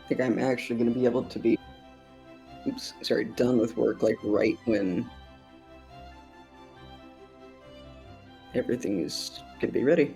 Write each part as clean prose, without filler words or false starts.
think I'm actually going to be able to be, done with work, like, right when everything is going to be ready.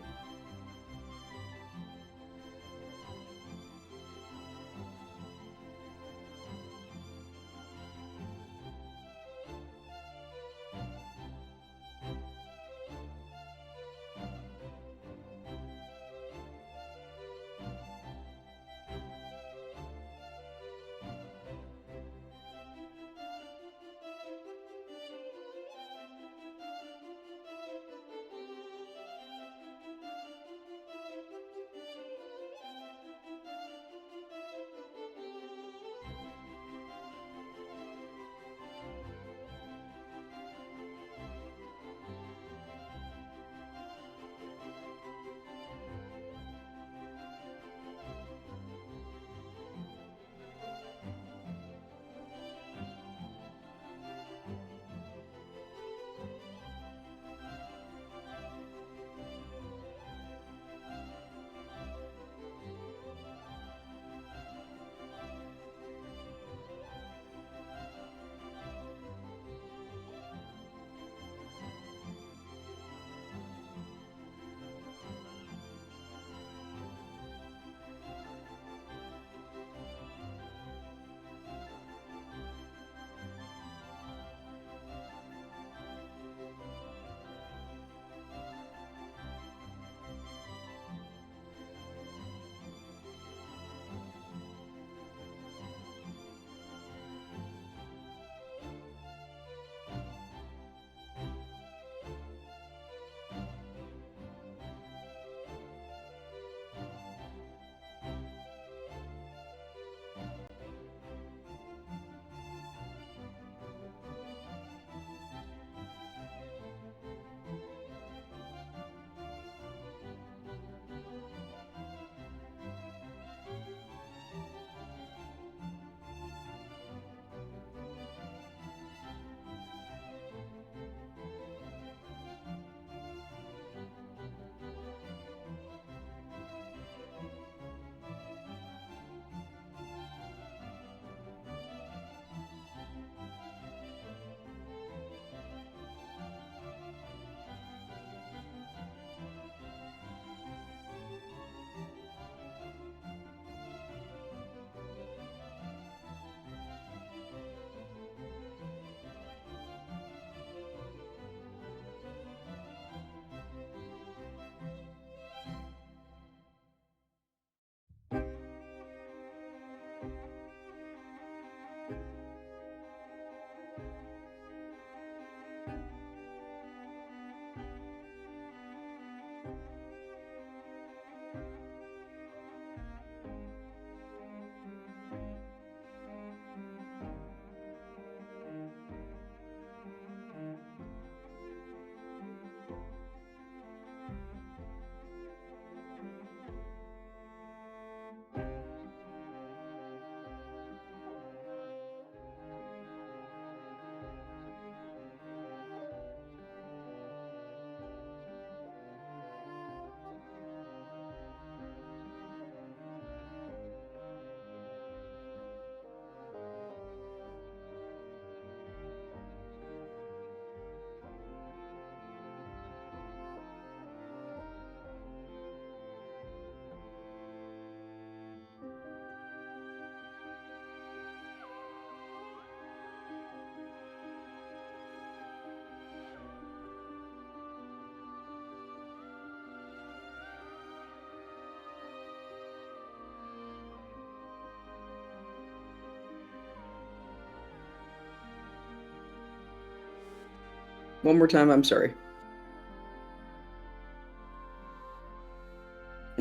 One more time, I'm sorry.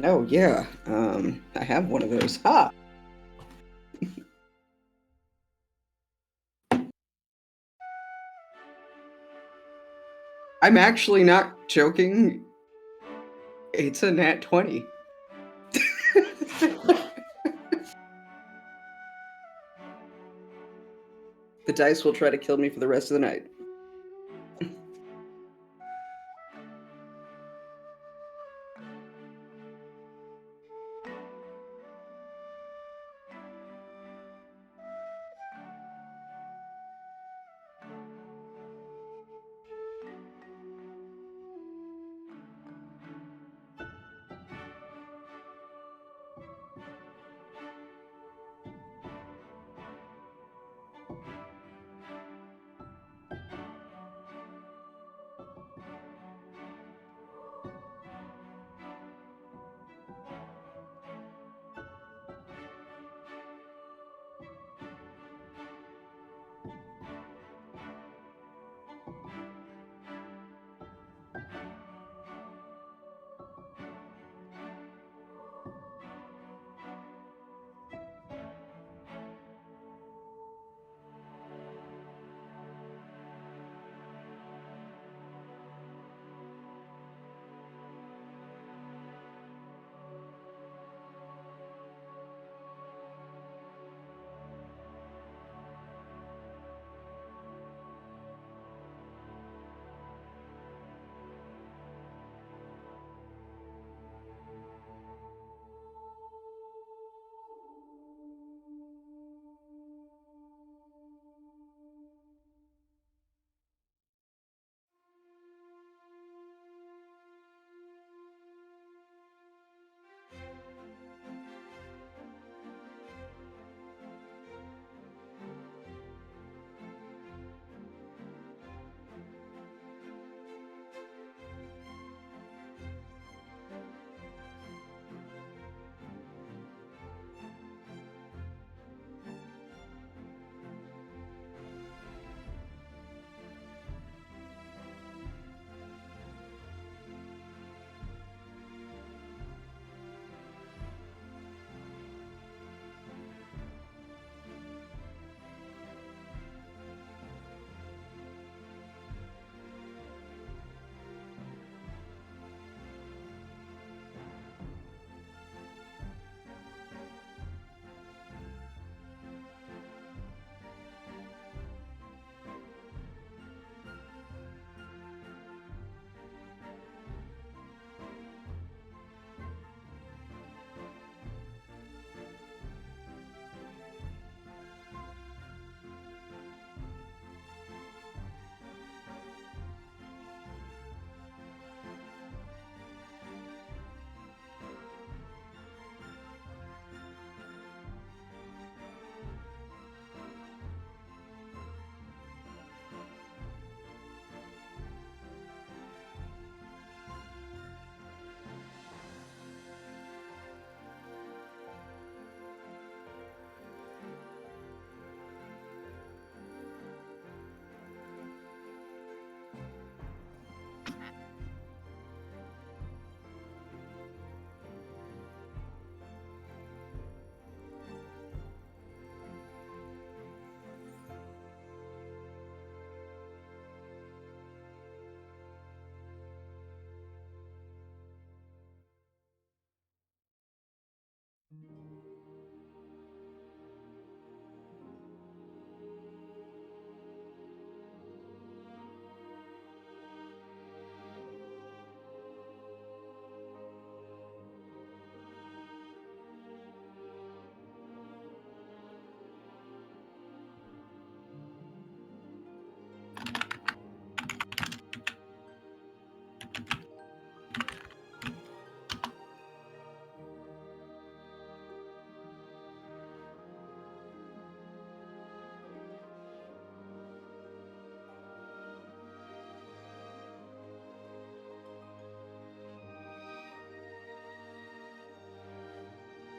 Oh, yeah. I have one of those. Ha! I'm actually not joking. It's a nat 20. The dice will try to kill me for the rest of the night.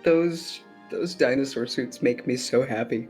those dinosaur suits make me so happy.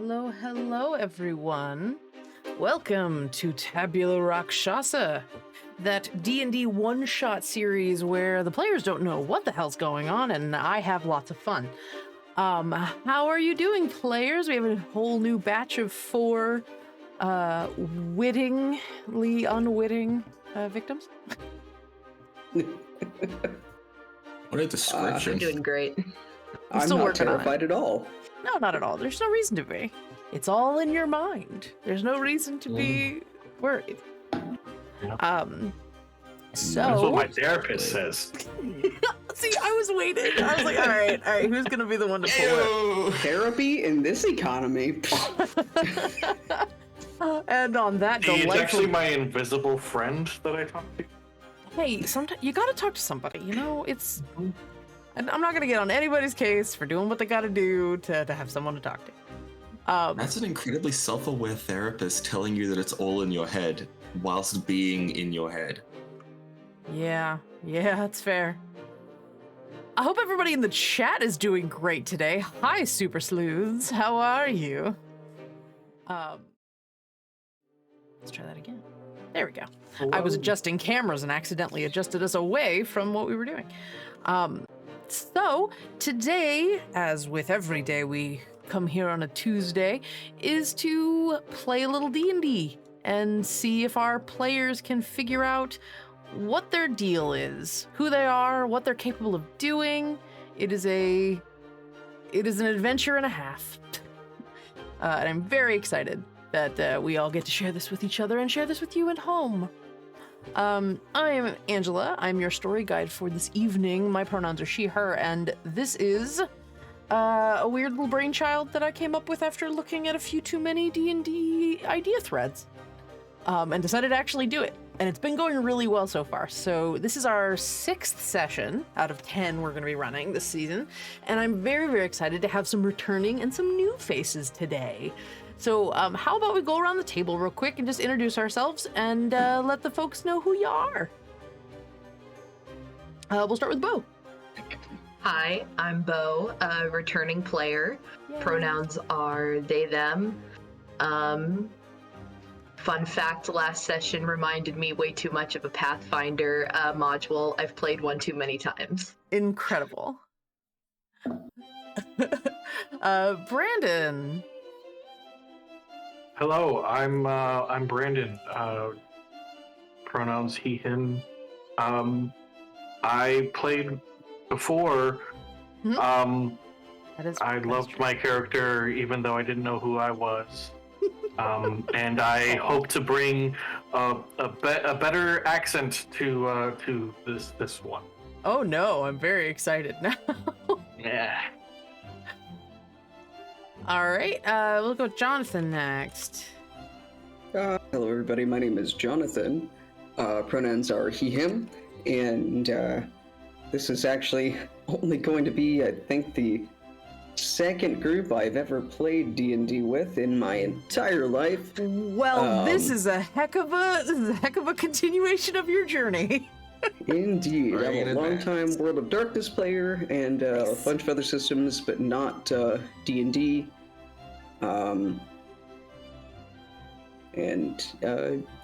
Hello, everyone. Welcome to Tabula Rakshasa, that D&D one-shot series where the players don't know what the hell's going on, and I have lots of fun. How are you doing, players? We have a whole new batch of 4 wittingly unwitting victims. What a description. I'm doing great. I'm not terrified at all. No, not at all. There's no reason to be. It's all in your mind. There's no reason to be worried. Yeah. So That's what my therapist says. See, I was waiting. I was like, all right, who's gonna be the one to pull it? Therapy in this economy. And on that It's delightful... actually my invisible friend that I talk to. Hey, sometimes you gotta talk to somebody. You know, it's. And I'm not gonna get on anybody's case for doing what they gotta do to have someone to talk to. That's an incredibly self-aware therapist telling you that it's all in your head whilst being in your head. Yeah, that's fair. I hope everybody in the chat is doing great today. Hi, Super Sleuths. How are you? Let's try that again. There we go. Hello. I was adjusting cameras and accidentally adjusted us away from what we were doing. So today, as with every day we come here on a Tuesday, is to play a little D&D and see if our players can figure out what their deal is, who they are, what they're capable of doing. It is an adventure and a half. And I'm very excited that we all get to share this with each other and share this with you at home. I am Angela. I'm your story guide for this evening. My pronouns are she, her, and this is a weird little brainchild that I came up with after looking at a few too many D&D idea threads, and decided to actually do it. And it's been going really well so far. So this is our 6th session out of 10 we're going to be running this season, and I'm very, very excited to have some returning and some new faces today. So how about we go around the table real quick and just introduce ourselves and let the folks know who you are. We'll start with Bo. Hi, I'm Bo, a returning player. Yay. Pronouns are they, them. Fun fact, last session reminded me way too much of a Pathfinder module. I've played one too many times. Incredible. Brandon. Hello, I'm Brandon. Pronouns he, him. I played before. That is I loved true. my character even though I didn't know who I was. And I hope to bring a better accent to this one. Oh no, I'm very excited now. Yeah. All right, we'll go with Jonathan next. Hello, everybody. My name is Jonathan. Pronouns are he, him, and this is actually only going to be, I think, the second group I've ever played D&D with in my entire life. Well, this is a heck of a continuation of your journey. Indeed. Very I'm a in long-time advance. World of Darkness player and a bunch of other systems, but not D&D.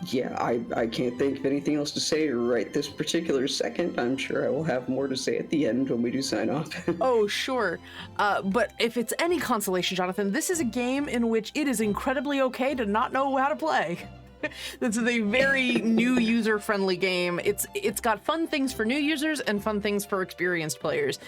Yeah, I can't think of anything else to say right this particular second. I'm sure I will have more to say at the end when we do sign off. Oh, sure. But if it's any consolation, Jonathan, this is a game in which it is incredibly okay to not know how to play. This is a very new user-friendly game. It's got fun things for new users and fun things for experienced players.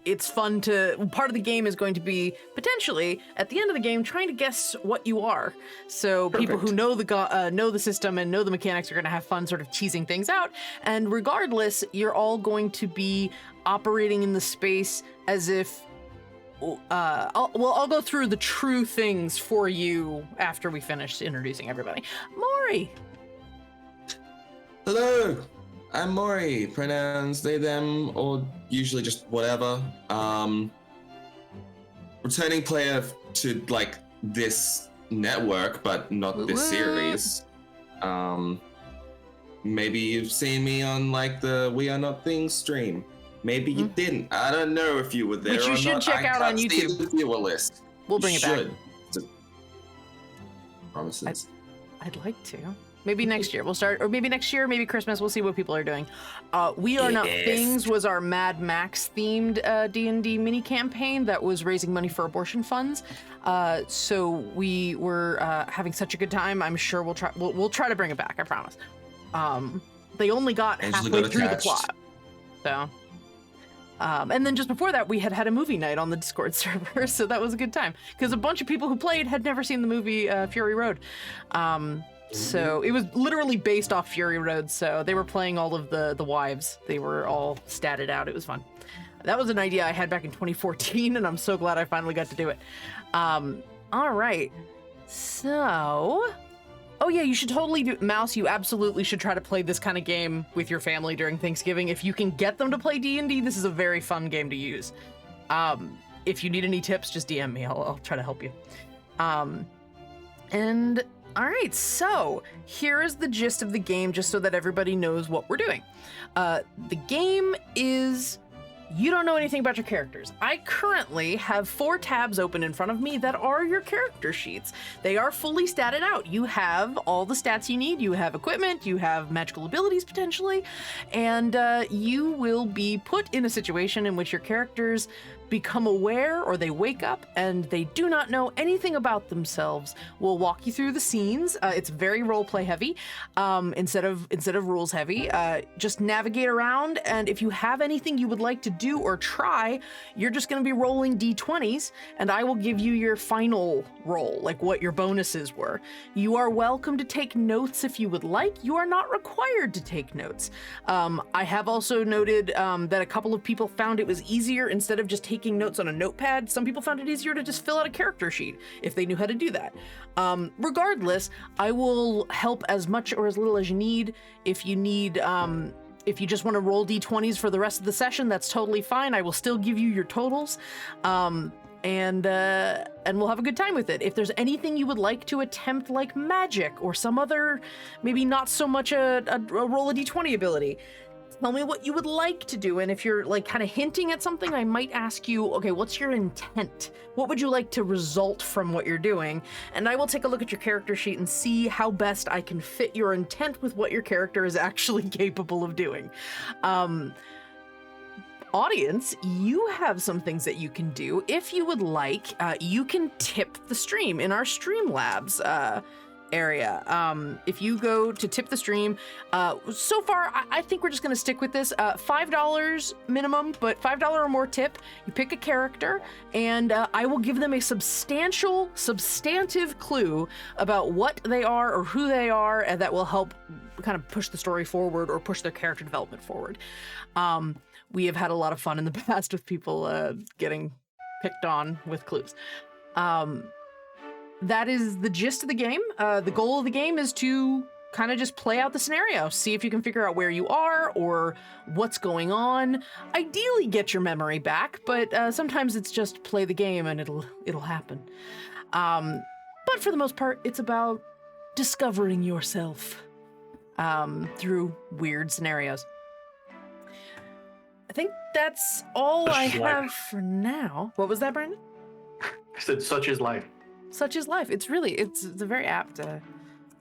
It's fun to... Part of the game is going to be, potentially, at the end of the game, trying to guess what you are. So people who know the system and know the mechanics are going to have fun sort of teasing things out. And regardless, you're all going to be operating in the space as if... I'll go through the true things for you after we finish introducing everybody. Maury! Hello, I'm Maury. Pronouns they, them, or usually just whatever. Returning player to like this network, but not this series. Maybe you've seen me on like the We Are Not Things stream. Maybe you didn't. I don't know if you were there Which you or should not. check out on I can't see YouTube. the viewer list. We'll bring it back. Promises. I'd like to. Maybe next year we'll start, or maybe next year, maybe Christmas. We'll see what people are doing. We Are Not Things was our Mad Max themed D&D mini campaign that was raising money for abortion funds. So we were having such a good time. I'm sure we'll try to bring it back. I promise. They only got halfway through the plot, so. And then just before that, we had a movie night on the Discord server, so that was a good time because a bunch of people who played had never seen the movie Fury Road. So it was literally based off Fury Road, so they were playing all of the wives. They were all statted out. It was fun. That was an idea I had back in 2014, and I'm so glad I finally got to do it. All right. So... Oh yeah, you should totally do... Mouse, you absolutely should try to play this kind of game with your family during Thanksgiving. If you can get them to play D&D, this is a very fun game to use. If you need any tips, just DM me. I'll try to help you. And... All right, so here is the gist of the game, just so that everybody knows what we're doing. The game is... You don't know anything about your characters. I currently have 4 tabs open in front of me that are your character sheets. They are fully statted out. You have all the stats you need. You have equipment, you have magical abilities potentially, and you will be put in a situation in which your characters become aware, or they wake up and they do not know anything about themselves. We'll walk you through the scenes. It's very roleplay heavy, instead of rules heavy. Just navigate around, and if you have anything you would like to do or try, you're just going to be rolling d20s, and I will give you your final roll, like what your bonuses were. You are welcome to take notes if you would like. You are not required to take notes. I have also noted that a couple of people found it was easier, instead of just taking notes on a notepad, some people found it easier to just fill out a character sheet if they knew how to do that. Regardless, I will help as much or as little as you need. If you need, if you just want to roll d20s for the rest of the session, that's totally fine. I will still give you your totals. And we'll have a good time with it. If there's anything you would like to attempt, like magic or some other, maybe not so much a roll a d20 ability, tell me what you would like to do. And if you're like kind of hinting at something, I might ask you, okay, what's your intent? What would you like to result from what you're doing? And I will take a look at your character sheet and see how best I can fit your intent with what your character is actually capable of doing. Audience, you have some things that you can do. If you would like, you can tip the stream in our Streamlabs area. If you go to tip the stream, so far I think we're just going to stick with this. $5 minimum, but $5 or more tip. You pick a character, and I will give them a substantive clue about what they are or who they are, and that will help kind of push the story forward or push their character development forward. We have had a lot of fun in the past with people getting picked on with clues. That is the gist of the game. The goal of the game is to kind of just play out the scenario, see if you can figure out where you are or what's going on. Ideally get your memory back, but sometimes it's just play the game and it'll happen. But for the most part, it's about discovering yourself through weird scenarios. I think that's all I have for now. What was that, Brandon? I said, such is life. Such is life. It's a very apt,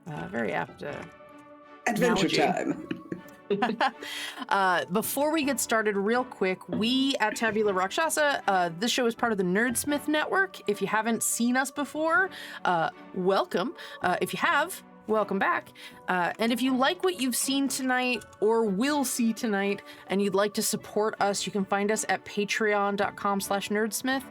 Adventure analogy. time. Before we get started, real quick, we at Tabula Rakshasa, this show is part of the Nerdsmith Network. If you haven't seen us before, welcome. If you have, welcome back. And if you like what you've seen tonight or will see tonight and you'd like to support us, you can find us at patreon.com/nerdsmith.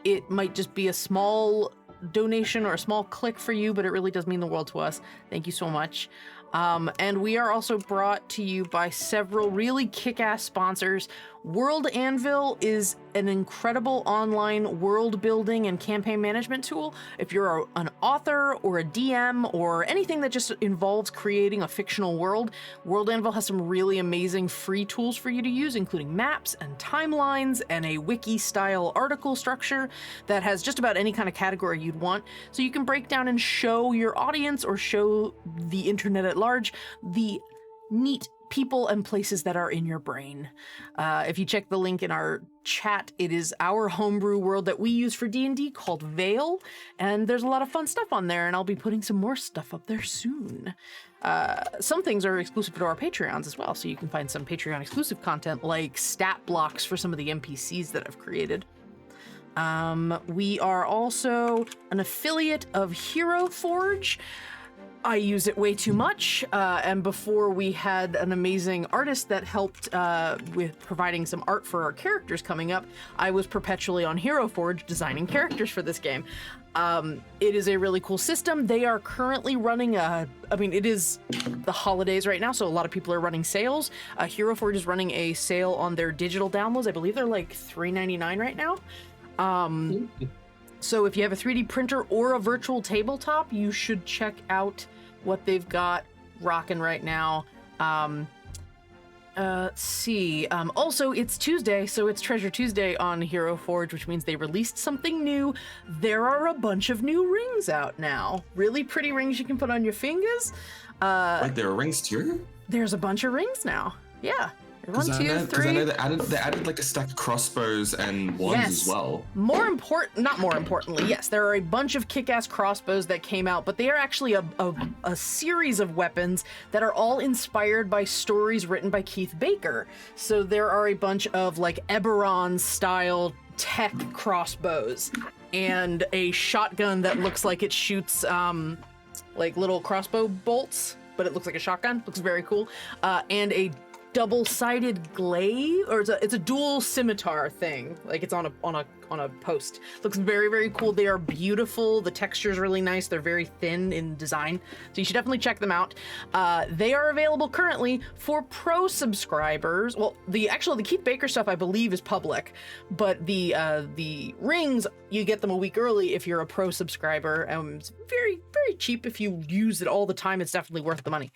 It might just be a small donation or a small click for you, but it really does mean the world to us. Thank you so much. And we are also brought to you by several really kick-ass sponsors. World Anvil is an incredible online world building and campaign management tool. If you're an author or a DM or anything that just involves creating a fictional world, World Anvil has some really amazing free tools for you to use, including maps and timelines and a wiki-style article structure that has just about any kind of category you'd want. So you can break down and show your audience or show the internet at large the neat people and places that are in your brain. If you check the link in our chat, it is our homebrew world that we use for D&D called Veil, and there's a lot of fun stuff on there, and I'll be putting some more stuff up there soon. Some things are exclusive to our Patreons as well, so you can find some Patreon exclusive content like stat blocks for some of the NPCs that I've created. We are also an affiliate of Hero Forge. I use it way too much, and before we had an amazing artist that helped with providing some art for our characters coming up, I was perpetually on Hero Forge designing characters for this game. It is a really cool system. They are currently running it is the holidays right now, so a lot of people are running sales. Hero Forge is running a sale on their digital downloads. I believe they're like $3.99 right now. So if you have a 3D printer or a virtual tabletop, you should check out what they've got rocking right now. Let's see. Also, it's Tuesday, so it's Treasure Tuesday on Hero Forge, which means they released something new. There are a bunch of new rings out now. Really pretty rings you can put on your fingers. Wait, there are rings too? There's a bunch of rings now. Yeah. 1, 2, 3. Because I know they added like a stack of crossbows and wands as well. Not more importantly, yes, there are a bunch of kick-ass crossbows that came out, but they are actually a series of weapons that are all inspired by stories written by Keith Baker. So there are a bunch of like Eberron-style tech crossbows and a shotgun that looks like it shoots like little crossbow bolts, but it looks like a shotgun. Looks very cool. And a double-sided glaive, or it's a dual scimitar thing. Like it's on a post. Looks very, very cool. They are beautiful. The texture is really nice. They're very thin in design, so you should definitely check them out. They are available currently for pro subscribers. Well, the Keith Baker stuff I believe is public, but the rings, you get them a week early if you're a pro subscriber. It's very, very cheap. If you use it all the time, it's definitely worth the money.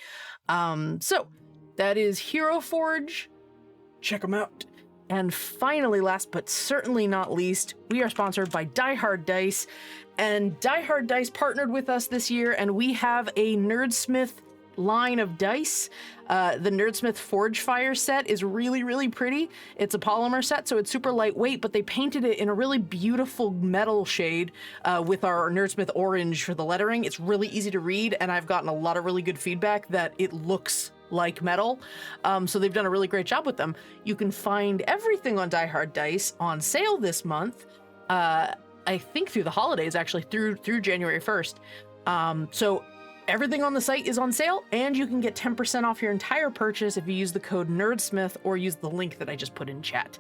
So that is Hero Forge. Check them out. And finally, last but certainly not least, we are sponsored by Die Hard Dice. And Die Hard Dice partnered with us this year, and we have a Nerdsmith line of dice. The Nerdsmith Forge Fire set is really, really pretty. It's a polymer set, so it's super lightweight, but they painted it in a really beautiful metal shade with our Nerdsmith orange for the lettering. It's really easy to read, and I've gotten a lot of really good feedback that it looks like metal. So they've done a really great job with them. You can find everything on Die Hard Dice on sale this month. I think through the holidays, actually, through January 1st. So everything on the site is on sale, and you can get 10% off your entire purchase if you use the code NERDSMITH or use the link that I just put in chat.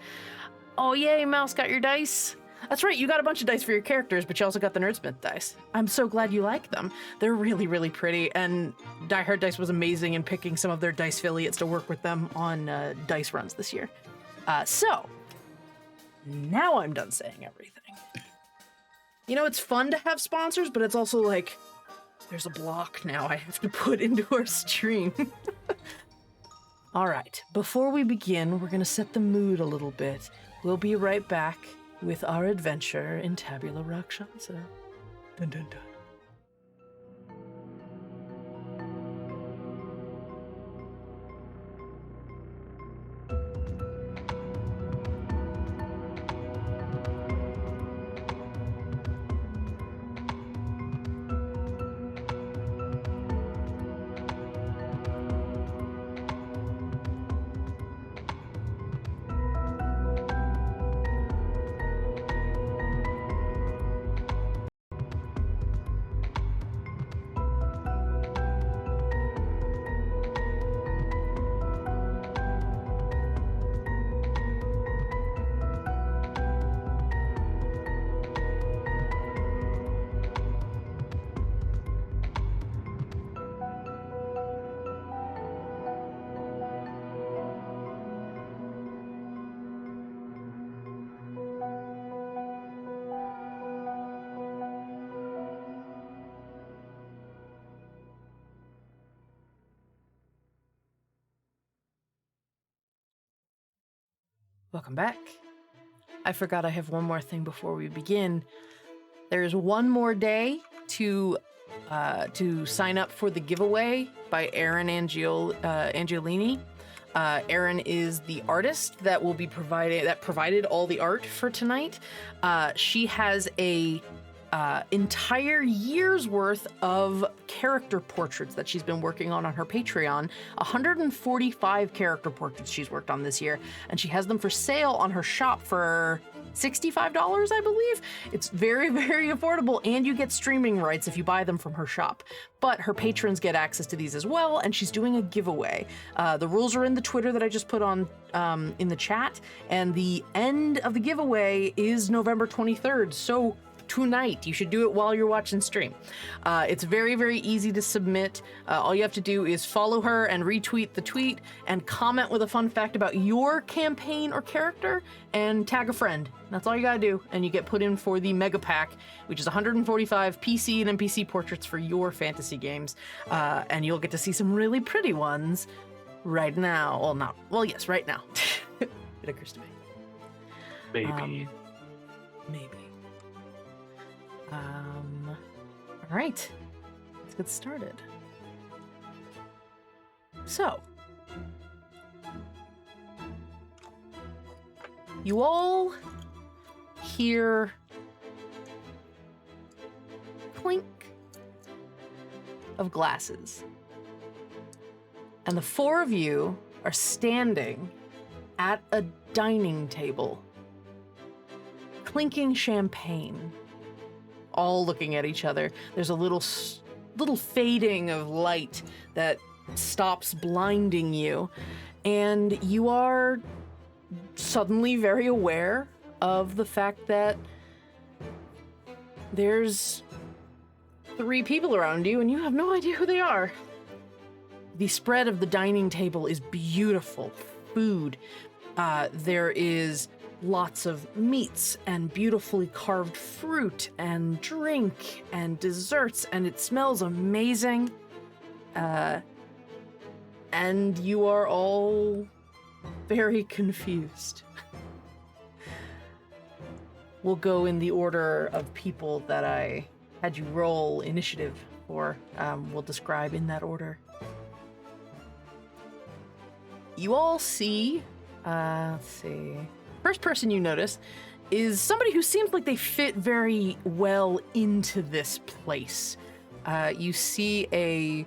Oh yay, Mouse got your dice. That's right, you got a bunch of dice for your characters, but you also got the Nerdsmith dice. I'm so glad you like them. They're really, really pretty, and Die Hard Dice was amazing in picking some of their dice affiliates to work with them on dice runs this year. So, now I'm done saying everything. You know, it's fun to have sponsors, but it's also like, there's a block now I have to put into our stream. All right, before we begin, we're gonna set the mood a little bit. We'll be right back with our adventure in Tabula Rakshasa. Dun dun dun. Welcome back. I forgot I have one more thing before we begin. There is one more day to sign up for the giveaway by Aaron Angiolini. Erin is the artist that will be provided all the art for tonight. She has a entire year's worth of character portraits that she's been working on her Patreon. 145 character portraits she's worked on this year, and she has them for sale on her shop for $65, I believe. It's very, very affordable, and you get streaming rights if you buy them from her shop. But her patrons get access to these as well, and she's doing a giveaway. The rules are in the Twitter that I just put on in the chat, and the end of the giveaway is November 23rd, so tonight. You should do it while you're watching stream. It's very, very easy to submit. All you have to do is follow her and retweet the tweet and comment with a fun fact about your campaign or character and tag a friend. That's all you gotta do. And you get put in for the mega pack, which is 145 PC and NPC portraits for your fantasy games. And you'll get to see some really pretty ones right now. Yes, right now. It occurs to me. Maybe. Maybe. All right, let's get started. So, you all hear clink of glasses, and the four of you are standing at a dining table, clinking champagne, all looking at each other. There's a little fading of light that stops blinding you, and you are suddenly very aware of the fact that there's 3 people around you, and you have no idea who they are. The spread of the dining table is beautiful food. There is lots of meats and beautifully carved fruit and drink and desserts, and it smells amazing. And you are all very confused. We'll go in the order of people that I had you roll initiative for. We'll describe in that order. You all see, let's see. First person you notice is somebody who seems like they fit very well into this place. You see a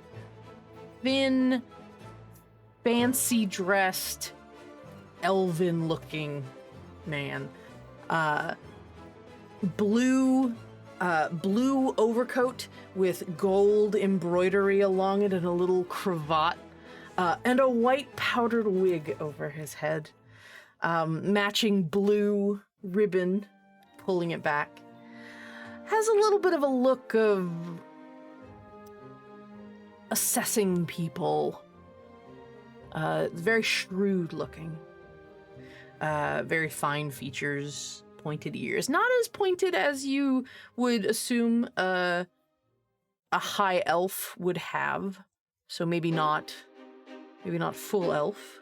thin, fancy-dressed, elven-looking man. Blue overcoat with gold embroidery along it and a little cravat, and a white powdered wig over his head. Matching blue ribbon, pulling it back. Has a little bit of a look of assessing people. Very shrewd looking. Very fine features, pointed ears. Not as pointed as you would assume a high elf would have. So maybe not full elf.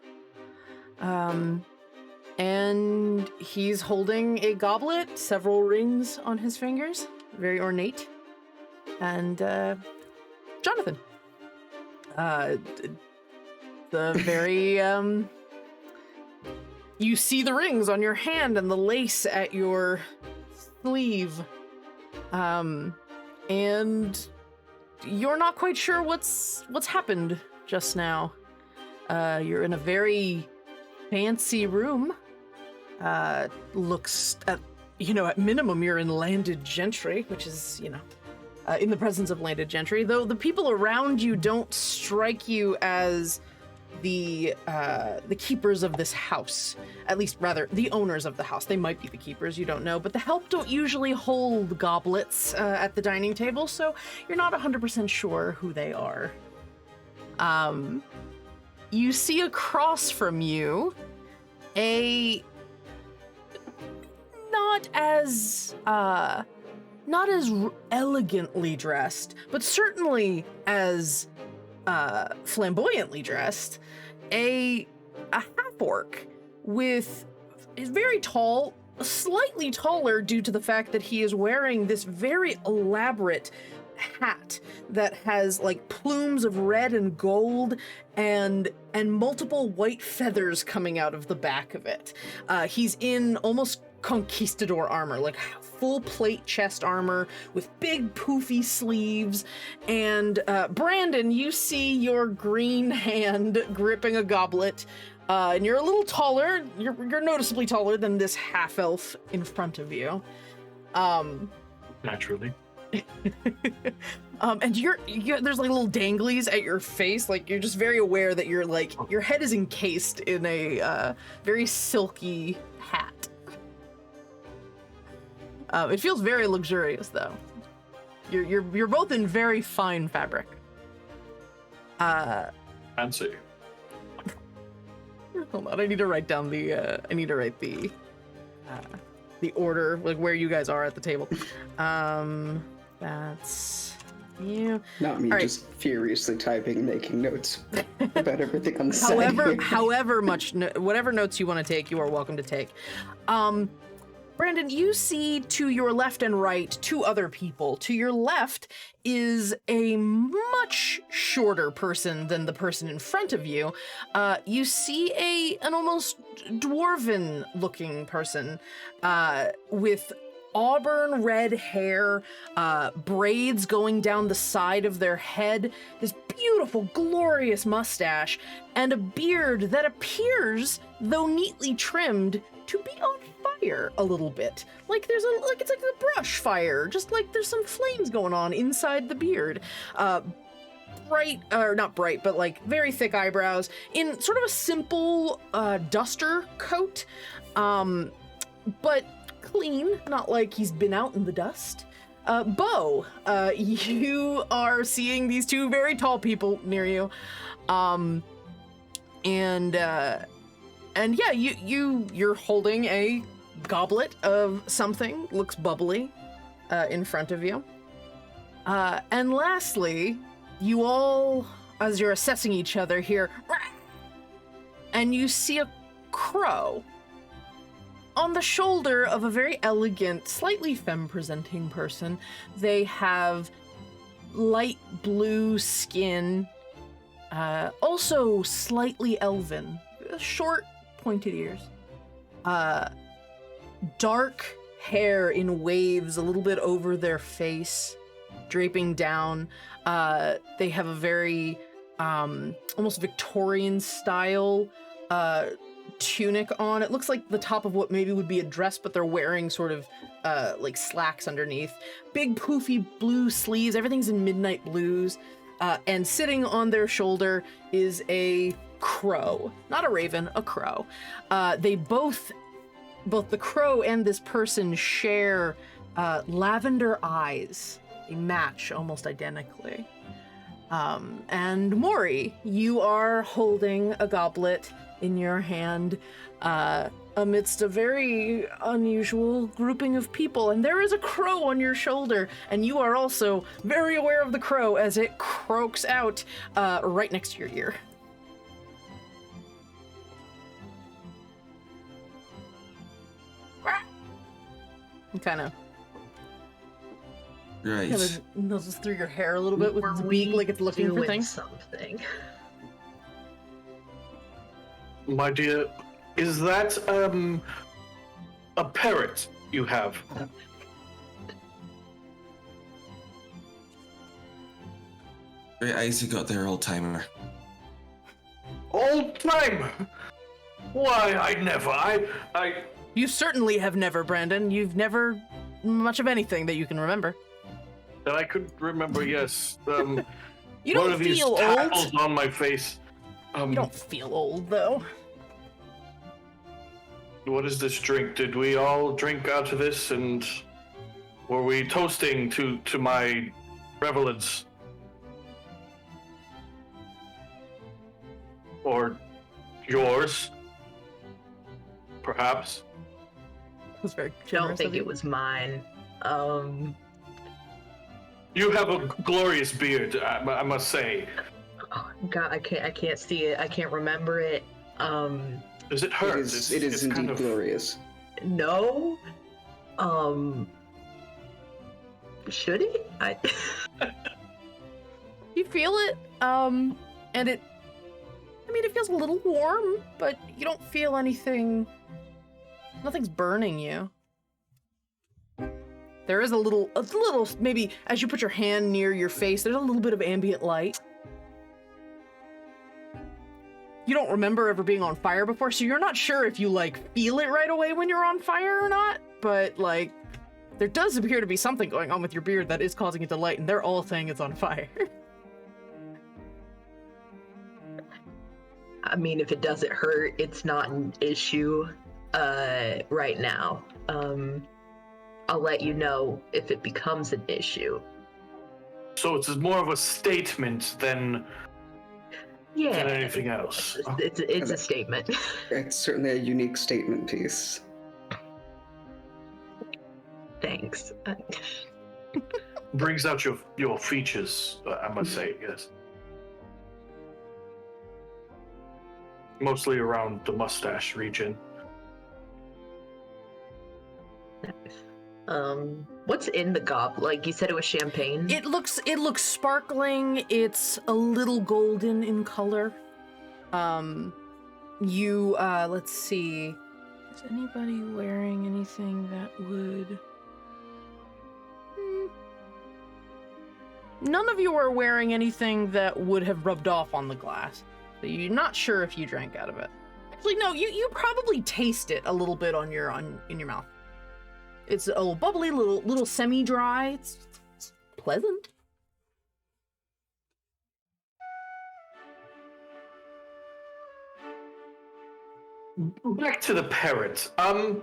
And he's holding a goblet, several rings on his fingers, very ornate. And Jonathan, the very you see the rings on your hand and the lace at your sleeve, and you're not quite sure what's happened just now. You're in a very fancy room. Looks at minimum you're in landed gentry, which is, in the presence of landed gentry, though the people around you don't strike you as the keepers of this house. At least, rather, the owners of the house. They might be the keepers, you don't know, but the help don't usually hold goblets at the dining table, so you're not 100% sure who they are. You see across from you a not as elegantly dressed, but certainly as flamboyantly dressed, a half-orc is very tall, slightly taller due to the fact that he is wearing this very elaborate hat that has like plumes of red and gold and multiple white feathers coming out of the back of it. He's in almost conquistador armor, like full plate chest armor with big poofy sleeves. And Brandon, you see your green hand gripping a goblet, and you're a little taller. You're noticeably taller than this half elf in front of you. Naturally. And you're there's like little danglies at your face, like you're just very aware that you're like your head is encased in a very silky hat. It feels very luxurious though. You're both in very fine fabric. Fancy. Hold on, I need to write down the order, like where you guys are at the table. That's you. Not me, all just right. Furiously typing, making notes about everything I'm saying. Whatever notes you want to take, you are welcome to take. Brandon, you see to your left and right two other people. To your left is a much shorter person than the person in front of you. You see an almost dwarven-looking person with auburn red hair, braids going down the side of their head, this beautiful, glorious mustache, and a beard that appears, though neatly trimmed, to be on fire a little bit. Like it's like a brush fire, just like there's some flames going on inside the beard. Bright, or not bright, but like very thick eyebrows, in sort of a simple duster coat, but clean, not like he's been out in the dust. Bo, you are seeing these two very tall people near you, and yeah, you're holding a goblet of something, looks bubbly, in front of you. And lastly, you all, as you're assessing each other, hear, and you see a crow on the shoulder of a very elegant, slightly femme-presenting person. They have light blue skin, also slightly elven, short, pointed ears, dark hair in waves a little bit over their face, draping down. They have a very almost Victorian style tunic on. It looks like the top of what maybe would be a dress, but they're wearing sort of like slacks underneath. Big poofy blue sleeves, everything's in midnight blues. And sitting on their shoulder is a crow, not a raven, a crow. They both the crow and this person share lavender eyes. They match almost identically. And Maury, you are holding a goblet in your hand amidst a very unusual grouping of people, and there is a crow on your shoulder, and you are also very aware of the crow as it croaks out right next to your ear. Kind of noses through your hair a little bit with its beak, like it's looking for things. Something. My dear, is that a parrot you have? Great eyes you got there, old timer. Old timer? Why, I never. I. You certainly have never, Brandon. You've never much of anything that you can remember. That I could remember, yes. You don't feel old. Tackles on my face. You don't feel old, though. What is this drink? Did we all drink out of this, and were we toasting to my revelance? Or yours? Perhaps? It was very I generous. don't think it was mine. You have a glorious beard, I must say. Oh, God, I can't see it. I can't remember it. Is it hers? It is indeed kind of glorious. No. Should it? You feel it, and it feels a little warm, but you don't feel anything. Nothing's burning you. There is a little, maybe as you put your hand near your face, there's a little bit of ambient light. You don't remember ever being on fire before, so you're not sure if you, like, feel it right away when you're on fire or not, but, like, there does appear to be something going on with your beard that is causing it to light, and they're all saying it's on fire. I mean, if it doesn't hurt, it's not an issue right now. I'll let you know if it becomes an issue. So it's more of a statement than anything else. It's a statement. It's certainly a unique statement piece. Thanks. Brings out your features, I must say, yes. Mostly around the mustache region. What's in the goblet? Like you said, it was champagne. It looks sparkling. It's a little golden in color. Let's see. Is anybody wearing anything that would? None of you are wearing anything that would have rubbed off on the glass. So you're not sure if you drank out of it. Actually, no. You probably taste it a little bit in your mouth. It's a little bubbly, little semi-dry. It's pleasant. Back to the parrot. I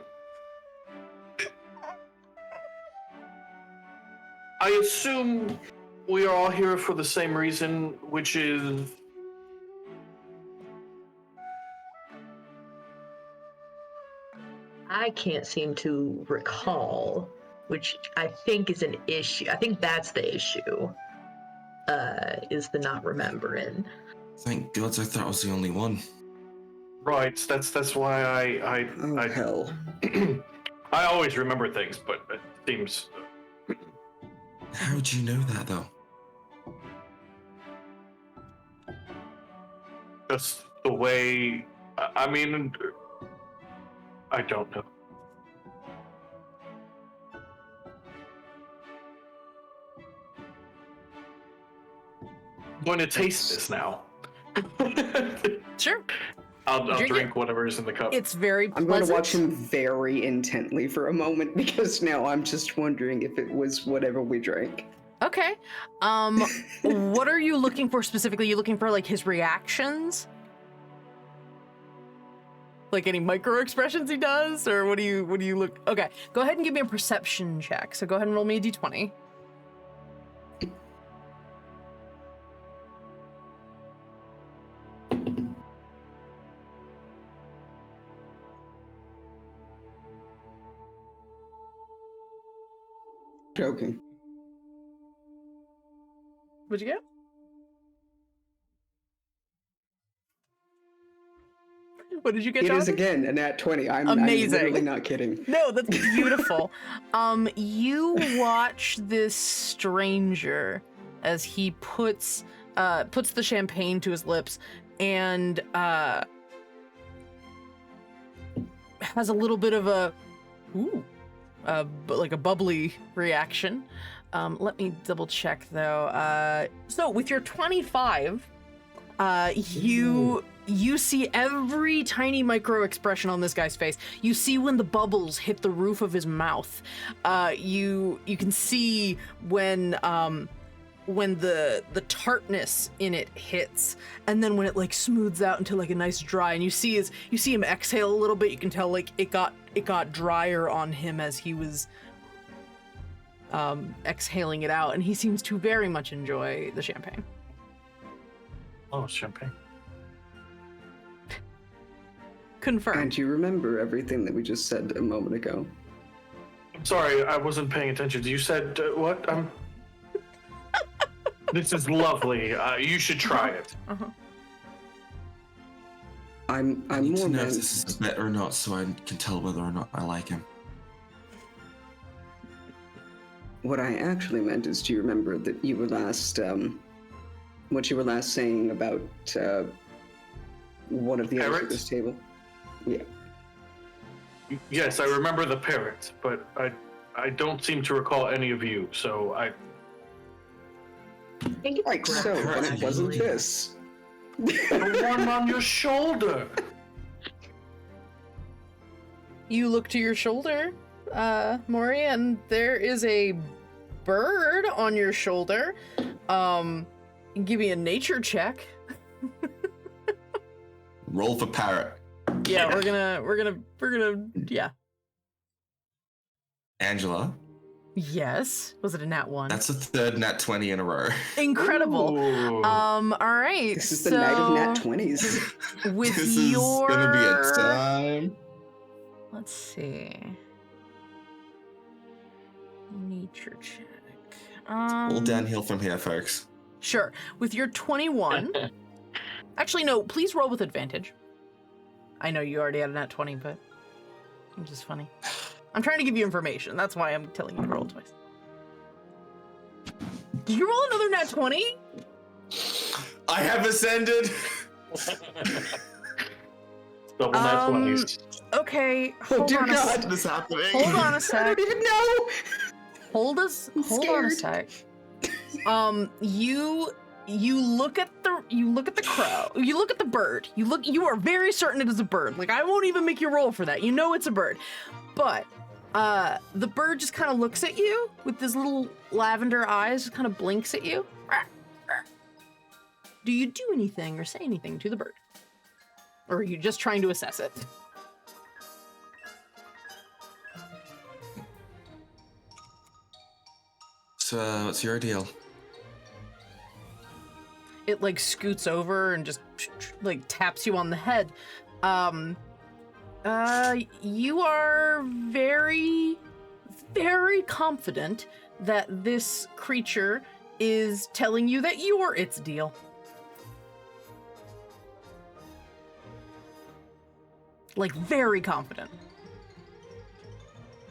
assume we are all here for the same reason, which is I can't seem to recall, which I think is an issue. I think that's the issue, is the not remembering. Thank God, I thought I was the only one. right. That's why I Hell. I always remember things, but it seems. How would you know that, though? Just the way. I mean, I don't know. I'm going to taste this now. Sure. I'll Drink drink whatever is in the cup. It's very pleasant. I'm going to watch him very intently for a moment because now I'm just wondering if it was whatever we drank. Okay. What are you looking for specifically? You looking for like his reactions? Like any micro expressions he does, or what do you look? Okay, go ahead and give me a perception check. So go ahead and roll me a d20. Joking. What'd you get? What did you get, It is Jonathan? again a nat 20. I'm Amazing. I'm literally not kidding. No, that's beautiful. You watch this stranger as he puts the champagne to his lips and has a little bit of a like a bubbly reaction. Let me double check though. So with your 25, you see every tiny micro expression on this guy's face. You see when the bubbles hit the roof of his mouth. You can see when the tartness in it hits, and then when it like smooths out into like a nice dry, and you see him exhale a little bit. You can tell like it got drier on him as he was exhaling it out, and he seems to very much enjoy the champagne. Oh, champagne. Confirmed. And you remember everything that we just said a moment ago. I'm sorry, I wasn't paying attention. You said what? This is lovely. You should try it. Uh-huh. I'm I need more to know if meant. this is better or not, so I can tell whether or not I like him. what I actually meant is, do you remember that you were last, what you were last saying about one of the others at this table? Yeah. Yes, I remember the parrot, but I don't seem to recall any of you, so I... think it's Right, so Grandpa, then it wasn't actually. this. The one on your shoulder! You look to your shoulder, Maury, and there is a bird on your shoulder. Give me a nature check. Roll for parrot. Yeah, we're gonna, yeah. Angela, Yes. Was it a nat 1? that's the third nat 20 in a row. Incredible. Ooh. All right. This is the night of nat 20s. With This your... is gonna be a time. Let's see. Nature check. All downhill from here, folks. Sure. With your 21. Actually, no, please roll with advantage. I know you already had a nat 20, but it's just funny. I'm trying to give you information. That's why I'm telling you to roll twice. Did you roll another nat 20? I have ascended. Double nat 20s. Okay. Oh Hold dear on a God. What is happening? Hold on a I sec. don't even know! Hold on a scared. sec. You look at the crow. You look at the bird. You are very certain it is a bird. Like, I won't even make you roll for that. You know it's a bird. But the bird just kind of looks at you with his little lavender eyes, just kind of blinks at you. Do you do anything or say anything to the bird? Or are you just trying to assess it? So, what's your deal? It like scoots over and just like taps you on the head. You are very, very confident that this creature is telling you that you're its deal. Like, very confident.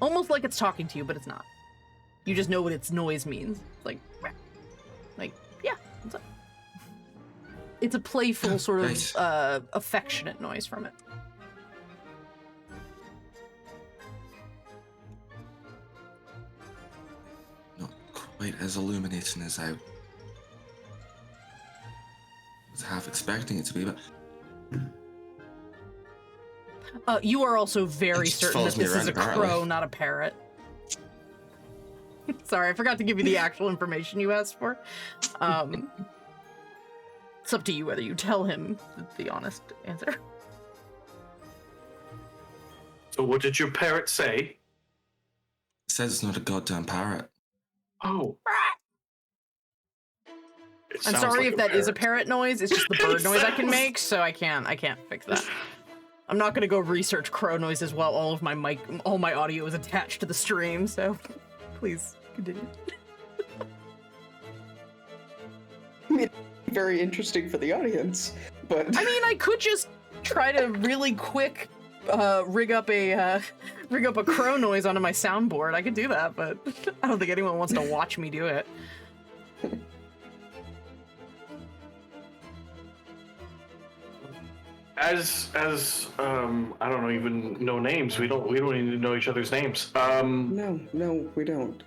Almost like it's talking to you, but it's not. You just know what its noise means. Like, yeah, what's up? It's a playful sort Nice. of affectionate noise from it. Not quite as illuminating as I was half expecting it to be, but You are also very It just certain that follows me this is a around, apparently. crow, not a parrot. Sorry, I forgot to give you the actual information you asked for. It's up to you whether you tell him the honest answer. So what did your parrot say? it says it's not a goddamn parrot. Oh. It I'm sounds sorry like if that is a parrot noise. It's just the bird noise I can make, so I can't fix that. I'm not gonna go research crow noises while all my audio is attached to the stream, so please continue. Very interesting for the audience, but I mean, I could just try to really quick rig up a crow noise onto my soundboard. I could do that, but I don't think anyone wants to watch me do it. As I don't know, even know names. We don't even know each other's names. no, we don't.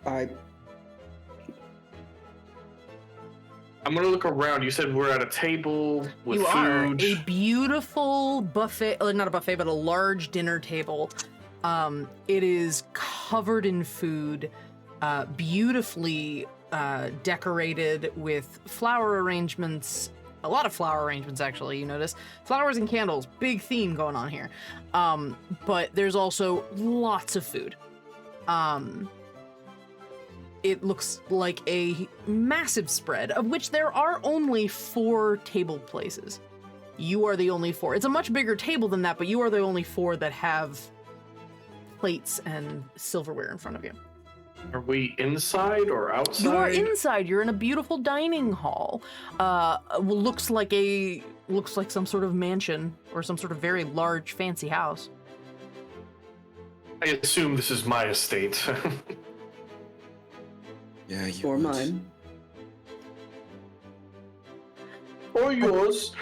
I'm gonna look around. You said we're at a table with You are food. a beautiful buffet, not a buffet, but a large dinner table. It is covered in food, beautifully decorated with flower arrangements. A lot of flower arrangements, actually, you notice. Flowers and candles, big theme going on here. But there's also lots of food. It looks like a massive spread, of which there are only 4 table places. You are the only 4. It's a much bigger table than that, but you are the only 4 that have plates and silverware in front of you. Are we inside or outside? You are inside. You're in a beautiful dining hall. Looks like some sort of mansion or some sort of very large, fancy house. I assume this is my estate. Yeah, you Or would. mine. Or yours.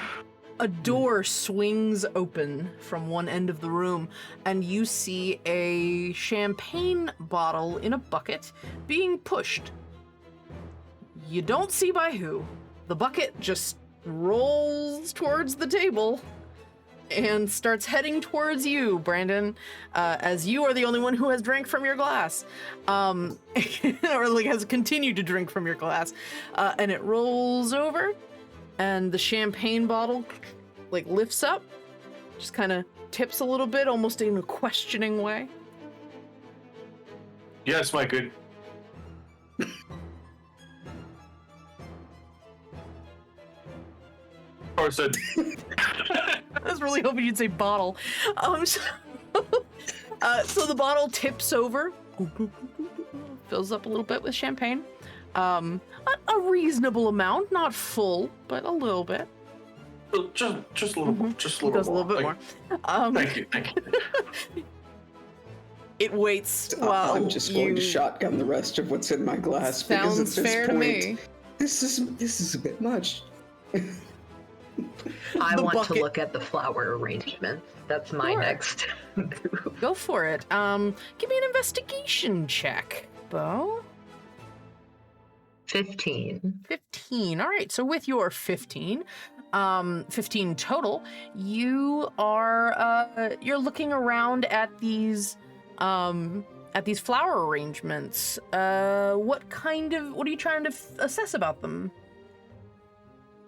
A door swings open from one end of the room, and you see a champagne bottle in a bucket being pushed. You don't see by who. The bucket just rolls towards the table and starts heading towards you, Brandon, as you are the only one who has drank from your glass, or like has continued to drink from your glass, and it rolls over, and the champagne bottle like lifts up, just kind of tips a little bit, almost in a questioning way. Yes, my good. Or said. I was really hoping you'd say bottle. So the bottle tips over, fills up a little bit with champagne. A reasonable amount, not full, but a little bit. Just a little more. Just a It little does a more. little bit more. Thank you. Thank you. It waits while I'm just going to shotgun the rest of what's in my glass because at Sounds this fair to point, me. this is a bit much. I The want bucket- to look at the flower arrangement. That's my Sure. next move. Go for it. Give me an investigation check, Bo. 15. 15. All right. So with your 15 total, you are you're looking around at these flower arrangements. What are you trying to assess about them?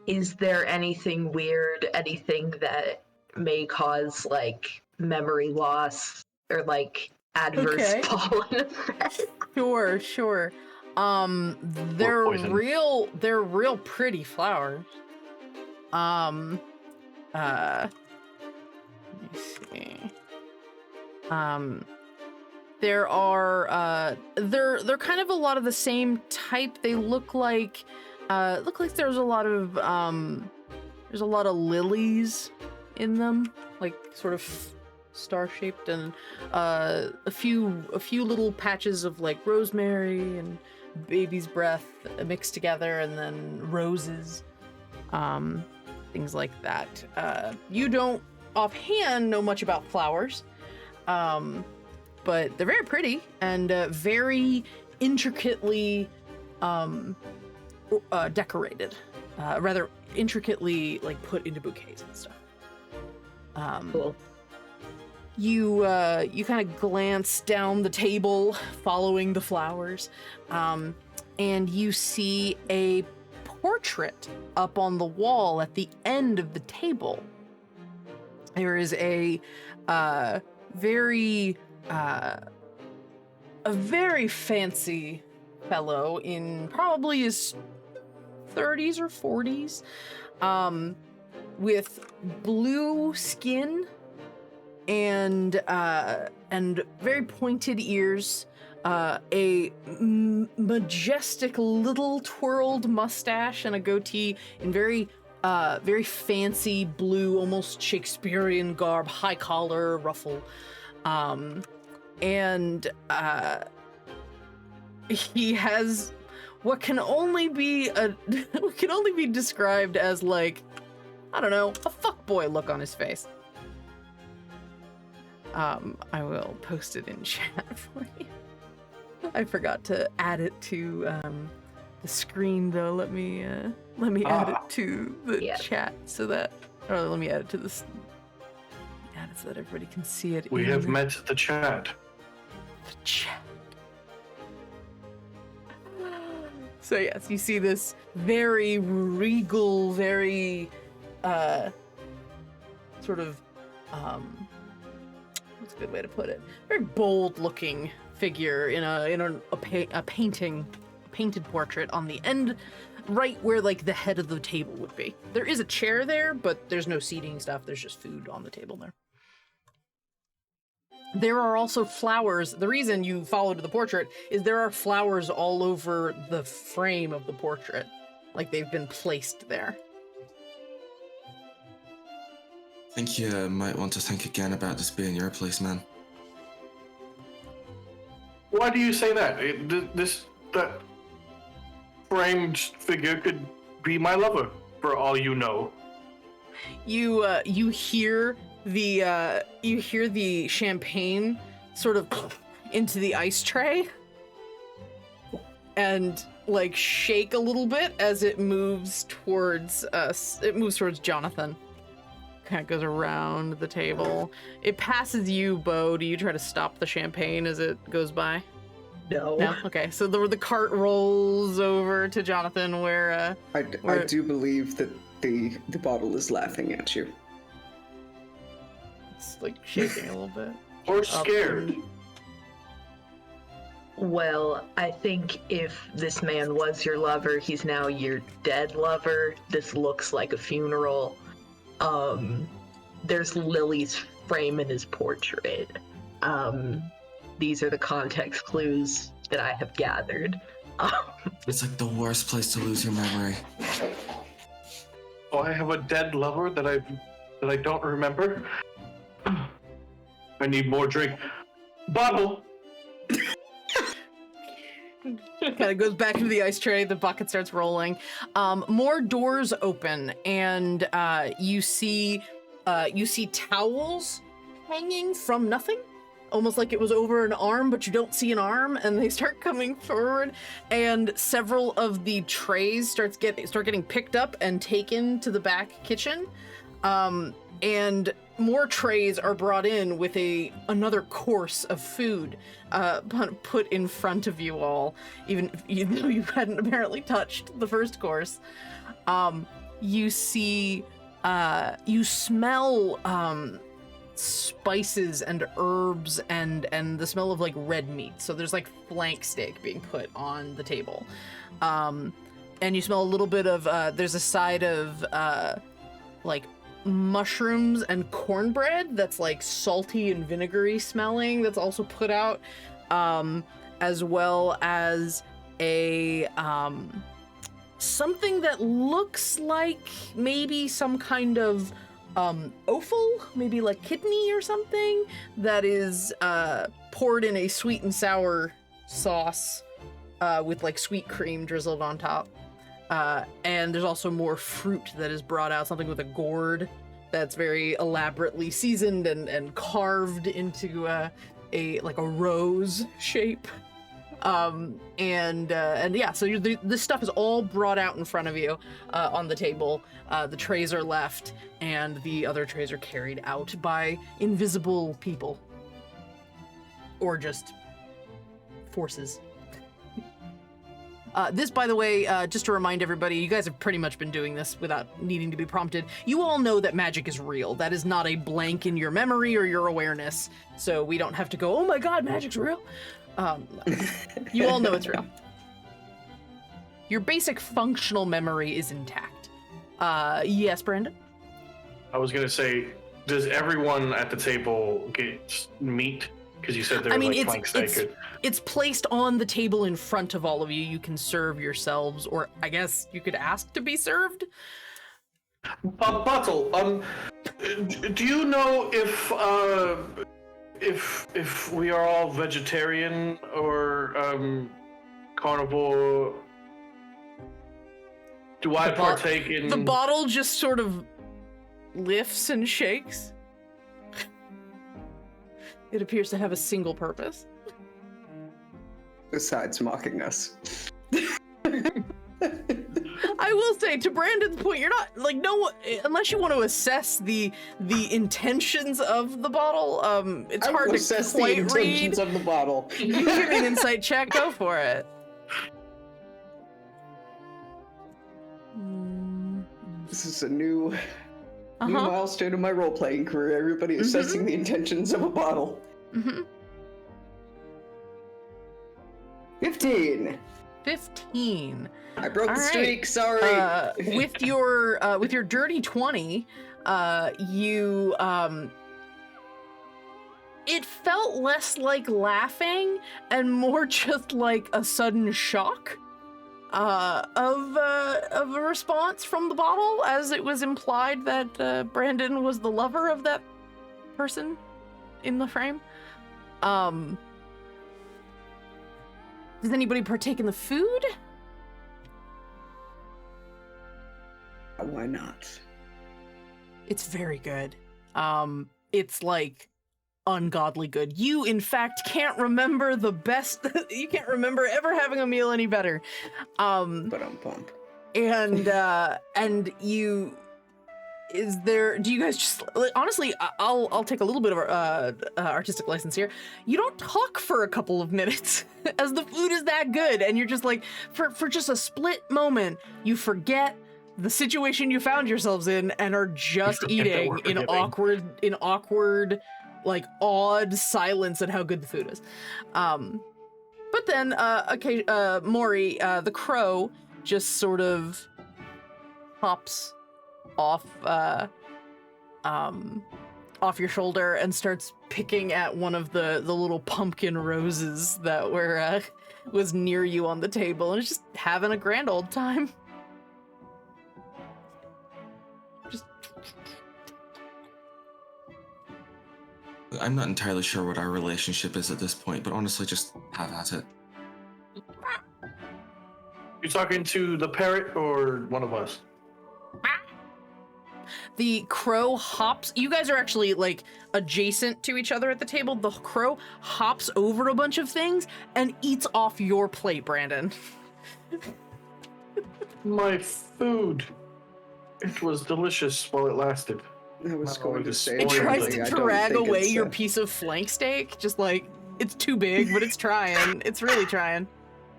Is there anything weird, anything that may cause like memory loss or like adverse Okay. pollen effects? Sure. They're poison. real pretty flowers. Let me see. There are they're kind of a lot of the same type. They look like there's a lot of lilies in them, like sort of star-shaped, and a few little patches of like rosemary and baby's breath mixed together, and then roses, things like that. You don't offhand know much about flowers, but they're very pretty and very intricately decorated, rather intricately like put into bouquets and stuff. Cool. You kind of glance down the table following the flowers, and you see a portrait up on the wall at the end of the table. There is a very fancy fellow in probably his 30s or 40s, with blue skin and very pointed ears, a majestic little twirled mustache, and a goatee in very fancy blue, almost Shakespearean garb, high collar, ruffle, and he has what can only be described as, like, I don't know, a fuckboy look on his face. I will post it in chat for you. I forgot to add it to the screen though. Let me add it to the chat so that, or let me add it to this. Add it so that everybody can see it. We have met the chat. The chat. So yes, you see this very regal, very sort of what's a good way to put it? Very bold-looking figure in a painted portrait on the end, right where like the head of the table would be. There is a chair there, but there's no seating stuff. There's just food on the table there. There are also flowers. The reason you followed the portrait is there are flowers all over the frame of the portrait, like they've been placed there. I think you might want to think again about this being your place, man. Why do you say that? framed figure could be my lover, for all you know. You hear the champagne sort of into the ice tray and like shake a little bit as it moves towards us. It moves towards Jonathan. Kind of goes around the table. It passes you, Bo. Do you try to stop the champagne as it goes by? No. No? Okay, so the cart rolls over to Jonathan where I do believe that the bottle is laughing at you. it's like shaking a little bit. Or scared. Well, I think if this man was your lover, he's now your dead lover. This looks like a funeral. There's Lily's frame in his portrait. These are the context clues that I have gathered. It's like the worst place to lose your memory. Oh, I have a dead lover that I don't remember. I need more drink. Bottle. Kind of goes back into the ice tray. The bucket starts rolling. More doors open, and you see towels hanging from nothing, almost like it was over an arm, but you don't see an arm. And they start coming forward, and several of the trays start getting picked up and taken to the back kitchen. And more trays are brought in with another course of food put in front of you all, even though you hadn't apparently touched the first course. You smell spices and herbs and the smell of like red meat. So there's like flank steak being put on the table. And you smell a little bit of, there's a side of like mushrooms and cornbread that's like salty and vinegary smelling that's also put out, as well as a something that looks like maybe some kind of offal, maybe like kidney or something, that is poured in a sweet and sour sauce with like sweet cream drizzled on top. And there's also more fruit that is brought out, something with a gourd that's very elaborately seasoned and carved into a rose shape. And yeah, so this stuff is all brought out in front of you on the table. The trays are left, and the other trays are carried out by invisible people. Or just forces. This, by the way, just to remind everybody, you guys have pretty much been doing this without needing to be prompted. You all know that magic is real. That is not a blank in your memory or your awareness. So we don't have to go, oh my god, magic's real. No. You all know it's real. Your basic functional memory is intact. Yes, Brandon? I was going to say, does everyone at the table get meat? Because you said there was like flank steak. It's placed on the table in front of all of you. You can serve yourselves, or I guess you could ask to be served. Bottle, do you know if we are all vegetarian or carnivore? Do I partake in... The bottle just sort of lifts and shakes. It appears to have a single purpose. Besides mocking us. I will say, to Brandon's point, you're not like unless you want to assess the intentions of the bottle. It's hard to assess quite the intentions read. of the bottle. You can give me an insight check. Go for it. This is a new milestone in my role-playing career. Everybody assessing the intentions of a bottle. 15. 15. I broke the streak. Sorry. With your dirty 20, you it felt less like laughing and more just like a sudden shock of a response from the bottle, as it was implied that Brandon was the lover of that person in the frame. Does anybody partake in the food? Why not? It's very good. It's like ungodly good. You, in fact, can't remember the best. You can't remember ever having a meal any better. But I'm pumped. And you. Do you guys just, honestly, I'll take a little bit of artistic license here. You don't talk for a couple of minutes as the food is that good. And you're just like, for just a split moment, you forget the situation you found yourselves in and are just eating in awkward, like odd silence at how good the food is. But then, Maury, the crow just sort of hops off your shoulder and starts picking at one of the little pumpkin roses that was near you on the table, and it's just having a grand old time. Just I'm not entirely sure what our relationship is at this point, but honestly, just have at it. You talking to the parrot or one of us? The crow hops. You guys are actually like adjacent to each other at the table. The crow hops over a bunch of things and eats off your plate, Brandon. My food. It was delicious while it lasted. I was going to say. It tries to I don't drag think away it's, your piece of flank steak. Just like, it's too big, but it's trying. It's really trying.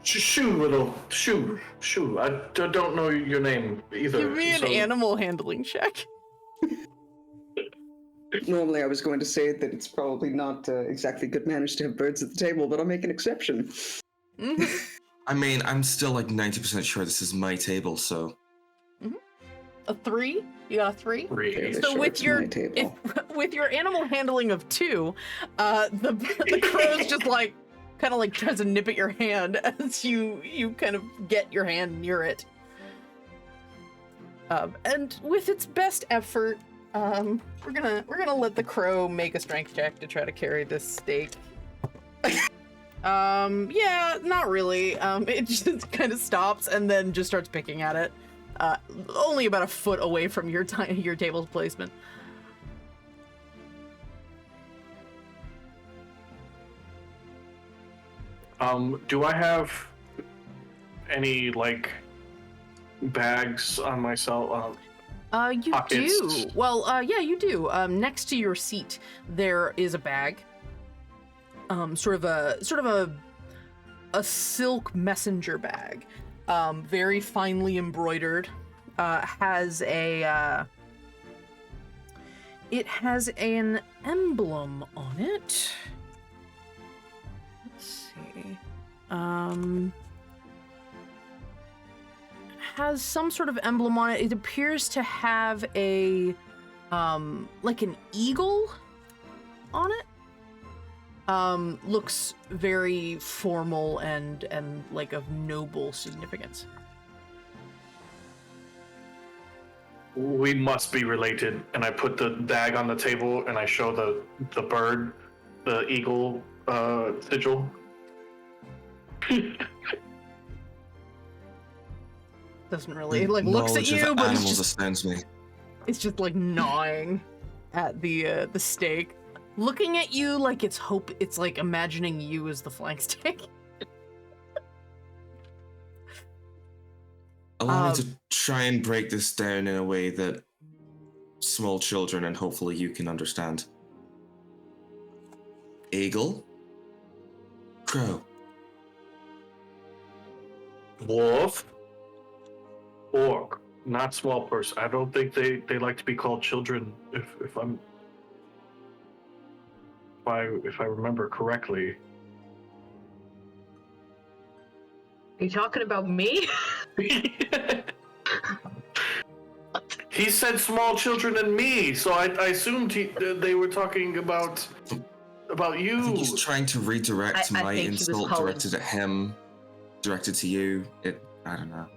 Shoo, little. Shoo. I don't know your name either. Give me an animal handling check. Normally, I was going to say that it's probably not exactly good manners to have birds at the table, but I'll make an exception. I mean, I'm still like 90% sure this is my table, so. A 3? You got a 3? Three. So with your animal handling of 2, the crow's just like kind of like tries to nip at your hand as you kind of get your hand near it. And with its best effort, we're gonna let the crow make a strength check to try to carry this steak. Yeah, not really. It just kind of stops and then just starts picking at it. Only about a foot away from your table's placement. Do I have any like bags on myself? You Pockets. do. Well, yeah, you do. Next to your seat, there is a bag. Sort of a silk messenger bag. Very finely embroidered. It has an emblem on it. Let's see. Has some sort of emblem on it. It appears to have a like an eagle on it. Looks very formal and like of noble significance. We must be related. And I put the bag on the table and I show the bird, the eagle sigil. Doesn't really looks at you, but it's just like gnawing at the steak, looking at you like it's like imagining you as the flank steak. Allow me to try and break this down in a way that small children and hopefully you can understand. Eagle, crow, Wolf, orc, not small person. I don't think they like to be called children. If I remember correctly. Are you talking about me? He said small children and me, so I assumed they were talking about you. I think he's trying to redirect I my think he was insult calling- directed at him, directed to you. I don't know.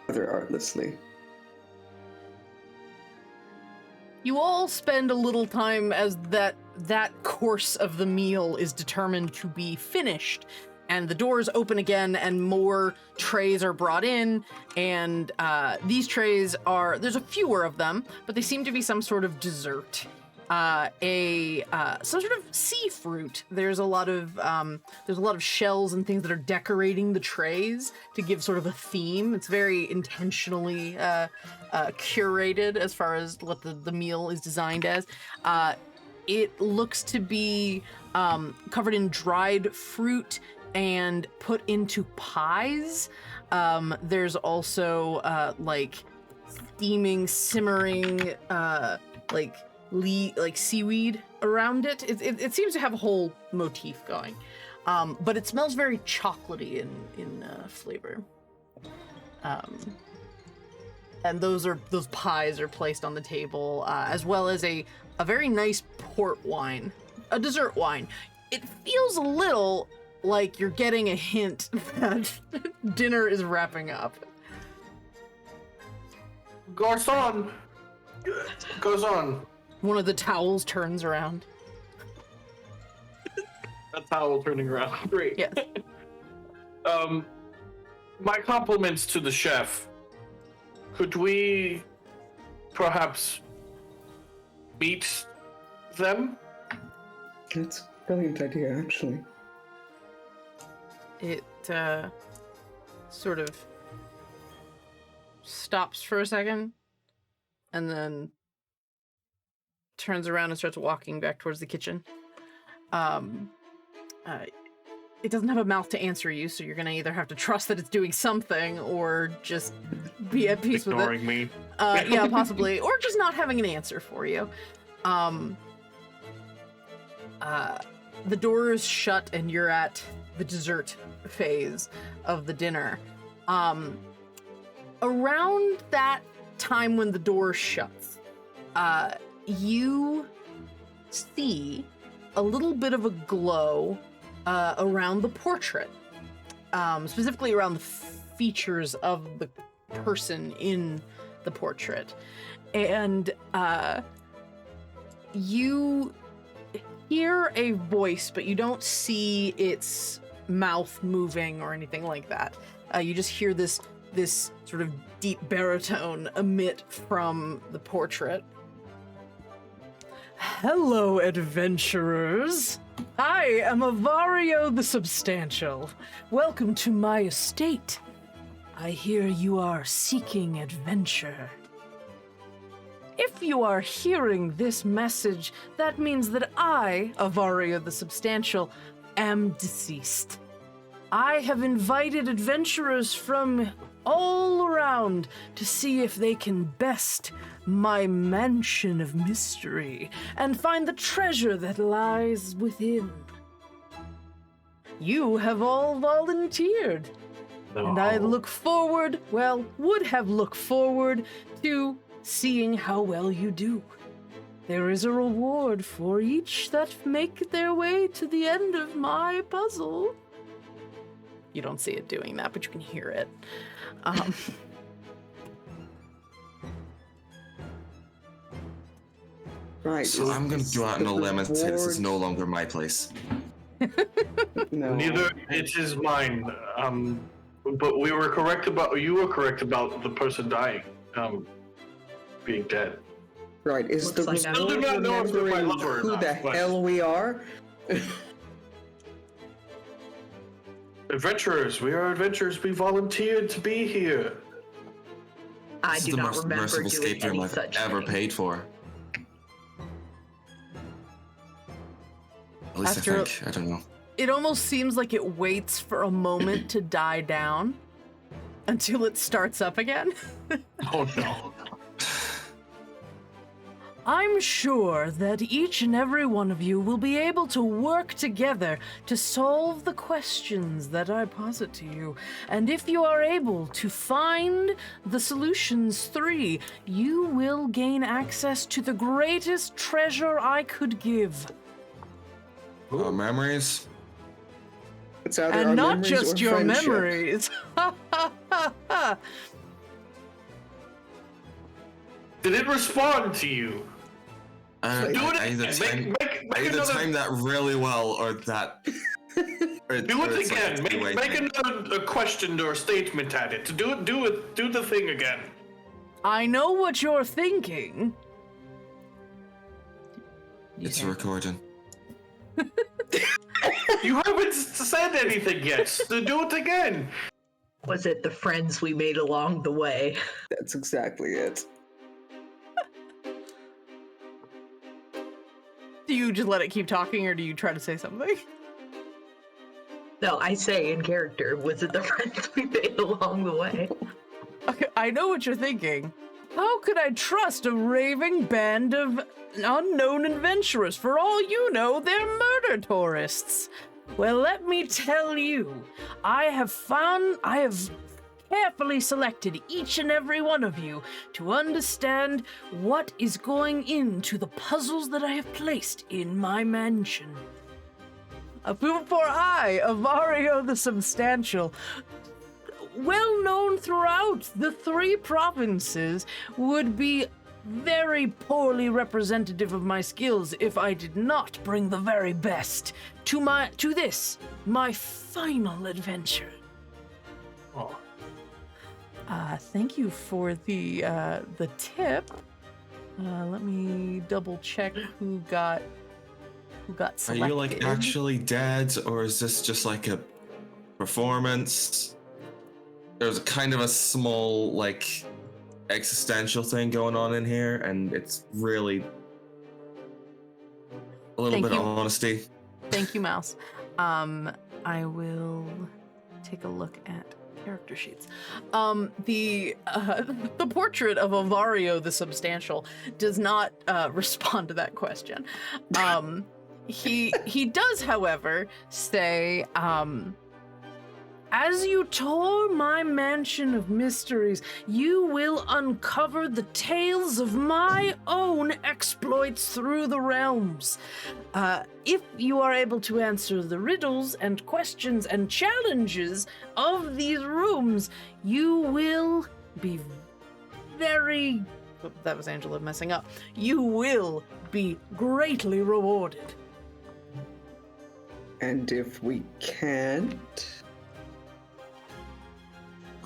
Rather artlessly. You all spend a little time as that course of the meal is determined to be finished, and the doors open again, and more trays are brought in, and these trays are, there's a fewer of them, but they seem to be some sort of dessert. Some sort of sea fruit. There's a lot of shells and things that are decorating the trays to give sort of a theme. It's very intentionally curated as far as what the meal is designed as. It looks to be covered in dried fruit and put into pies. There's also like steaming, simmering, like seaweed around it. It seems to have a whole motif going, but it smells very chocolatey in flavor. And those pies are placed on the table, as well as a very nice port wine, a dessert wine. It feels a little like you're getting a hint that dinner is wrapping up. Garçon! Goes on. One of the towels turns around. A towel turning around. Great. Yes. My compliments to the chef. Could we perhaps meet them? That's a brilliant idea, actually. It sort of stops for a second and then turns around and starts walking back towards the kitchen. It doesn't have a mouth to answer you, so you're gonna either have to trust that it's doing something or just be at peace with it. Ignoring me. Yeah, possibly. Or just not having an answer for you. The door is shut and you're at the dessert phase of the dinner. Around that time when the door shuts, you see a little bit of a glow around the portrait, specifically around the features of the person in the portrait. And you hear a voice, but you don't see its mouth moving or anything like that. You just hear this sort of deep baritone emit from the portrait. Hello, adventurers. I am Avario the Substantial. Welcome to my estate. I hear you are seeking adventure. If you are hearing this message, that means that I, Avario the Substantial, am deceased. I have invited adventurers from all around to see if they can best my mansion of mystery and find the treasure that lies within. You have all volunteered, and I would have looked forward to seeing how well you do. There is a reward for each that make their way to the end of my puzzle. You don't see it doing that, but you can hear it. Right. So I'm going to go out on a limb and say this is no longer my place. No. Neither it is mine. But you were correct about the person dying, being dead. Right. Is the Looks like I do not know if they're my lover or who not, the but- hell we are? Adventurers, we are adventurers. We volunteered to be here. I This do is the not most remember merciful doing escape room any I've such ever thing. paid for. At least After I think. I don't know. It almost seems like it waits for a moment to die down until it starts up again. Oh no. I'm sure that each and every one of you will be able to work together to solve the questions that I posit to you. And if you are able to find the solutions 3, you will gain access to the greatest treasure I could give. Memories? It's either our And not memories just or your friendship. memories. Did it respond to you? I Do it either again. time, Make I either another. time that really well or that Do it again. Make another question or statement at it. Do the thing again. I know what you're thinking. It's a recording. You haven't said anything yet. So do it again. Was it the friends we made along the way? That's exactly it. Do you just let it keep talking, or do you try to say something? No, I say in character, was it the friends we made along the way? Okay, I know what you're thinking. How could I trust a raving band of unknown adventurers? For all you know, they're murder tourists. Well, let me tell you, I have carefully selected each and every one of you to understand what is going into the puzzles that I have placed in my mansion. For I, Avario the Substantial, well known throughout the 3 provinces, would be very poorly representative of my skills if I did not bring the very best to this, my final adventure. Oh. Thank you for the tip. Let me double check who got selected. Are you like actually dead, or is this just like a performance? There's kind of a small like existential thing going on in here, and it's really a little bit of honesty. Thank you, Mouse. I will take a look at character sheets. The portrait of Avario the Substantial does not respond to that question. He does, however, say, as you tour my mansion of mysteries, you will uncover the tales of my own exploits through the realms. If you are able to answer the riddles and questions and challenges of these rooms, you will be very... That was Angela messing up. You will be greatly rewarded. And if we can't...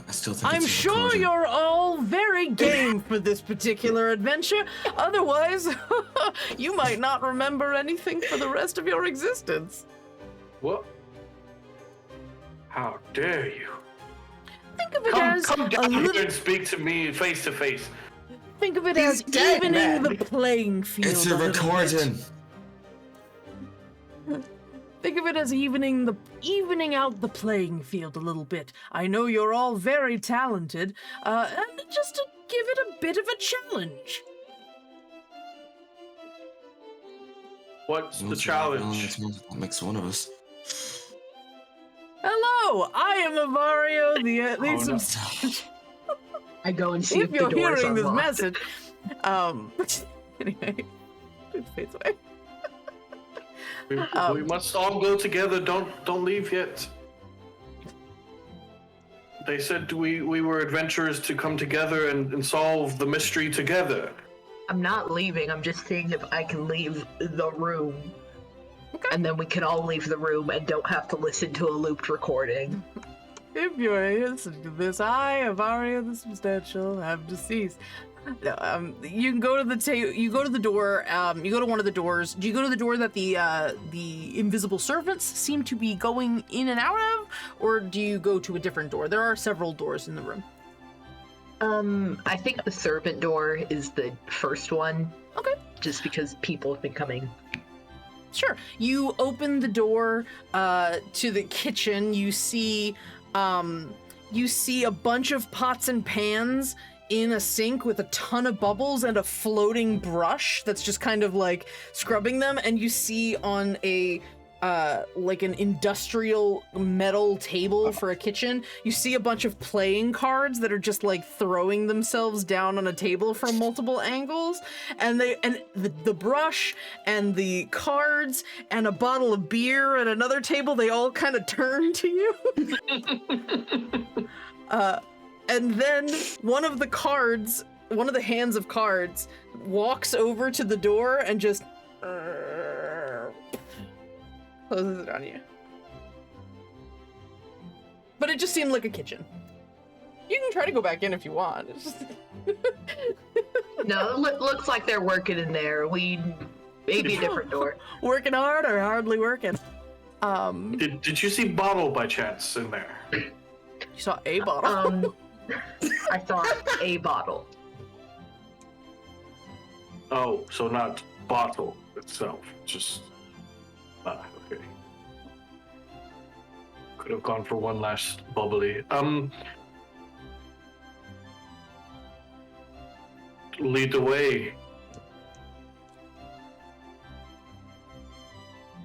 I still think I'm sure you're all very game for this particular adventure. Otherwise, you might not remember anything for the rest of your existence. What? How dare you? Think of it as Come a down here little... and speak to me face to face. Think of it He's as dead, evening man. the playing field. It's a little recording. bit. Think of it as evening out the playing field a little bit. I know you're all very talented, and just to give it a bit of a challenge. What's the challenge? That makes one of us. Hello, I am Avario, the no. substantial. I go and see If if you're the door's hearing this unlocked. message, anyway, it fades away. We must all go together. Don't leave yet. They said we were adventurers to come together and solve the mystery together. I'm not leaving. I'm just seeing if I can leave the room. Okay. And then we can all leave the room and don't have to listen to a looped recording. If you're listening to this, I, Avario the Substantial, have deceased. No, you can go to the you go to the door. You go to one of the doors. Do you go to the door that the invisible servants seem to be going in and out of, or do you go to a different door? There are several doors in the room. I think the servant door is the first one. Okay. Just because people have been coming. Sure. You open the door to the kitchen. You see a bunch of pots and pans in a sink with a ton of bubbles and a floating brush that's just kind of like scrubbing them, and you see on a like an industrial metal table for a kitchen, you see a bunch of playing cards that are just like throwing themselves down on a table from multiple angles, and the brush and the cards and a bottle of beer at another table, they all kind of turn to you. And then one of the hands of cards walks over to the door and just closes it on you. But it just seemed like a kitchen. You can try to go back in if you want. It's just... No, it looks like they're working in there. Maybe a different door. Working hard or hardly working? Did you see bottle by chance in there? You saw a bottle? I saw a bottle. Oh, so not bottle itself, just... okay. Could have gone for one last bubbly. Lead the way.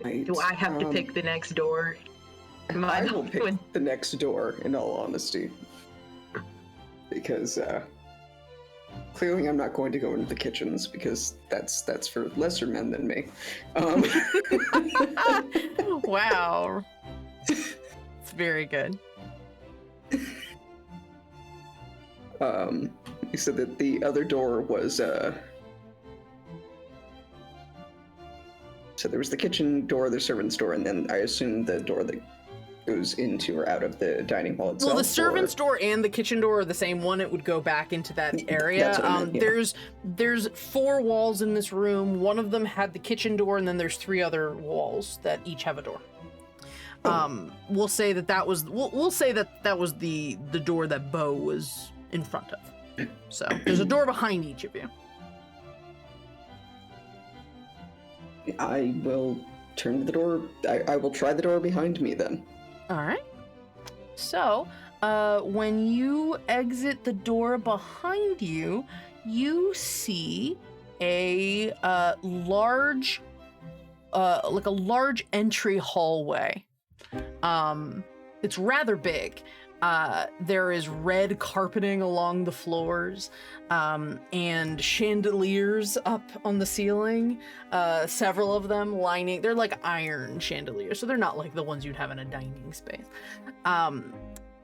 Right. Do I have to pick the next door? I will pick the next door, in all honesty. Because, clearly I'm not going to go into the kitchens, because that's for lesser men than me. Wow. It's very good. You said that the other door was, so there was the kitchen door, the servant's door, and then I assume the door that goes into or out of the dining hall itself. Well, the servant's door and the kitchen door are the same one. It would go back into that area. That's what I meant, yeah. There's 4 walls in this room. One of them had the kitchen door, and then there's 3 other walls that each have a door. We'll say that was the door that Bo was in front of. So there's a door behind each of you. I will turn to the door. I will try the door behind me then. All right. So, when you exit the door behind you, you see a large entry hallway. It's rather big. There is red carpeting along the floors, and chandeliers up on the ceiling, several of them lining, they're like iron chandeliers, so they're not like the ones you'd have in a dining space.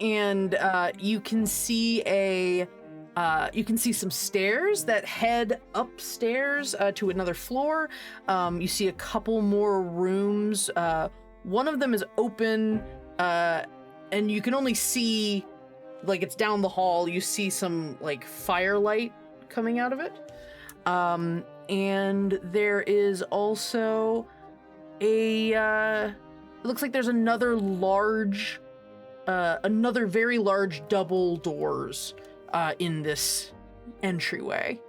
And you can see some stairs that head upstairs to another floor. You see a couple more rooms. One of them is open, and you can only see, like, it's down the hall. You see some, like, firelight coming out of it. And there is also it looks like there's another very large double doors in this entryway.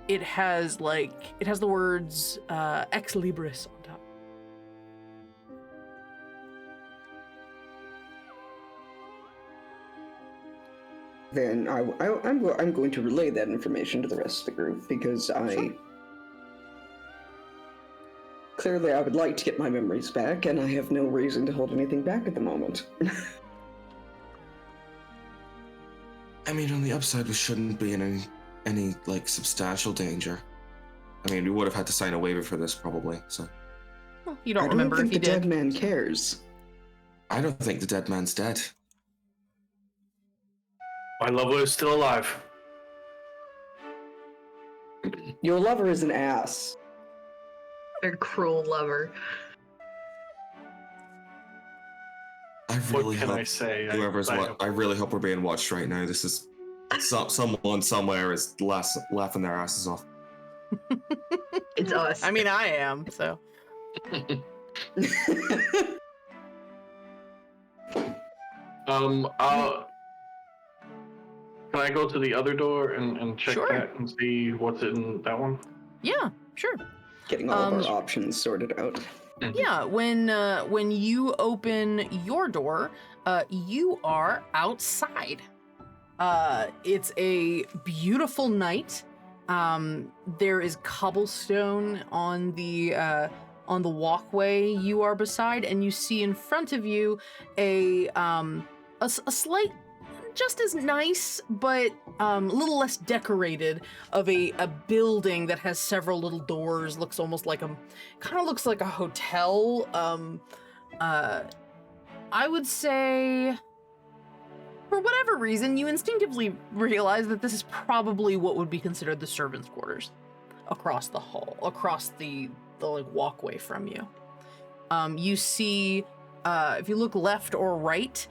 It has the words Ex Libris on top. Then I'm going to relay that information to the rest of the group, because clearly I would like to get my memories back, and I have no reason to hold anything back at the moment. I mean, on the upside, we shouldn't be in any like substantial danger. I mean, we would have had to sign a waiver for this probably. So well, you don't remember if you did. I don't think the dead man cares. I don't think the dead man's dead. My lover is still alive. Your lover is an ass. Your cruel lover. I really what can hope I say? I really hope we're being watched right now. This is someone somewhere is laughing their asses off. It's us. I mean, I am, so. Can I go to the other door and check Sure. that and see what's in that one? Yeah, sure. Getting all of our options sorted out. Yeah, when you open your door, you are outside. It's a beautiful night. There is cobblestone on the walkway you are beside, and you see in front of you a slight, just as nice, but a little less decorated of a building that has several little doors. Looks almost like looks like a hotel. I would say, for whatever reason, you instinctively realize that this is probably what would be considered the servants' quarters across the hall, across the like walkway from you. You see left or right,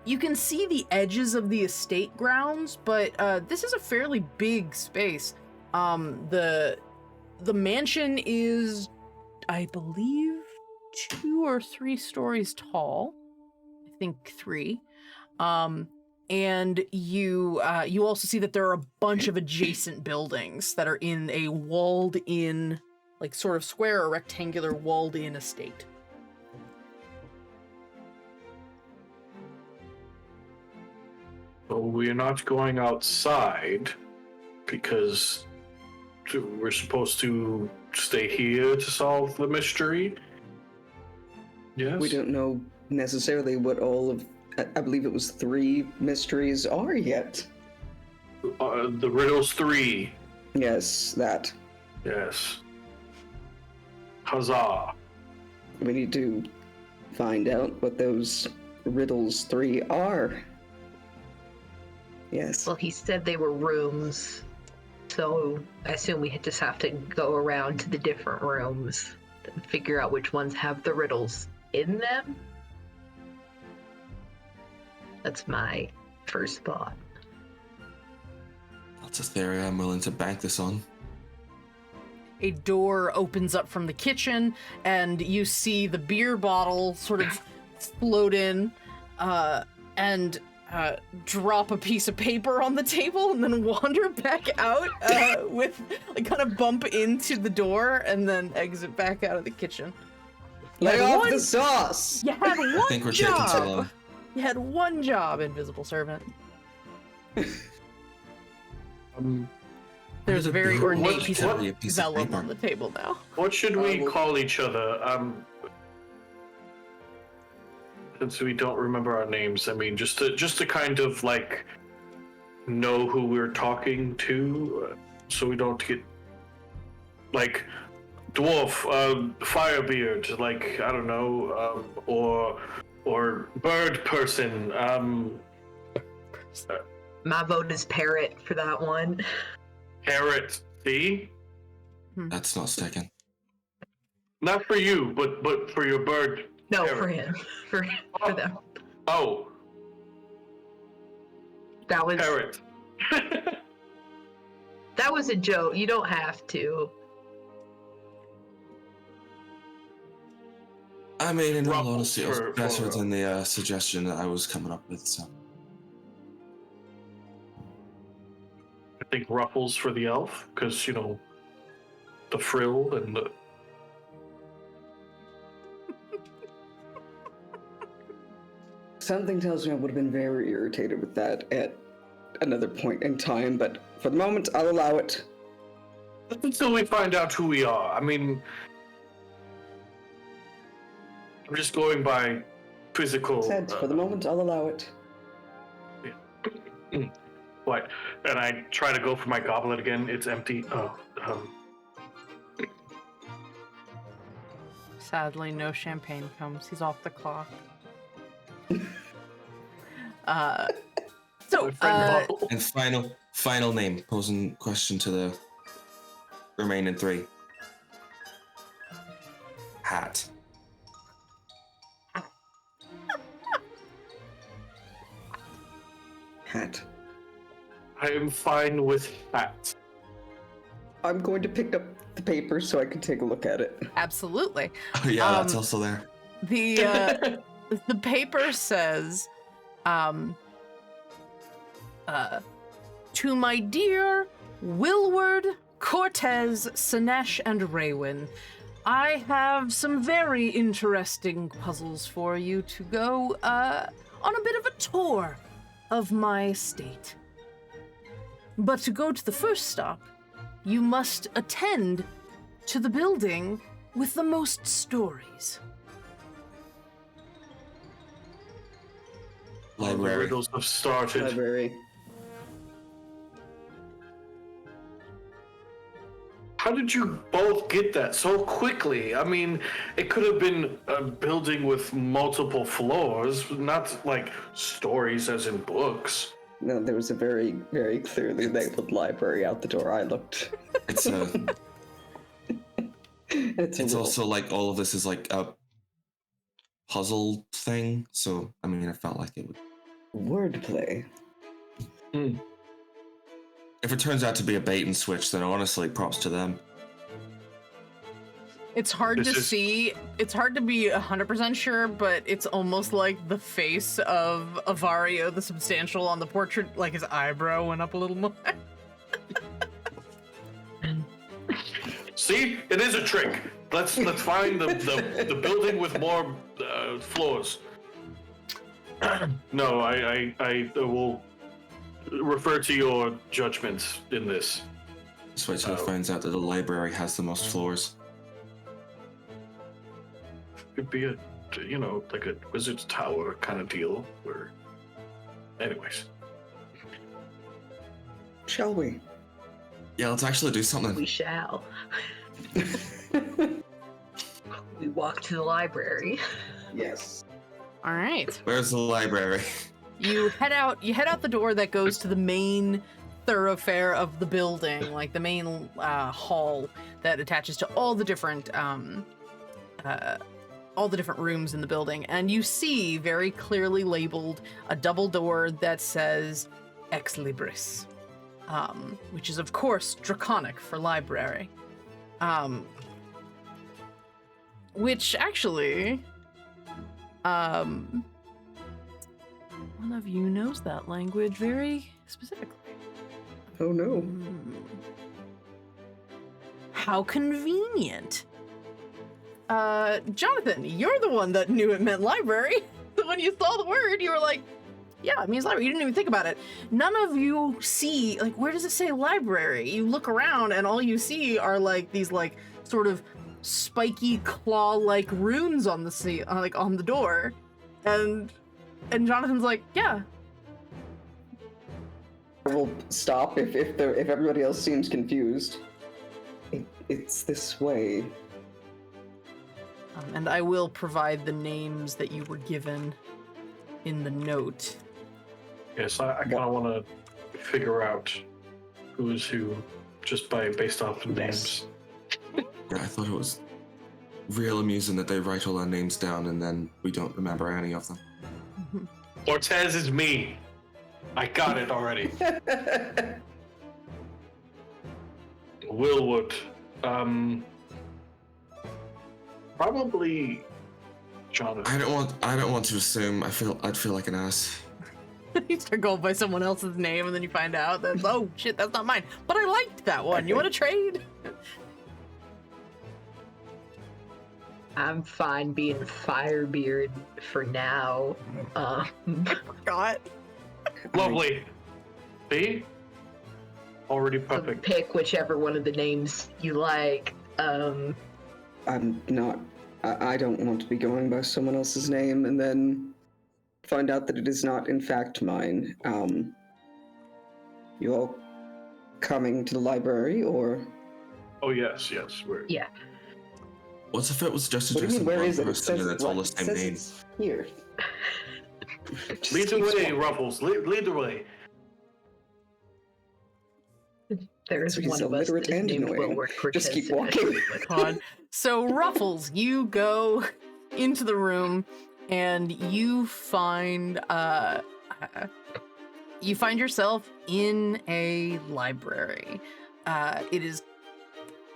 you can see the edges of the estate grounds, but this is a fairly big space. The mansion is, I believe, 2 or 3 stories tall. I think 3. And you also see that there are a bunch of adjacent buildings that are in a walled-in, like sort of square or rectangular walled-in estate. So we're not going outside because we're supposed to stay here to solve the mystery. Yes. We don't know necessarily what all of, I believe it was 3 mysteries are yet. The riddles 3. Yes, that. Yes. Huzzah. We need to find out what those riddles 3 are. Yes. Well, he said they were rooms, so I assume we just have to go around to the different rooms and figure out which ones have the riddles in them. That's my first thought. That's a theory I'm willing to bank this on. A door opens up from the kitchen, and you see the beer bottle sort of float in, and drop a piece of paper on the table, and then wander back out with, like, kind of bump into the door, and then exit back out of the kitchen. Lay off the sauce! You had one I think we're taking too job! long. You had one job, Invisible Servant. There's a very ornate piece of vellum on the table now. What should we call each other? Since we don't remember our names, I mean, just to kind of like know who we're talking to, so we don't get like dwarf, firebeard, like I don't know, or bird person. My vote is parrot for that one. Parrot. See? That's not sticking. Not for you, but for your bird. No, parrot. for him. For them. Oh. That was Parrot. That was a joke. You don't have to. I mean, in all Ruffles honesty, it was for- better for- than the suggestion that I was coming up with, so. I think Ruffles for the elf, because, you know, the frill and the... Something tells me I would have been very irritated with that at another point in time, but for the moment, I'll allow it. Until we find out who we are. I mean... I'm just going by physical... Said, for the moment, I'll allow it. What? And I try to go for my goblet again. It's empty. Oh, Sadly, no champagne comes. He's off the clock. So, And final name, posing question to the remaining 3. Hat. Hat. I am fine with that. I'm going to pick up the paper so I can take a look at it. absolutely. Oh yeah, that's also there. The the paper says, to my dear Willward, Cortez, Sinesh, and Raywin, I have some very interesting puzzles for you to go on a bit of a tour of my estate. But to go to the first stop, you must attend to the building with the most stories. The Library. riddles have started. Library. How did you both get that so quickly? I mean, it could have been a building with multiple floors, not like stories as in books. No, there was a very, very clearly labeled library out the door I looked. It's a. It's It's also like all of this is like a puzzle thing. So, I mean, I felt like it would. Wordplay. If it turns out to be a bait and switch, then honestly, props to them. It's hard to see. It's hard to be 100% sure, but it's almost like the face of Avario the Substantial on the portrait, like his eyebrow went up a little more. See, it is a trick. Let's find the building with more floors. No, I will refer to your judgments in this. Just wait till it finds out that the library has the most floors. Could be like a wizard's tower kind of deal. Where, anyways, Shall we? Yeah, let's actually do something. We shall. We walk to the library. Yes. All right. Where's the library? You head out the door that goes to the main thoroughfare of the building, like the main hall that attaches to all the different rooms in the building, and you see very clearly labeled a double door that says Ex Libris, which is of course draconic for library. Which actually, one of you knows that language very specifically. Oh no. How convenient. Jonathan, you're the one that knew it meant library. So when you saw the word, you were like, yeah, it means library. You didn't even think about it. None of you see, like, where does it say library? You look around and all you see are like these like sort of spiky claw-like runes on the on the door. And Jonathan's like, yeah. We'll stop if everybody else seems confused. It's this way. And I will provide the names that you were given in the note. Yes, I kind of want to figure out who is who just based off the names. Yeah, I thought it was real amusing that they write all our names down and then we don't remember any of them. Ortez is me. I got it already. Willwood. Probably Jonathan. I don't want to assume. I'd feel like an ass. You start going by someone else's name and then you find out that, oh shit, that's not mine. But I liked that one. You want to trade? I'm fine being Firebeard for now. Forgot. Lovely. See? Already perfect. Pick whichever one of the names you like. I'm not. I don't want to be going by someone else's name and then find out that it is not, in fact, mine. You all coming to the library, or? Oh yes, we're. Yeah. What if it was just a What do you mean, where is it? It person says, that's all the same name? it's here. Lead the way, Ruffles. Lead the way. There's So he's one of us illiterate that is and named annoying. Willward Just keep Cortez. walking. God. So Ruffles, you go into the room and you find yourself in a library. It is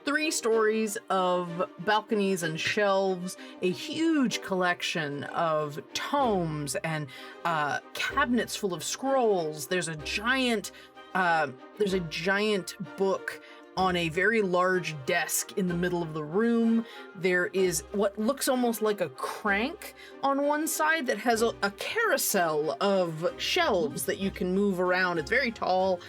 3 stories of balconies and shelves, a huge collection of tomes and cabinets full of scrolls. There's a giant book on a very large desk in the middle of the room. There is what looks almost like a crank on one side that has a carousel of shelves that you can move around. It's very tall.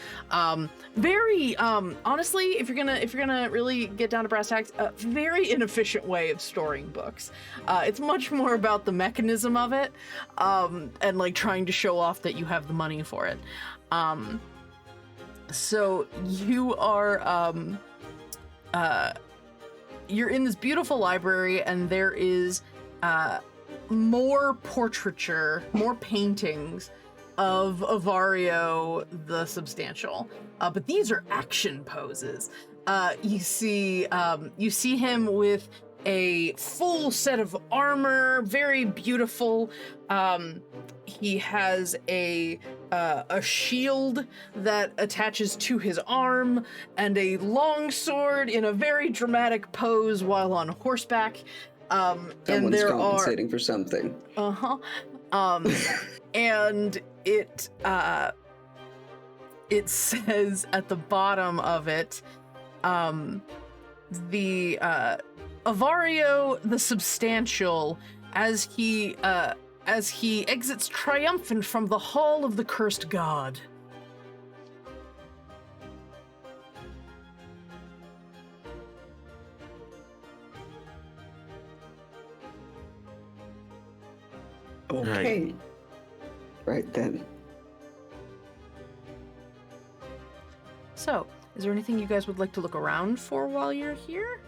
Very honestly, if you're gonna really get down to brass tacks, a very inefficient way of storing books. It's much more about the mechanism of it, and like trying to show off that you have the money for it. So you are, you're in this beautiful library, and there is more portraiture, more paintings of Avario the Substantial. But these are action poses. You see him with a full set of armor, very beautiful. He has a shield that attaches to his arm and a long sword in a very dramatic pose while on horseback. And Someone's there compensating for something. And it says at the bottom of it, the Avario the Substantial, as he exits triumphant from the Hall of the Cursed God. Okay. Right then. So, is there anything you guys would like to look around for while you're here?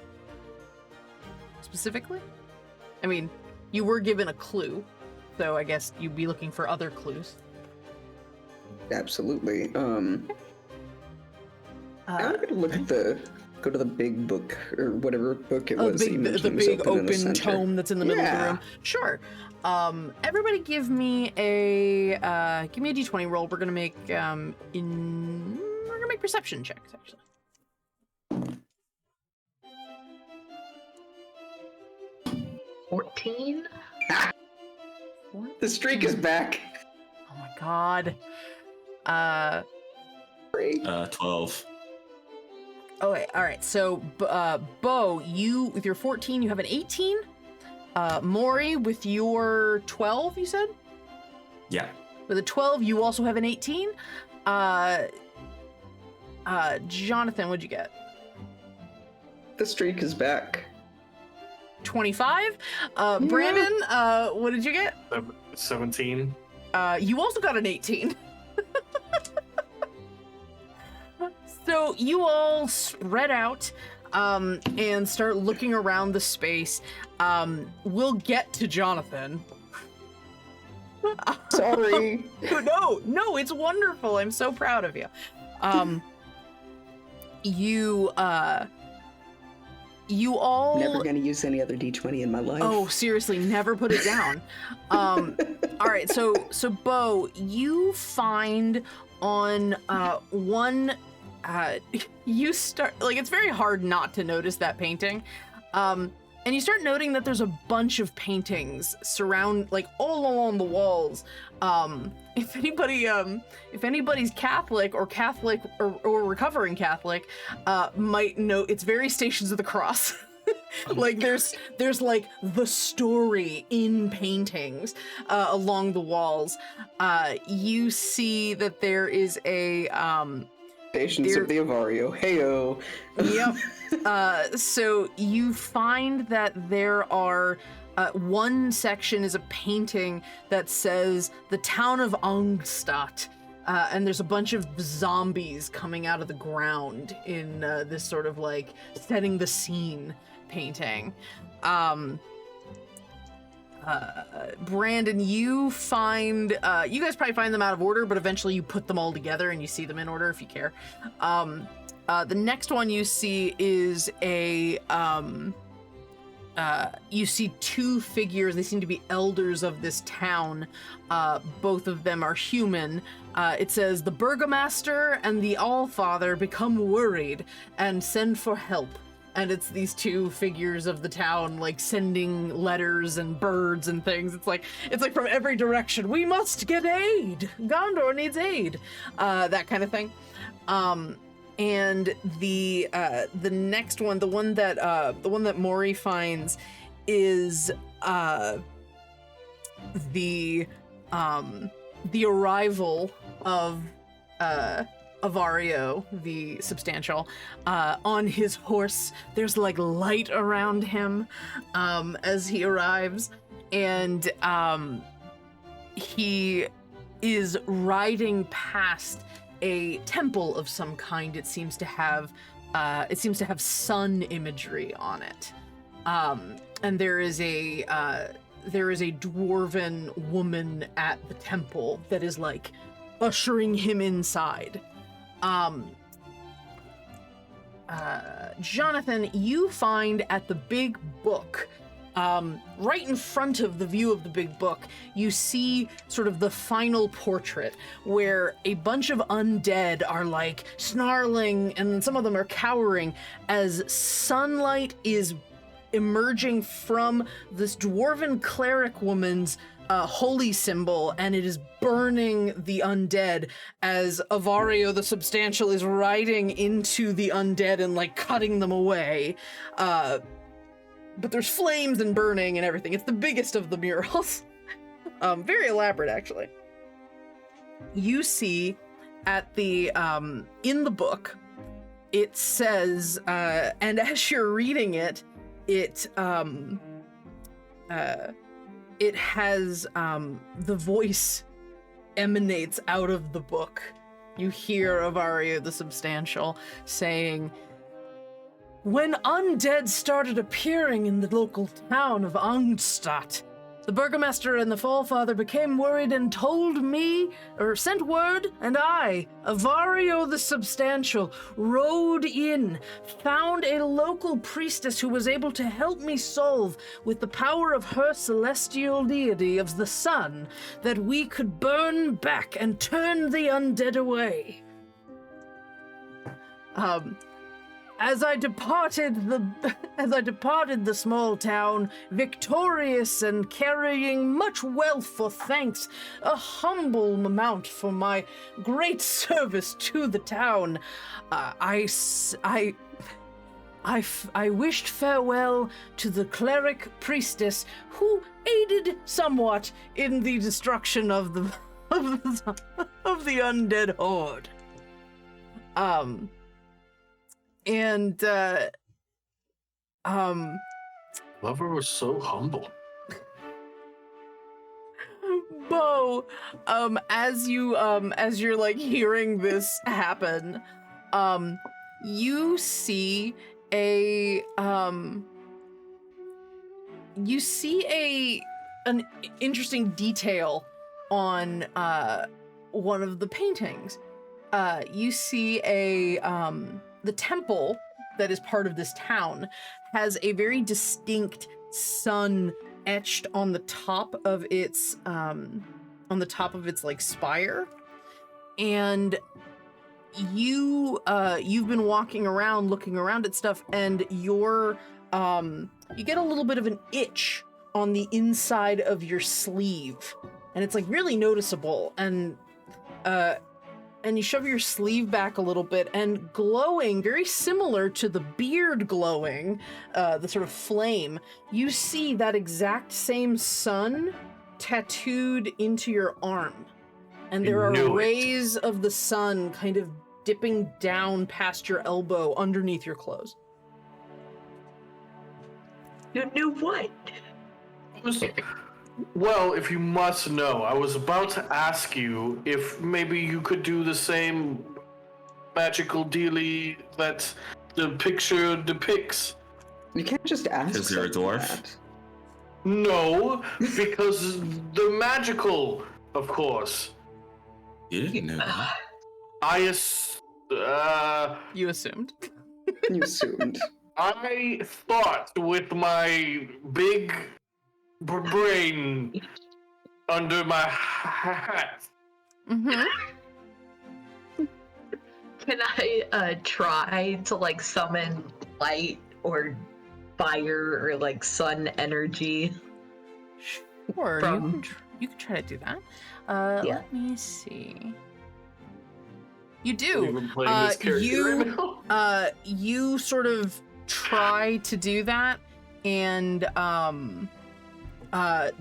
Specifically? I mean, you were given a clue, so I guess you'd be looking for other clues. Absolutely. I'm gonna look at go to the big book or whatever book it was. The big open tome that's in the middle of the room. Sure. Everybody give me a d20 roll. We're gonna make perception checks actually. $14. The streak is back. Oh my god. 12. Oh wait, all right. So, Bo, you with your 14, you have an 18. Maury with your 12, you said? Yeah. With a 12, you also have an 18. Jonathan, what'd you get? The streak is back. 25. Brandon, what did you get? 17. You also got an 18. So you all spread out and start looking around the space. We'll get to Jonathan. Sorry. No, it's wonderful. I'm so proud of you. You all Never gonna use any other d20 in my life. Oh, seriously, never put it down. All right, so Bo, you find on one you start it's very hard not to notice that painting. And you start noting that there's a bunch of paintings all along the walls. If anybody's Catholic or recovering Catholic, might know it's very Stations of the Cross. There's the story in paintings along the walls. You see that there is a Stations of the Avario. Heyo. Yep. So you find that there are one section is a painting that says the town of Angstadt, and there's a bunch of zombies coming out of the ground in this sort of setting the scene painting. Brandon, you find you guys probably find them out of order, but eventually you put them all together and you see them in order if you care. The next one you see is you see two figures. They seem to be elders of this town. Both of them are human. It says, the Burgomaster and the Allfather become worried and send for help. And it's these two figures of the town, sending letters and birds and things. It's like from every direction. We must get aid. Gondor needs aid. That kind of thing. And the next one, the one that Maury finds, is the arrival of Avario the Substantial on his horse. There's light around him as he arrives, and he is riding past a temple of some kind. It seems to have sun imagery on it, and there is a dwarven woman at the temple that is Jonathan, you find at the big book, right in front of the view of the big book, you see sort of the final portrait where a bunch of undead are like snarling and some of them are cowering as sunlight is emerging from this dwarven cleric woman's holy symbol, and it is burning the undead as Avario the Substantial is riding into the undead and like cutting them away. But there's flames and burning and everything. It's the biggest of the murals. Very elaborate, actually. You see at the, in the book, it says, and as you're reading it, it has, the voice emanates out of the book. You hear Avario the Substantial saying, "When undead started appearing in the local town of Angstadt, the burgomaster and the forefather became worried and told me, or sent word, and I, Avario the Substantial, rode in, found a local priestess who was able to help me solve, with the power of her celestial deity of the sun, that we could burn back and turn the undead away. As I departed the small town, victorious and carrying much wealth for thanks, a humble amount for my great service to the town, I wished farewell to the cleric priestess who aided somewhat in the destruction of the undead horde. Lover was so humble. Bo, as you're like hearing this happen, you see an interesting detail on one of the paintings. You see the temple that is part of this town has a very distinct sun etched on the top of its like spire, and you've been walking around looking around at stuff, and you get a little bit of an itch on the inside of your sleeve, and it's like really noticeable, and you shove your sleeve back a little bit, and glowing, very similar to the beard glowing, the sort of flame, you see that exact same sun tattooed into your arm. And there are rays of the sun kind of dipping down past your elbow underneath your clothes. You knew what? Well, if you must know, I was about to ask you if maybe you could do the same magical dealie that the picture depicts. You can't just ask. Is there a dwarf? That. No, because the magical, of course. You didn't know that. You assumed. You assumed. I thought with my big brain under my hat. Mm-hmm. Can I try to like summon light or fire or like sun energy? Sure, you can try to do that. Yeah. Let me see. You I've do. been playing this character right now. You sort of try to do that, and a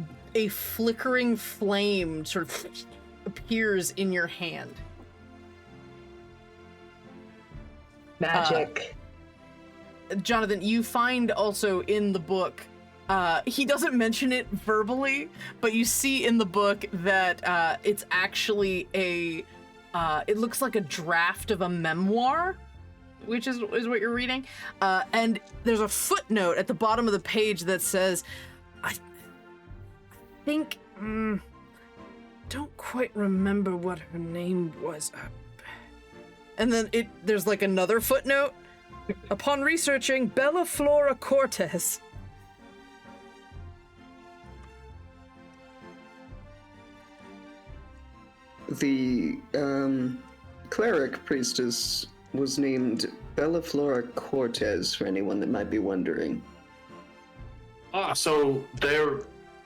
flickering flame sort of appears in your hand. Magic. Jonathan, you find also in the book, he doesn't mention it verbally, but you see in the book that it's actually it looks like a draft of a memoir, which is what you're reading. And there's a footnote at the bottom of the page that says, I think, don't quite remember what her name was. And then there's like another footnote Upon researching Bella Flora Cortez. The cleric priestess was named Bella Flora Cortez, for anyone that might be wondering. Ah, so they're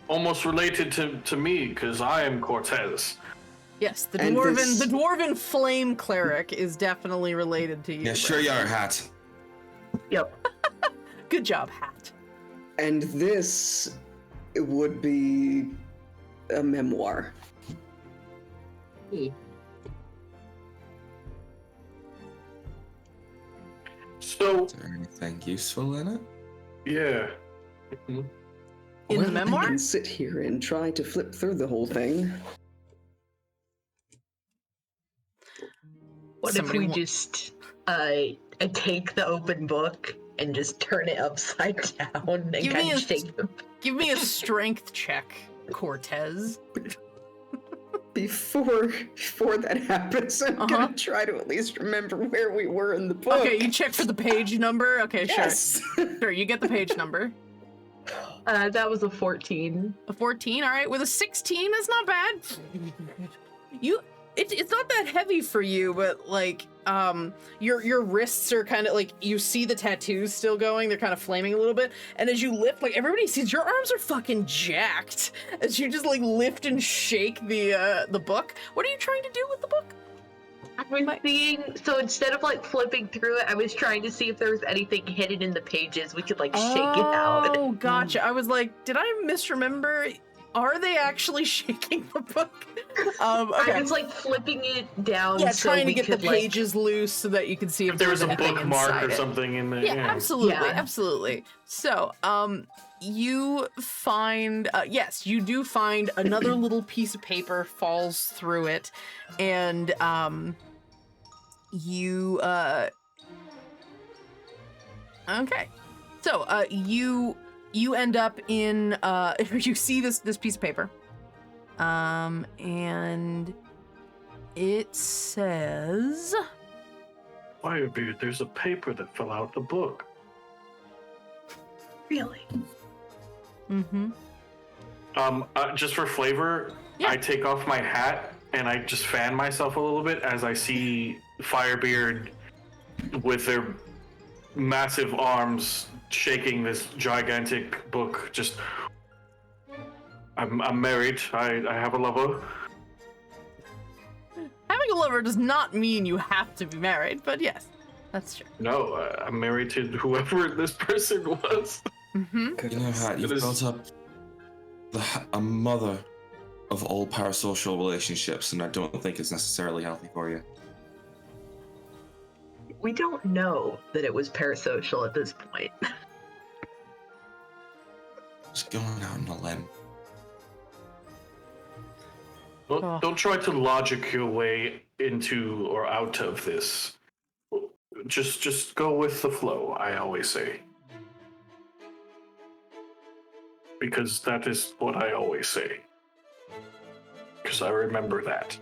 almost related to me, because I am Cortez. Yes, the And dwarven flame cleric is definitely related to you. Yeah, sure you are, Hat. Yep. Good job, Hat. And this would be a memoir. So, Is there anything useful in it? yeah. In Well, the memoir? I can sit here and try to flip through the whole thing. What Somebody if we wa- just take the open book and just turn it upside down and Give kind me of a- shake them? Give me a strength check, Cortez. Before that happens, I'm gonna try to at least remember where we were in the book. Okay, you check for the page number? Okay, Yes. sure, you get the page number. That was a 14. A 14, all right. With a 16, that's not bad. It's not that heavy for you, but like, your wrists are kind of like, you see the tattoos still going. They're kind of flaming a little bit. And as you lift, like everybody sees, your arms are fucking jacked as you just like lift and shake the book. What are you trying to do with the book? I was seeing, so instead of like flipping through it, I was trying to see if there was anything hidden in the pages we could like shake it out. Oh, gotcha. I was like, did I misremember? Are they actually shaking the book? Okay. I was like flipping it down. Yeah, so trying to we get the could, like, pages loose so that you can see if If there was a anything bookmark inside or it. something in there. Yeah, absolutely, Yeah. absolutely. So, you find, yes, you do find another little piece of paper falls through it, and, you, okay. So, you end up in, you see this piece of paper, and it says... Firebeard, there's a paper that fell out the book. Really? Mm-hmm. Just for flavor, Yeah. I take off my hat and I just fan myself a little bit as I see Firebeard with their massive arms shaking this gigantic book. Just, I'm married. I have a lover. Having a lover does not mean you have to be married, but yes, that's true. No, I'm married to whoever this person was. Mm-hmm. You know, Hat, you've It is- built up a mother of all parasocial relationships, and I don't think it's necessarily healthy for you. We don't know that it was parasocial at this point. Just going out on a limb. Don't try to logic your way into or out of this. Just go with the flow, I always say. Because that is what I always say. Because I remember that.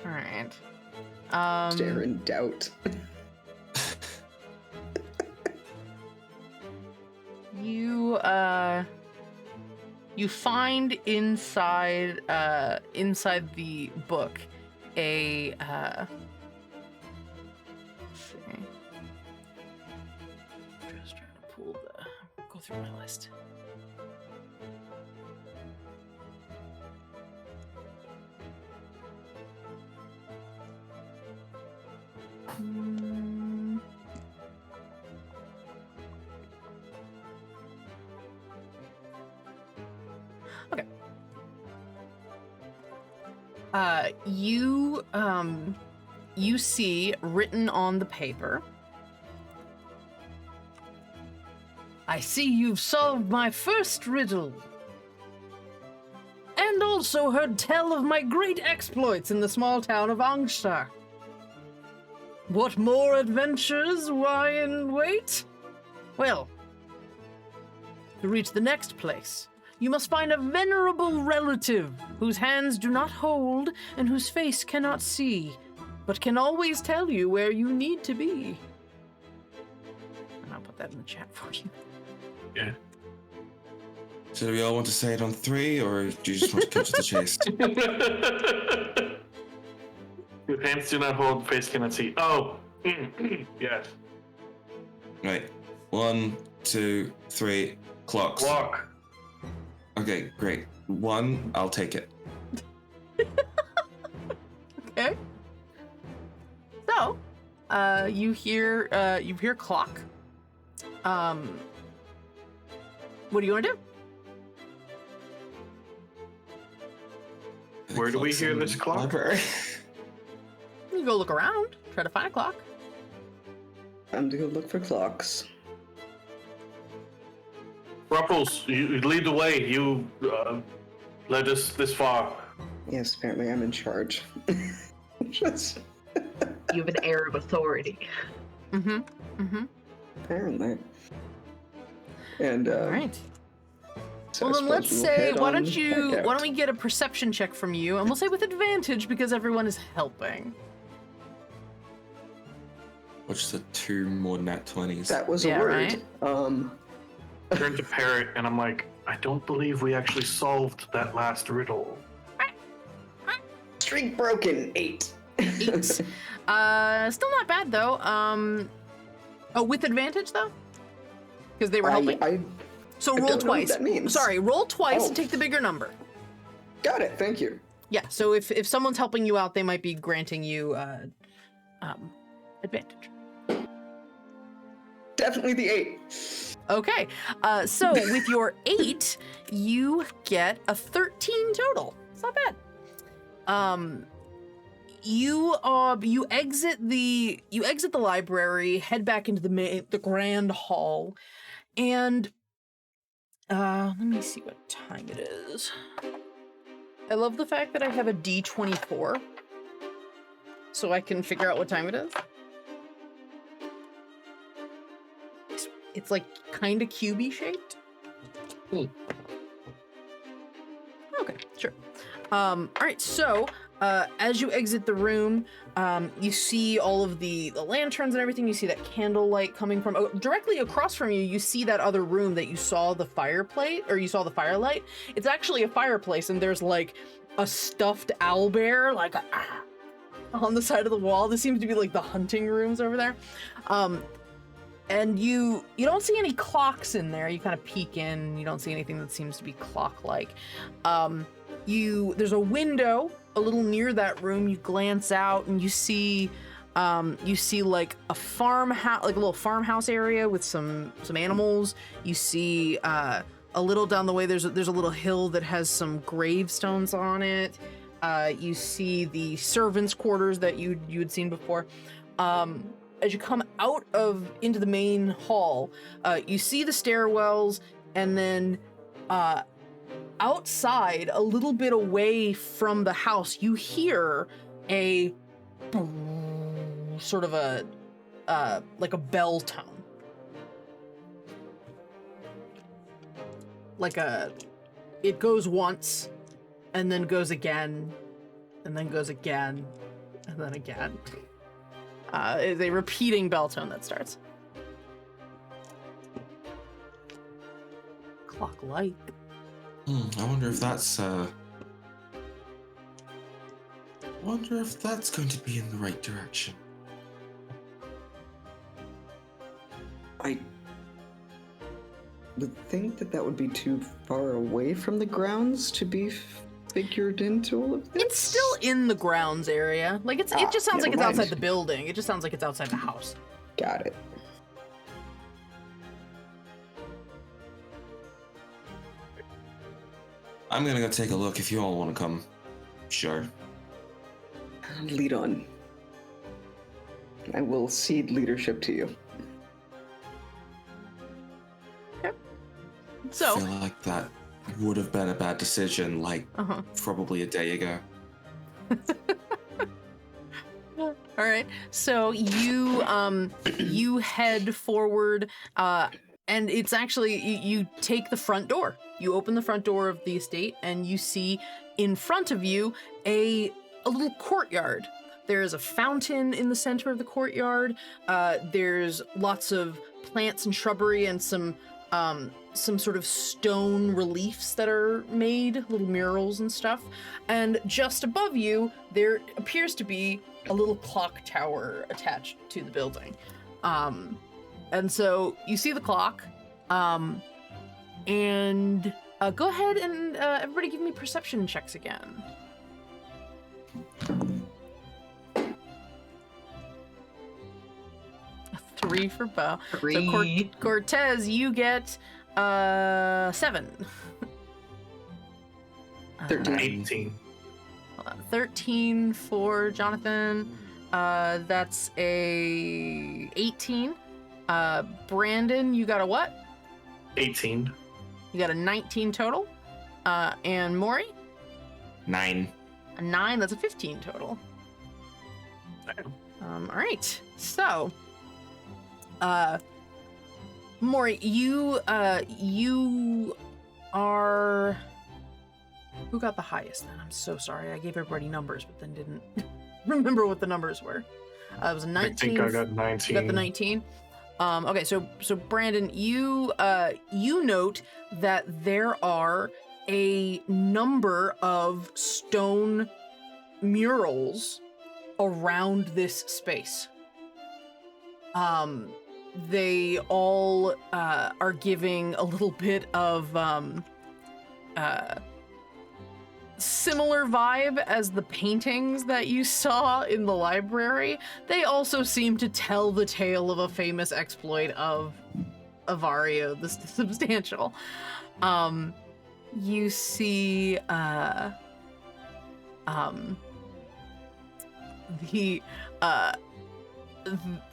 All right. Stare in doubt. You find inside the book a let's see. Just trying to go through my list. Okay. You see written on the paper, I see you've solved my first riddle, and also heard tell of my great exploits in the small town of Angsta. What more adventures lie in wait? Well, to reach the next place, You must find a venerable relative whose hands do not hold and whose face cannot see, but can always tell you where you need to be. And I'll put that in the chat for you. Yeah. So do we all want to say it on 3, or do you just want to cut to the chase? Your hands do not hold, face cannot see. Oh, yes. Right. 1, 2, 3, clocks. Clock. Okay, great. 1, I'll take it. Okay. So, you hear clock. What do you want to do? Where do we Clock's hear in this the clock? library. You go look around, try to find a clock. Time to go look for clocks. Ruffles, you lead the way. You led us this far. Yes, apparently I'm in charge. Just You have an air of authority. apparently. And All right. so I Well, then suppose let's we'll say, head why on don't back out. we get a perception check from you, and we'll say with advantage because everyone is helping. Which is 2 more nat 20s. That was Yeah, a word. right? Turn to Parrot, and I'm like, I don't believe we actually solved that last riddle. Streak broken. 8. 8. Still not bad though. Oh, with advantage though, because they were helping. So I roll don't know what twice. that means. Sorry, roll twice and Oh. take the bigger number. Got it. Thank you. Yeah. So if someone's helping you out, they might be granting you advantage. Definitely the 8. Okay. So with your 8, you get a 13 total. It's not bad. You exit the library, head back into the grand hall, and let me see what time it is. I love the fact that I have a D24, so I can figure out what time it is. It's like kind of cubey shaped. Okay, sure. All right, so as you exit the room, you see all of the lanterns and everything. You see that candlelight coming from directly across from you. You see that other room that you saw the fireplace, or you saw the firelight. It's actually a fireplace, and there's like a stuffed owlbear, like on the side of the wall. This seems to be like the hunting rooms over there. And you don't see any clocks in there. You kind of peek in. You don't see anything that seems to be clock-like. There's a window a little near that room. You glance out and you see like a farmhouse, like a little farmhouse area with some animals. You see a little down the way. There's a little hill that has some gravestones on it. You see the servants' quarters that you had seen before. As you come out into the main hall, you see the stairwells, and then outside, a little bit away from the house, you hear a sort of like a bell tone. It goes once, and then goes again, and then goes again, and then again. Is a repeating bell tone that starts. Clock light. I wonder if that's going to be in the right direction. I would think that would be too far away from the grounds to be figured into all of this. It's still in the grounds area. Like it just sounds like it's never mind. outside the building. It just sounds like it's outside the house. Got it. I'm gonna go take a look if you all want to come. Sure. Lead on. I will cede leadership to you. So I feel like that would have been a bad decision, like probably a day ago. all right. So you head forward, and it's actually you take the front door. You open the front door of the estate and you see in front of you a little courtyard. There is a fountain in the center of the courtyard. There's lots of plants and shrubbery and some sort of stone reliefs that are made, little murals and stuff. And just above you, there appears to be a little clock tower attached to the building. And so you see the clock, and go ahead and everybody give me perception checks again. A 3 for Bo. 3. So Cortez, you get 7. 13. 18. Hold on. 13 for Jonathan. That's a 18. Brandon, you got a what? 18. You got a 19 total. And Maury? 9. A 9, that's a 15 total. All right. So, Maury, you are... Who got the highest then? I'm so sorry. I gave everybody numbers, but then didn't remember what the numbers were. It was a 19. I think I got 19. You got the 19? Okay, so Brandon, you note that there are a number of stone murals around this space. They all are giving a little bit of similar vibe as the paintings that you saw in the library. They also seem to tell the tale of a famous exploit of Avario the Substantial. You see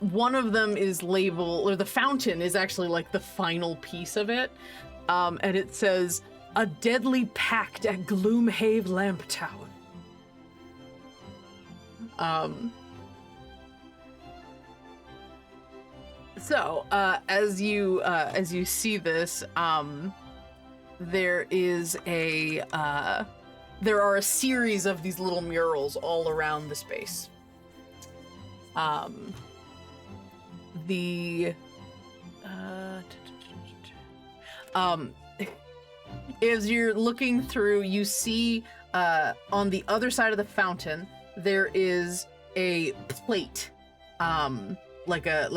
one of them is labeled, or the fountain is actually like the final piece of it, and it says, "A deadly pact at Gloomhaven Lamp Tower." So as you see this, there are a series of these little murals all around the space. As you're looking through, you see on the other side of the fountain there is a plate, like a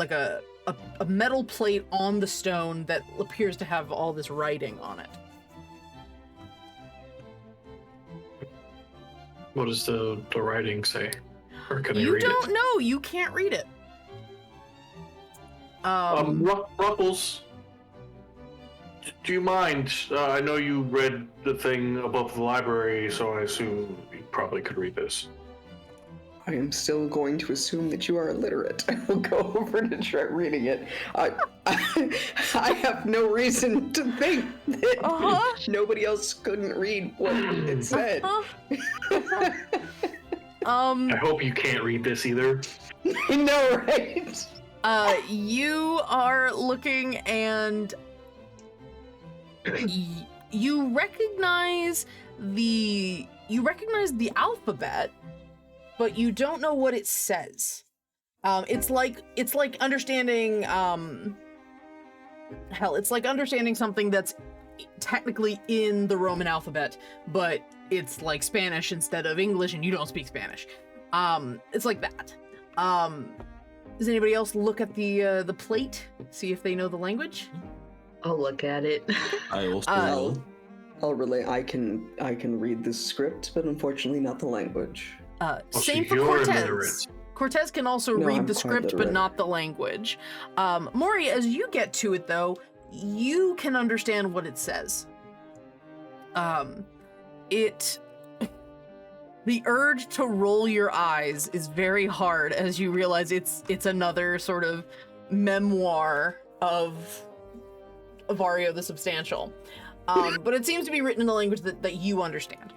metal plate on the stone that appears to have all this writing on it. What does the writing say? Or can I You read don't it? know. You can't read it. Ruffles, do you mind? I know you read the thing above the library, so I assume you probably could read this. I am still going to assume that you are illiterate. I'll go over to try reading it. I have no reason to think that nobody else couldn't read what it said. I hope you can't read this either. I know, right? You are looking and you recognize the alphabet, but you don't know what it says. It's like understanding it's like understanding something that's technically in the Roman alphabet, but it's like Spanish instead of English, and you don't speak Spanish. It's like that. Does anybody else look at the plate, see if they know the language? I'll look at it. I also I'll relay. I can read the script, but unfortunately not the language. Same for you're Cortez. illiterate. Cortez can also No, read I'm the quite script, but literate. not the language. Maury, as you get to it, though, you can understand what it says. The urge to roll your eyes is very hard as you realize it's another sort of memoir of Avario the Substantial. But it seems to be written in a language that you understand.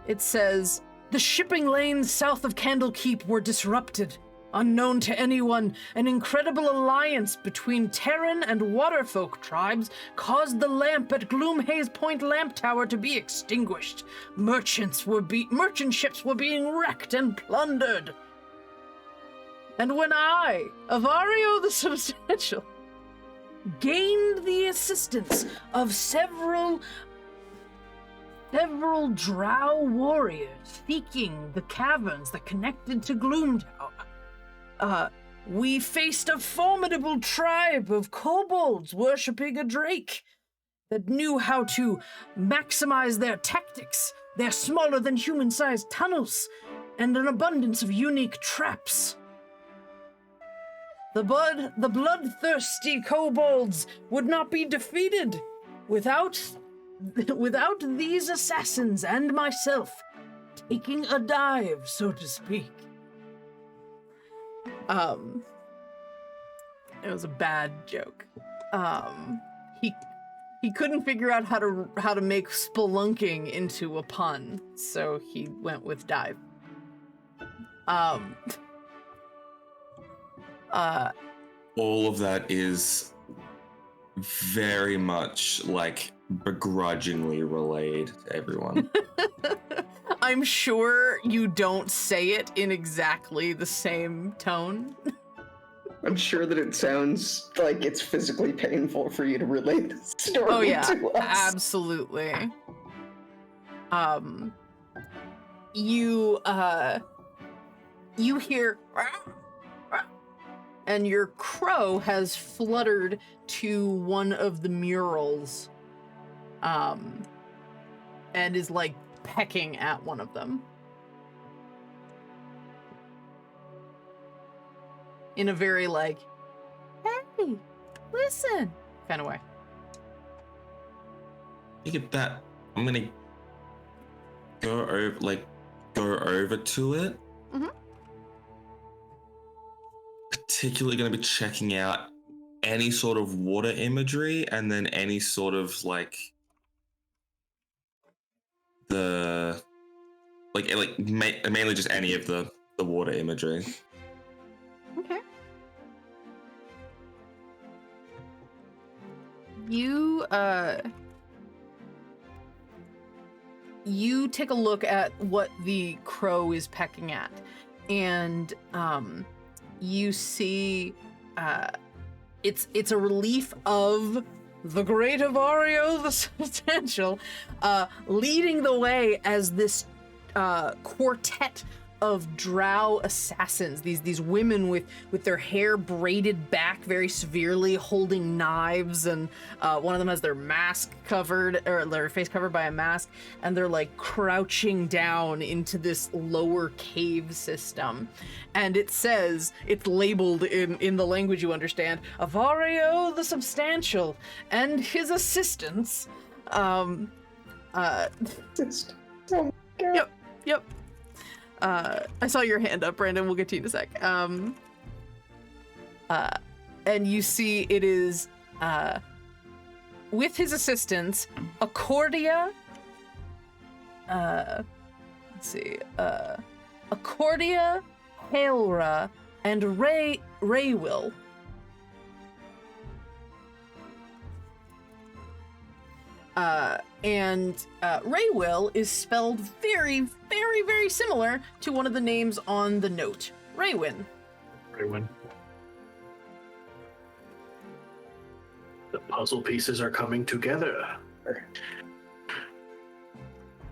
It says, "The shipping lanes south of Candlekeep were disrupted. Unknown to anyone, an incredible alliance between Terran and Waterfolk tribes caused the lamp at Gloomhaze Point Lamp Tower to be extinguished. Merchant ships were being wrecked and plundered. And when I, Avario the Substantial, gained the assistance of several drow warriors seeking the caverns that connected to Gloomtower, we faced a formidable tribe of kobolds worshipping a drake that knew how to maximize their tactics, their smaller than human-sized tunnels, and an abundance of unique traps. The bloodthirsty kobolds would not be defeated without these assassins and myself taking a dive, so to speak. It was a bad joke. He couldn't figure out how to make spelunking into a pun, so he went with dive. All of that is very much like begrudgingly relayed to everyone. I'm sure you don't say it in exactly the same tone. I'm sure that it sounds like it's physically painful for you to relate this story to us. Absolutely. You hear, and your crow has fluttered to one of the murals, and is like pecking at one of them. In a very like, hey, listen, kind of way. Look at that. I'm gonna go over to it. Mm-hmm. Particularly gonna be checking out any sort of water imagery, and then any sort of like mainly just any of the water imagery. Okay. You take a look at what the crow is pecking at, and you see it's a relief of the great Avario the Substantial leading the way as this quartet of drow assassins, these women with their hair braided back very severely, holding knives, and one of them has their mask covered, or their face covered by a mask, and they're like crouching down into this lower cave system. And it says, it's labeled in the language you understand, Avario the Substantial and his assistants. Yep. I saw your hand up, Brandon. We'll get to you in a sec. And you see it is, with his assistants, Accordia, Accordia, Hailra, and Raywill. Raywill is spelled very, very, very similar to one of the names on the note. Raywin. The puzzle pieces are coming together.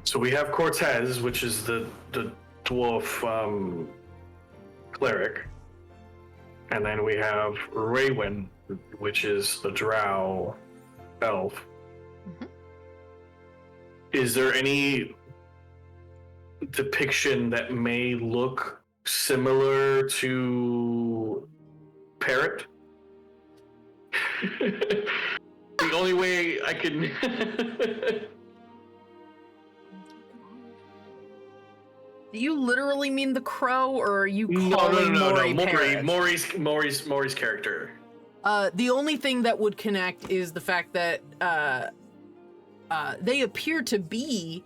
So we have Cortez, which is the dwarf cleric, and then we have Raywin, which is the drow elf. Mm-hmm. Is there any depiction that may look similar to Parrot? The only way I can... Do you literally mean the crow, or are you calling Maury Parrot? Maury's character. The only thing that would connect is the fact that they appear to be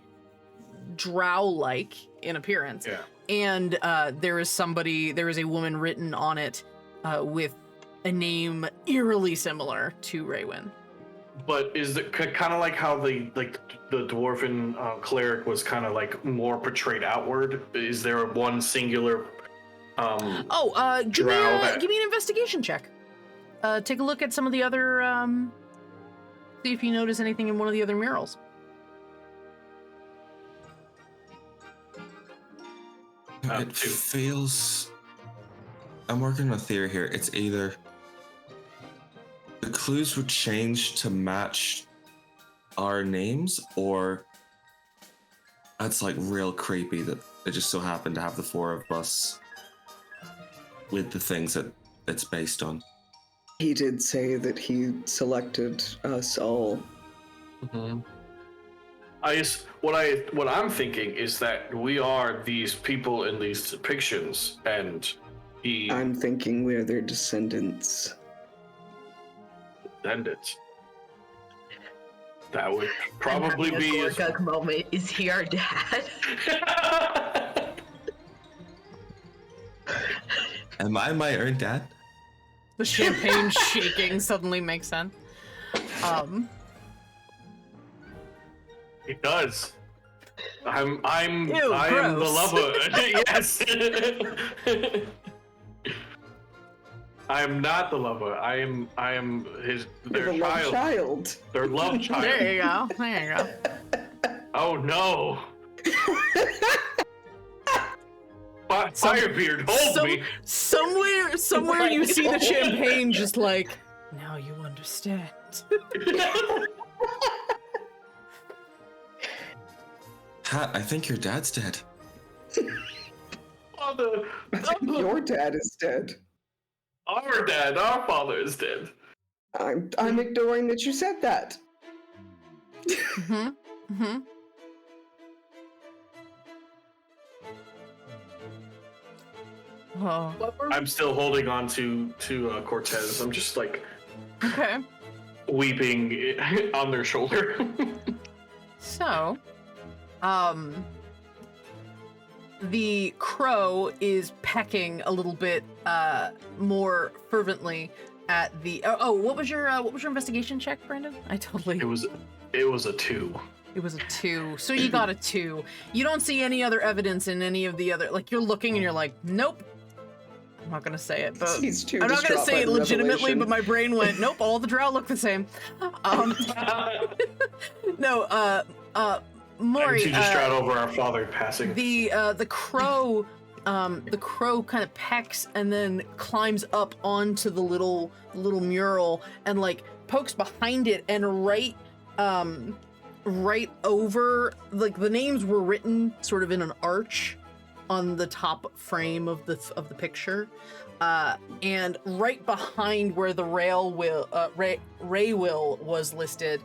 drow-like in appearance. Yeah. And there is a woman written on it with a name eerily similar to Raywin. But is it kind of like how the dwarven cleric was kind of like more portrayed outward? Is there one singular? Give me an investigation check. Take a look at some of the other. See if you notice anything in one of the other murals. It feels. I'm working on a theory here. It's either the clues would change to match our names, or that's like real creepy that it just so happened to have the four of us with the things that it's based on. He did say that he selected us all. Mm-hmm. What I'm thinking is that we are these people in these depictions, and I'm thinking we're their descendants. Descendants. That would probably be a Gorgug moment. Is he our dad? Am I my own dad? The champagne shaking suddenly makes sense. It does. I'm Ew, the gross. lover. Yes. I am not the lover. I am their the child. Love child. Their love child. There you go. There you go. Oh no. Firebeard, hold me. Somewhere you see the champagne just like, now you understand. Pat, I think your dad's dead. Father, I think your dad is dead. our father is dead. I'm ignoring that you said that. Mm-hmm. Mm-hmm. Oh. I'm still holding on to Cortez. I'm just like Okay. weeping on their shoulder. So, the crow is pecking a little bit more fervently at the. What was your investigation check, Brandon? I totally. It was a 2. It was a 2. So you got a 2. You don't see any other evidence in any of the other. Like you're looking and you're like, nope. I'm not gonna say it, but I'm not gonna say it legitimately. But my brain went, nope. All the drow look the same. No. Maury, I'm too distraught over our father passing. The crow kind of pecks and then climbs up onto the little mural and like pokes behind it, and right over, like the names were written sort of in an arch on the top frame of the picture, and right behind where the Raywill was listed,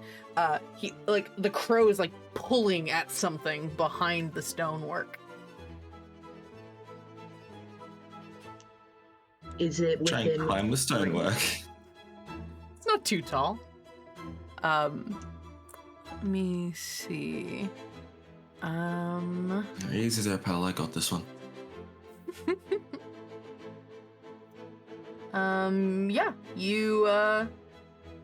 he like the crow is like pulling at something behind the stonework. Is it within? Try and climb the stonework. It's not too tall. Let me see. Easy there, pal. I got this one. Yeah.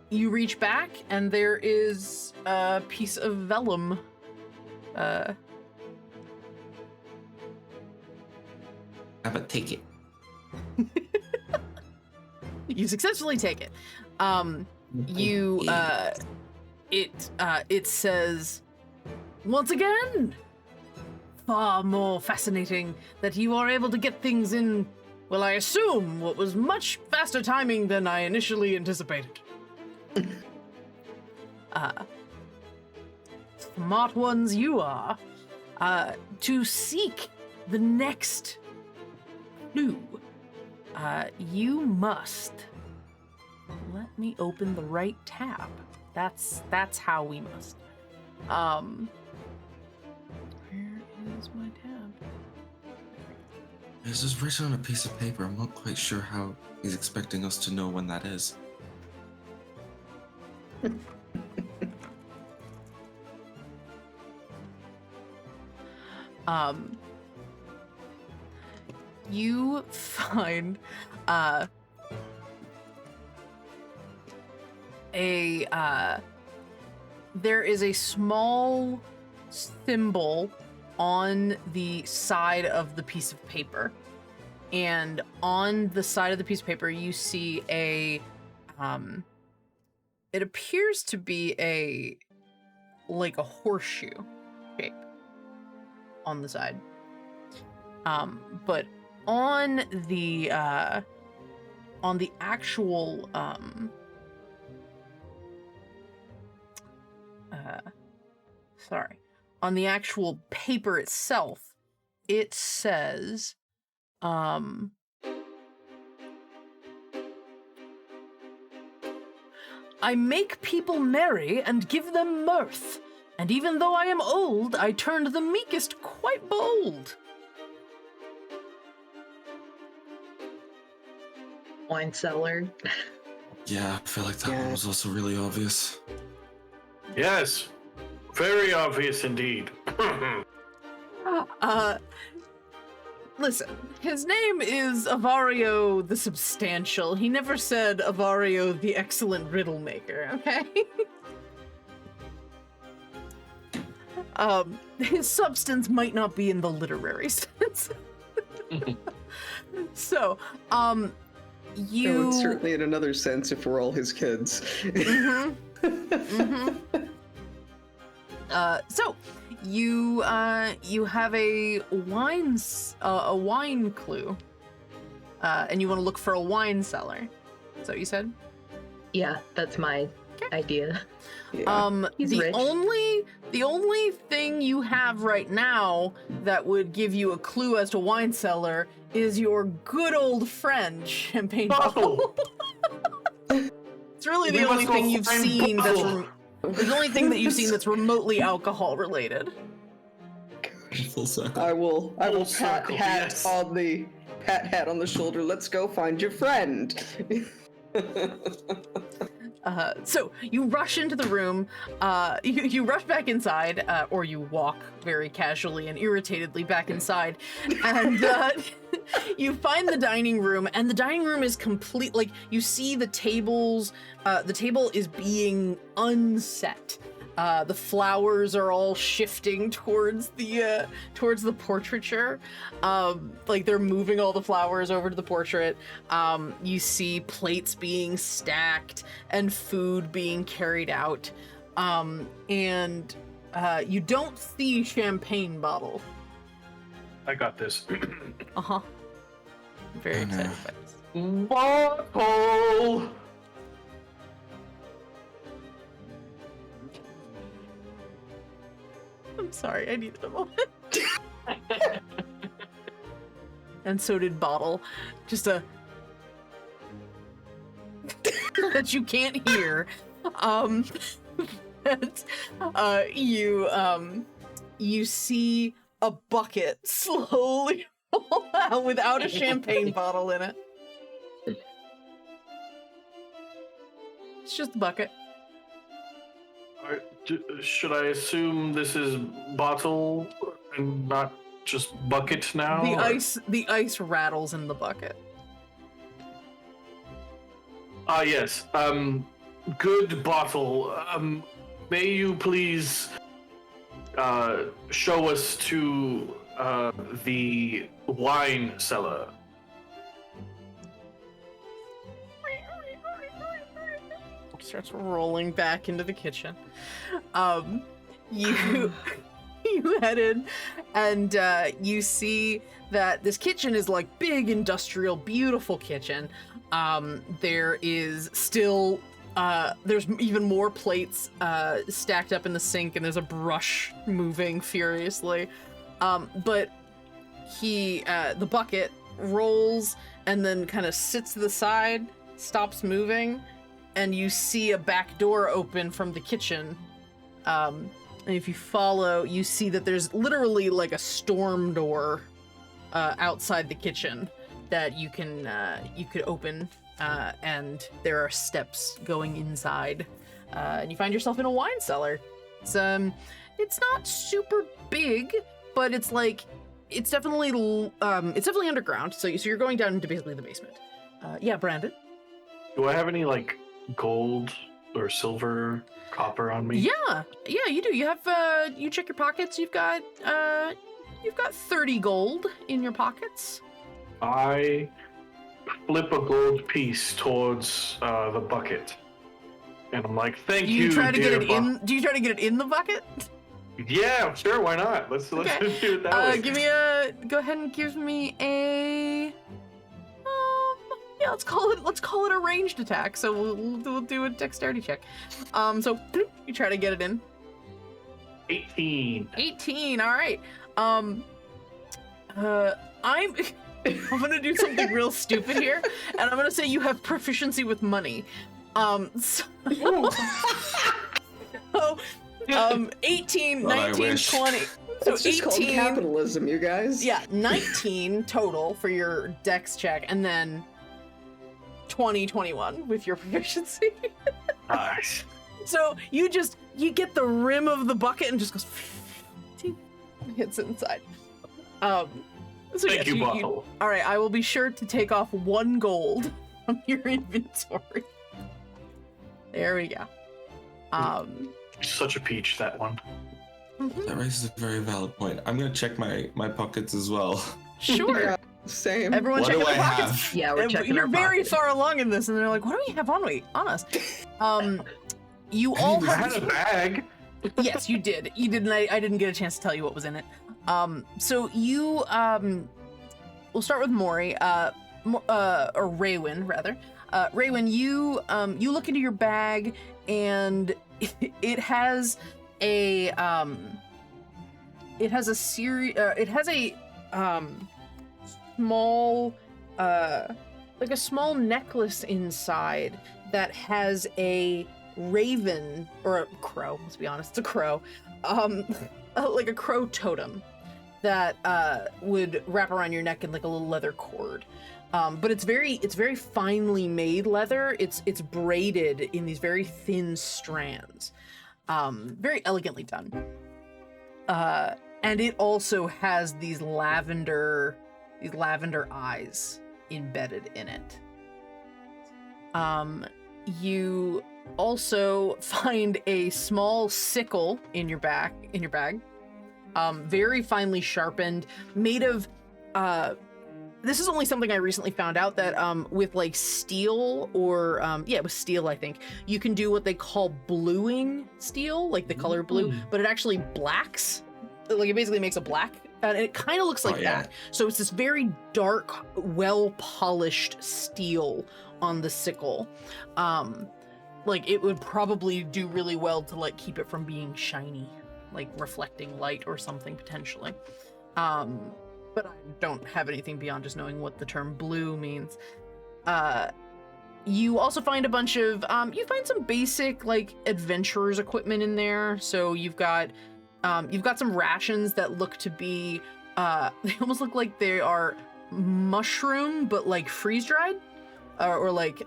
You reach back and there is a piece of vellum. Have a take it. You successfully take it. It says, once again, far more fascinating that you are able to get things in, well, I assume what was much faster timing than I initially anticipated. Smart ones you are. To seek the next clue, you must let me open the right tab. That's how we must. Where is my tab? This is written on a piece of paper. I'm not quite sure how he's expecting us to know when that is. you find there is a small symbol on the side of the piece of paper. And on the side of the piece of paper, you see a, it appears to be like a horseshoe shape on the side. But on the actual, on the actual paper itself, it says, I make people merry and give them mirth, and even though I am old, I turned the meekest quite bold. Wine cellar. Yeah, I feel like that one was also really obvious. Yes, very obvious indeed. Listen, his name is Avario the Substantial. He never said Avario the Excellent Riddle Maker, okay? His substance might not be in the literary sense. So, you... No, it's certainly in another sense if we're all his kids. So, you have a wine clue, and you want to look for a wine cellar. Is that what you said? Yeah, that's my idea. Yeah. He's the rich. only thing you have right now that would give you a clue as to wine cellar is your good old friend champagne bottle. It's really the only thing you've seen that's the only thing that you've seen that's remotely alcohol related. Full circle. I will Full pat circle, hat yes. on the hat on the shoulder. Let's go find your friend. So you rush into the room, you rush back inside, or you walk very casually and irritatedly back inside, and you find the dining room, and the dining room is complete. Like, you see the tables, the table is being unset. The flowers are all shifting towards the portraiture. Like, they're moving all the flowers over to the portrait. You see plates being stacked and food being carried out. And you don't see champagne bottle. I got this. Uh-huh. I'm very excited by this. Bottle! I'm sorry, I needed a moment. And so did Bottle. Just a... that you can't hear. You see a bucket slowly roll out without a champagne bottle in it. It's just a bucket. Alright, should I assume this is bottle and not just bucket now? The ice rattles in the bucket. Ah, yes. Good bottle. May you please show us to the wine cellar? Starts rolling back into the kitchen. You head in, and you see that this kitchen is like big, industrial, beautiful kitchen. There is still there's even more plates stacked up in the sink, and there's a brush moving furiously. But the bucket rolls and then kind of sits to the side, stops moving, and you see a back door open from the kitchen. And if you follow, you see that there's literally like a storm door outside the kitchen that you could open, and there are steps going inside, and you find yourself in a wine cellar. It's not super big, but it's like it's definitely underground. So you're going down into basically the basement. Yeah, Brandon. Do I have any like gold or silver, copper on me? Yeah, you do. You have you check your pockets. You've got 30 gold in your pockets. I flip a gold piece towards the bucket, and I'm like, "Thank you." Do you try to get it dear in? Do you try to get it in the bucket? Yeah, sure. Why not? Let's do it that way. Go ahead and give me a. Yeah, let's call it a ranged attack. So we'll do a dexterity check. So you try to get it in. 18. 18. All right. I'm gonna do something real stupid here, and I'm gonna say you have proficiency with money. So 18, Well, 19, 20. So It's just 18. called capitalism, you guys. Yeah, 19 total for your dex check, and then 21 with your proficiency. Nice. So you get the rim of the bucket and just goes hits inside. So Thank you, Bottle. All right, I will be sure to take off 1 gold from your inventory. There we go. Such a peach, that one. That raises a very valid point. I'm gonna check my pockets as well. Sure. Yeah, same. Everyone What check do their I pockets. have? Yeah, we're checking You're our very pockets. far along in this, and they're like, "What do we have on us?" You all I have had a bag. Yes, you did. You did, and I didn't get a chance to tell you what was in it. So you, we'll start with Maury, or Raywin, rather. Raywin, you look into your bag, and it has a small, like a small necklace inside that has a raven, or a crow, let's be honest, it's a crow, like a crow totem that would wrap around your neck in like a little leather cord. But it's very finely made leather. It's braided in these very thin strands. Very elegantly done. And it also has these lavender eyes embedded in it. You also find a small sickle in your bag, very finely sharpened, made of this is only something I recently found out that with like steel or with steel, I think you can do what they call bluing steel, like the color blue, but it actually blacks, like it basically makes a black, and it kind of looks like that. So it's this very dark, well polished steel on the sickle. Like it would probably do really well to like keep it from being shiny, like reflecting light or something potentially. But I don't have anything beyond just knowing what the term blue means. You also find a bunch of, you find some basic like adventurer's equipment in there. So you've got some rations that look to be, they almost look like they are mushroom, but like freeze dried, or like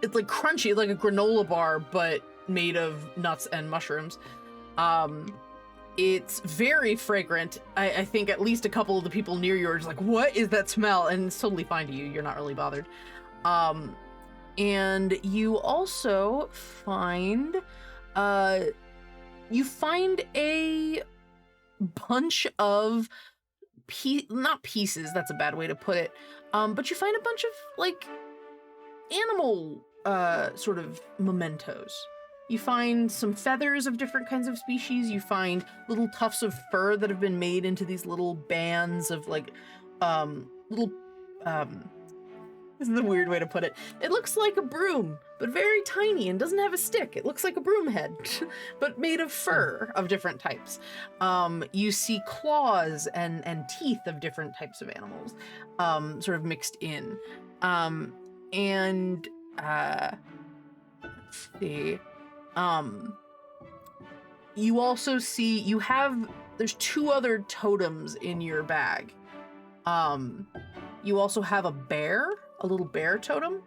it's like crunchy, like a granola bar, but made of nuts and mushrooms. It's very fragrant. I think at least a couple of the people near you are just like, what is that smell? And it's totally fine to you. You're not really bothered. And you also find, a bunch of, not pieces, that's a bad way to put it, but you find a bunch of, like, animal, sort of mementos. You find some feathers of different kinds of species. You find little tufts of fur that have been made into these little bands of like, this is a weird way to put it. It looks like a broom, but very tiny and doesn't have a stick. It looks like a broom head, but made of fur of different types. You see claws and teeth of different types of animals, sort of mixed in. Let's see. You also see, there's 2 other totems in your bag. You also have a little bear totem,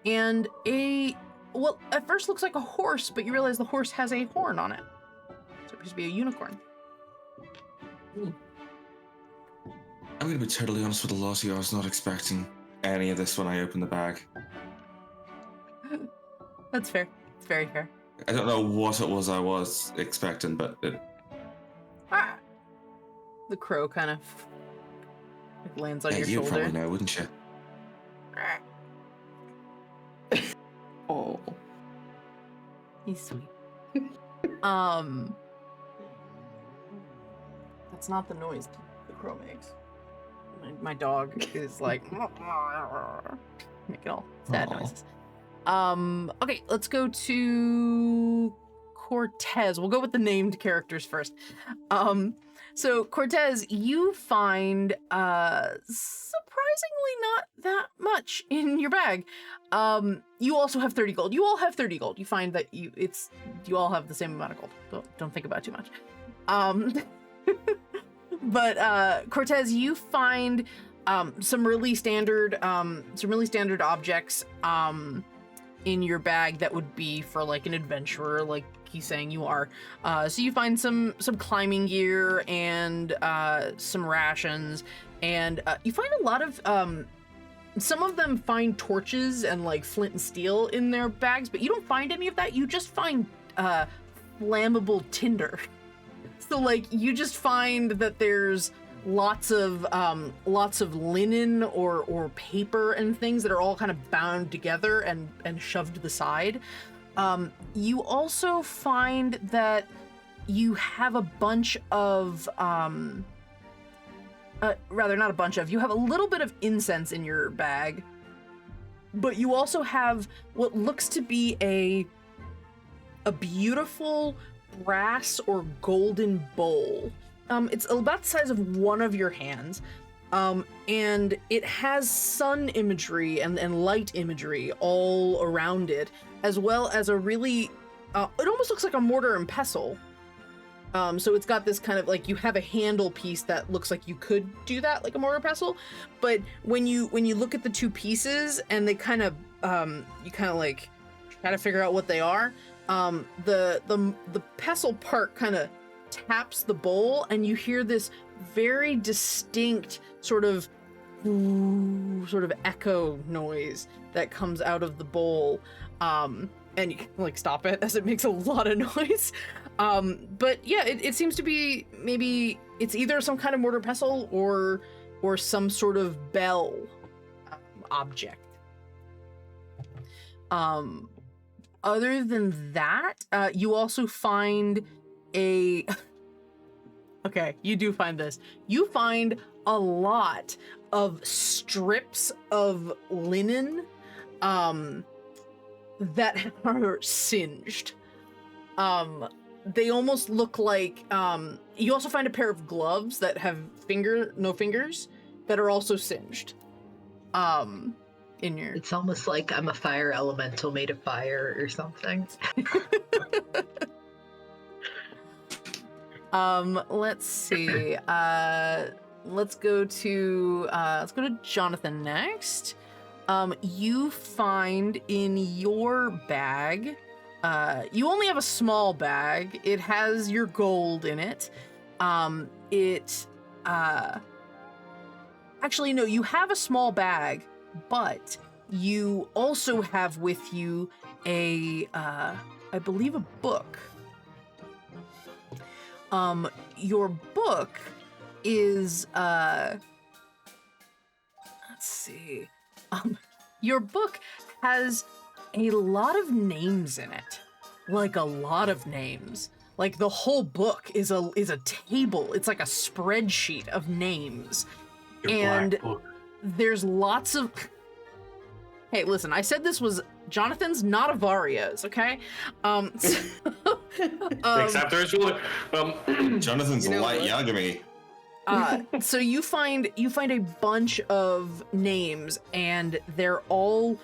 and well, at first looks like a horse, but you realize the horse has a horn on it. So it appears to be a unicorn. I'm gonna be totally honest with the lot of you. I was not expecting any of this when I opened the bag. That's fair. It's very fair. I don't know what it was I was expecting, but it... The crow kind of lands on your you'd shoulder. probably know, wouldn't you? Oh. He's sweet. That's not the noise the crow makes. My dog is like making all sad noises. Okay, let's go to Cortez. We'll go with the named characters first. So Cortez, you find surprisingly not that much in your bag. You also have 30 gold. You all have 30 gold. You find that you all have the same amount of gold. Don't think about it too much. But Cortez, you find some really standard objects in your bag that would be for like an adventurer, like he's saying you are. So you find some climbing gear and some rations, and you find a lot of some of them find torches and like flint and steel in their bags, but you don't find any of that. You just find flammable tinder. So like you just find that there's lots of linen or paper and things that are all kind of bound together and shoved to the side. You also find that you have a bunch of rather not a bunch of, you have a little bit of incense in your bag, but you also have what looks to be a beautiful brass or golden bowl. It's about the size of one of your hands, and it has sun imagery and light imagery all around it, as well as a really, it almost looks like a mortar and pestle. So it's got this kind of like, you have a handle piece that looks like you could do that like a mortar pestle, but when you look at the two pieces and they kind of, you kind of like try to figure out what they are, the pestle part kind of taps the bowl and you hear this very distinct sort of echo noise that comes out of the bowl, and you can like stop it as it makes a lot of noise. But yeah, it seems to be, maybe it's either some kind of mortar pestle or some sort of bell object. Other than that, you also find okay, you do find this. You find a lot of strips of linen that are singed. They almost look like, you also find a pair of gloves that have no fingers that are also singed. In your... It's almost like I'm a fire elemental made of fire or something. Let's see. Let's go to Jonathan next. You find in your bag, you only have a small bag. It has your gold in it. Actually, no, you have a small bag, but you also have with you I believe a book. Your book is, let's see. Your book has a lot of names in it. Like a lot of names. Like the whole book is a table. It's like a spreadsheet of names. And there's lots of... Hey, listen, I said this was Jonathan's, not Avaria's, okay? Except there's one. Jonathan's light Yagami. So you find a bunch of names, and they're all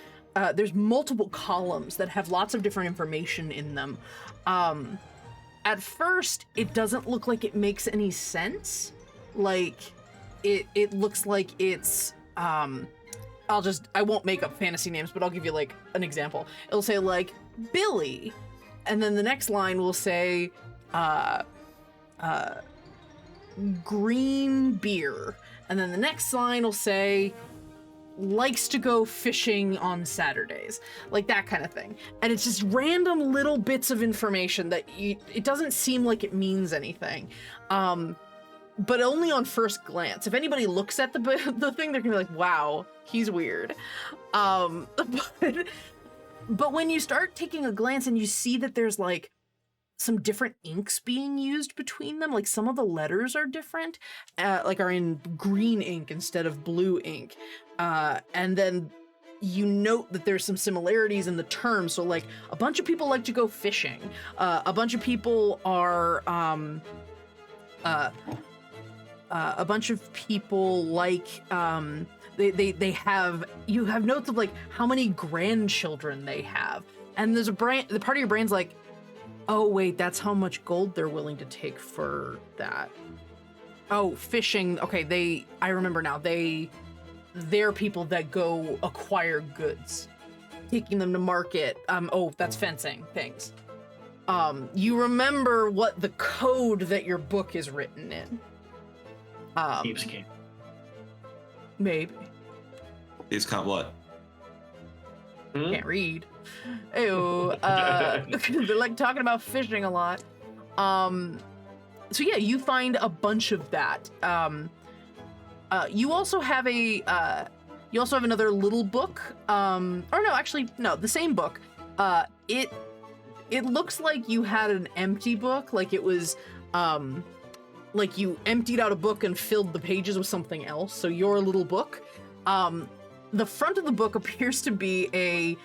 there's multiple columns that have lots of different information in them. At first, it doesn't look like it makes any sense. Like it looks like it's I won't make up fantasy names, but I'll give you like an example. It'll say like Billy, and then the next line will say green beer, And then the next line will say, likes to go fishing on Saturdays, like that kind of thing. And it's just random little bits of information that it doesn't seem like it means anything. But only on first glance. If anybody looks at the thing, they're gonna be like, wow, he's weird. But when you start taking a glance and you see that there's like some different inks being used between them, like some of the letters are different, like are in green ink instead of blue ink. And then you note that there's some similarities in the terms. So like a bunch of people like to go fishing. A bunch of people are, a bunch of people like, they have, you have notes of like how many grandchildren they have. And there's the part of your brain's like, oh wait, that's how much gold they're willing to take for that. Oh, fishing. Okay, I remember now. They're people that go acquire goods, taking them to market. Oh, that's fencing things. You remember what the code that your book is written in. Thieves King. Maybe. Thieves can't what? Can't read. Ew. They're like talking about fishing a lot. So yeah, you find a bunch of that. You also have another little book. Or no, actually, no, the same book. It looks like you had an empty book, like it was, like you emptied out a book and filled the pages with something else. So your little book. The front of the book appears to be a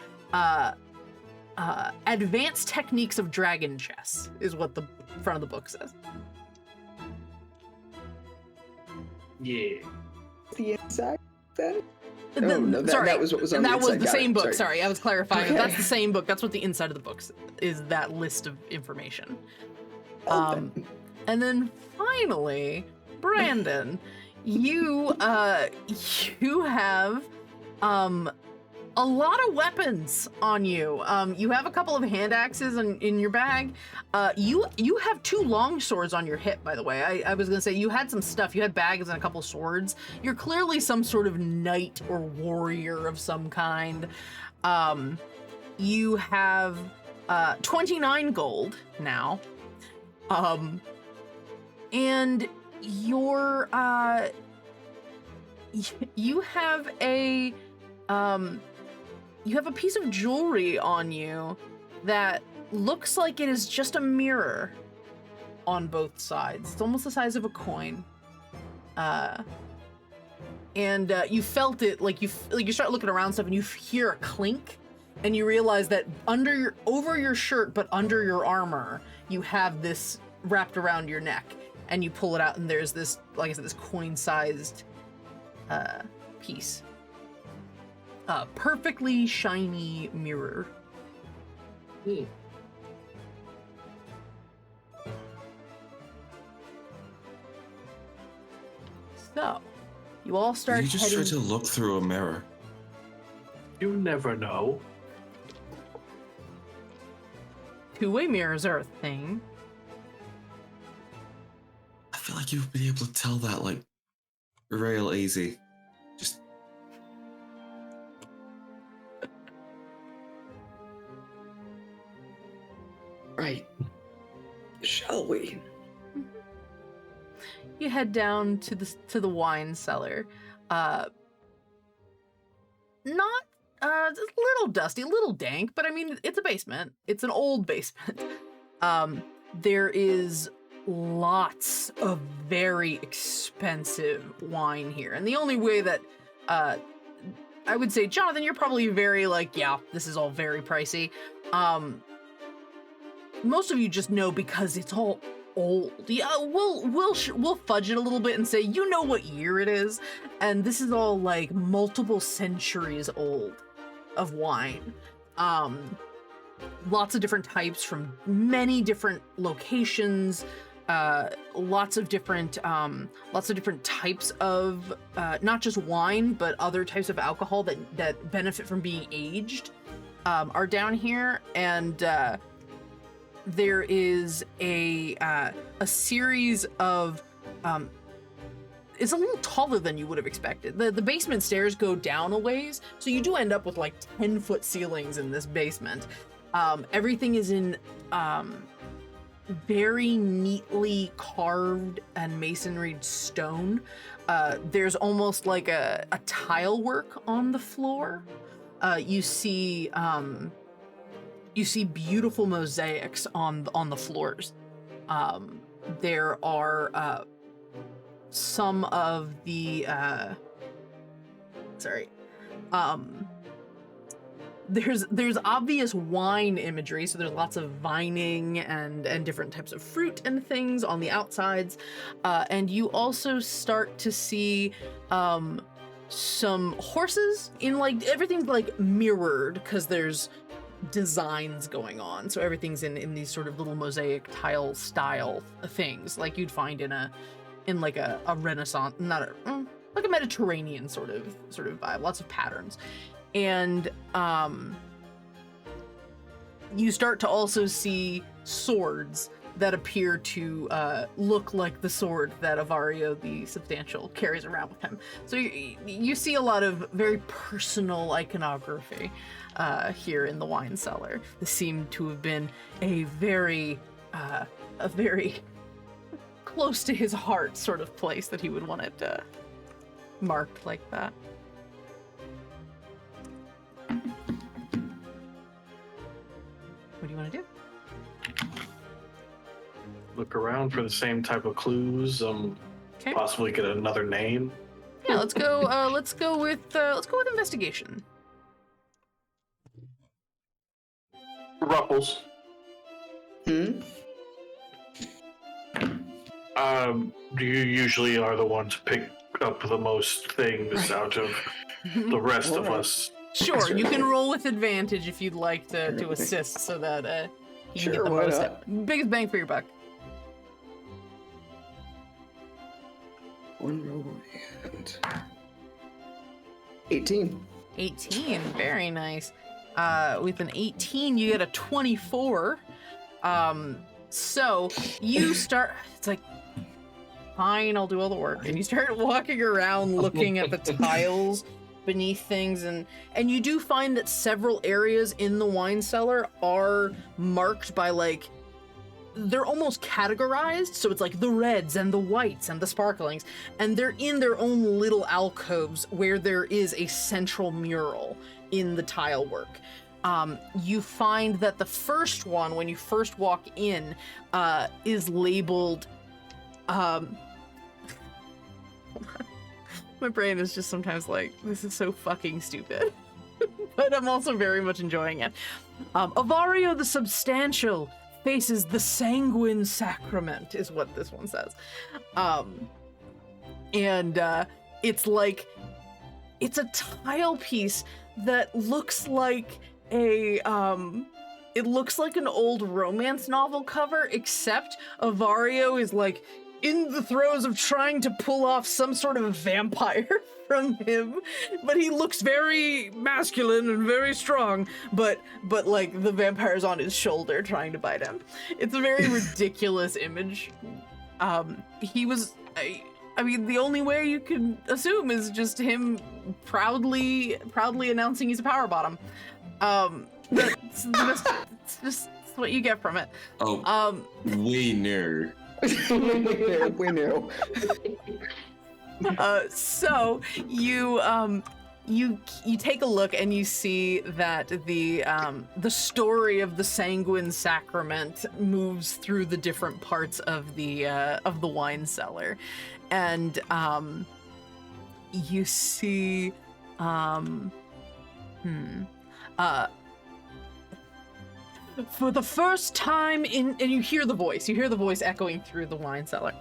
advanced techniques of dragon chess, is what the front of the book says. Yeah. The inside then? Sorry, that was what was on the that was inside. the Got same it. book. Sorry, I was clarifying. Okay. That's the same book. That's what the inside of the book is. That list of information. And then finally, Brandon, you have a lot of weapons on you. You have a couple of hand axes in your bag. You have 2 long swords on your hip, by the way. I was gonna say you had some stuff. You had bags and a couple swords. You're clearly some sort of knight or warrior of some kind. You have 29 gold now. And your you have a piece of jewelry on you that looks like it is just a mirror on both sides. It's almost the size of a coin. And you felt it, like you start looking around stuff and you hear a clink, and you realize that over your shirt but under your armor, you have this wrapped around your neck, and you pull it out and there's this, like I said, this coin-sized piece. A perfectly shiny mirror. So, you all start You just try to look through a mirror. You never know. Two-way mirrors are a thing. I feel like you'd be able to tell that, like, real easy. Just... Right. Shall we? You head down to the wine cellar. Not it's a little dusty, a little dank, but I mean it's a basement. It's an old basement. There is lots of very expensive wine here, and the only way that I would say, Jonathan, you're probably very like, yeah, this is all very pricey. Most of you just know because it's all old. Yeah, we'll fudge it a little bit and say, you know what year it is, and this is all like multiple centuries old of wine. Lots of different types from many different locations. Lots of different types of not just wine, but other types of alcohol that benefit from being aged are down here, and there is a series of it's a little taller than you would have expected. The basement stairs go down a ways, so you do end up with like 10-foot ceilings in this basement. Everything is in very neatly carved and masonried stone. There's almost like a tile work on the floor. You see beautiful mosaics on the floors. There are some of the there's obvious wine imagery, so there's lots of vining and different types of fruit and things on the outsides, and you also start to see some horses in, like, everything's like mirrored because there's designs going on, so everything's in these sort of little mosaic tile style things like you'd find in like a Renaissance, like a Mediterranean sort of vibe, lots of patterns. And you start to also see swords that appear to look like the sword that Avario the Substantial carries around with him. So you see a lot of very personal iconography here in the wine cellar. This seemed to have been a very close to his heart sort of place that he would want it marked like that. What do you want to do? Look around for the same type of clues. Okay. Possibly get another name. Yeah, let's go with investigation. Ruffles. You usually are the one to pick up the most things out of the rest of us. Sure, you can roll with advantage if you'd like to assist, so that you can get the most biggest bang for your buck. One roll and 18. 18, very nice. With an 18, you get a 24. So you start. It's like, fine, I'll do all the work, and you start walking around, looking at the tiles beneath things, and you do find that several areas in the wine cellar are marked by, like, they're almost categorized, so it's like the reds and the whites and the sparklings, and they're in their own little alcoves where there is a central mural in the tile work. You find that the first one, when you first walk in, is labeled my brain is just sometimes like, this is so fucking stupid. But I'm also very much enjoying it. Avario the Substantial faces the Sanguine Sacrament, is what this one says. It's like, it's a tile piece that looks like it looks like an old romance novel cover, except Avario is like in the throes of trying to pull off some sort of vampire from him, but he looks very masculine and very strong, but like the vampire's on his shoulder trying to bite him. It's a very ridiculous image. He was, I mean, the only way you can assume is just him proudly announcing he's a power bottom. That's just what you get from it. Oh, we knew. We knew. So you take a look and you see that the story of the Sanguine Sacrament moves through the different parts of the wine cellar, and you see for the first time and you hear the voice echoing through the wine cellar.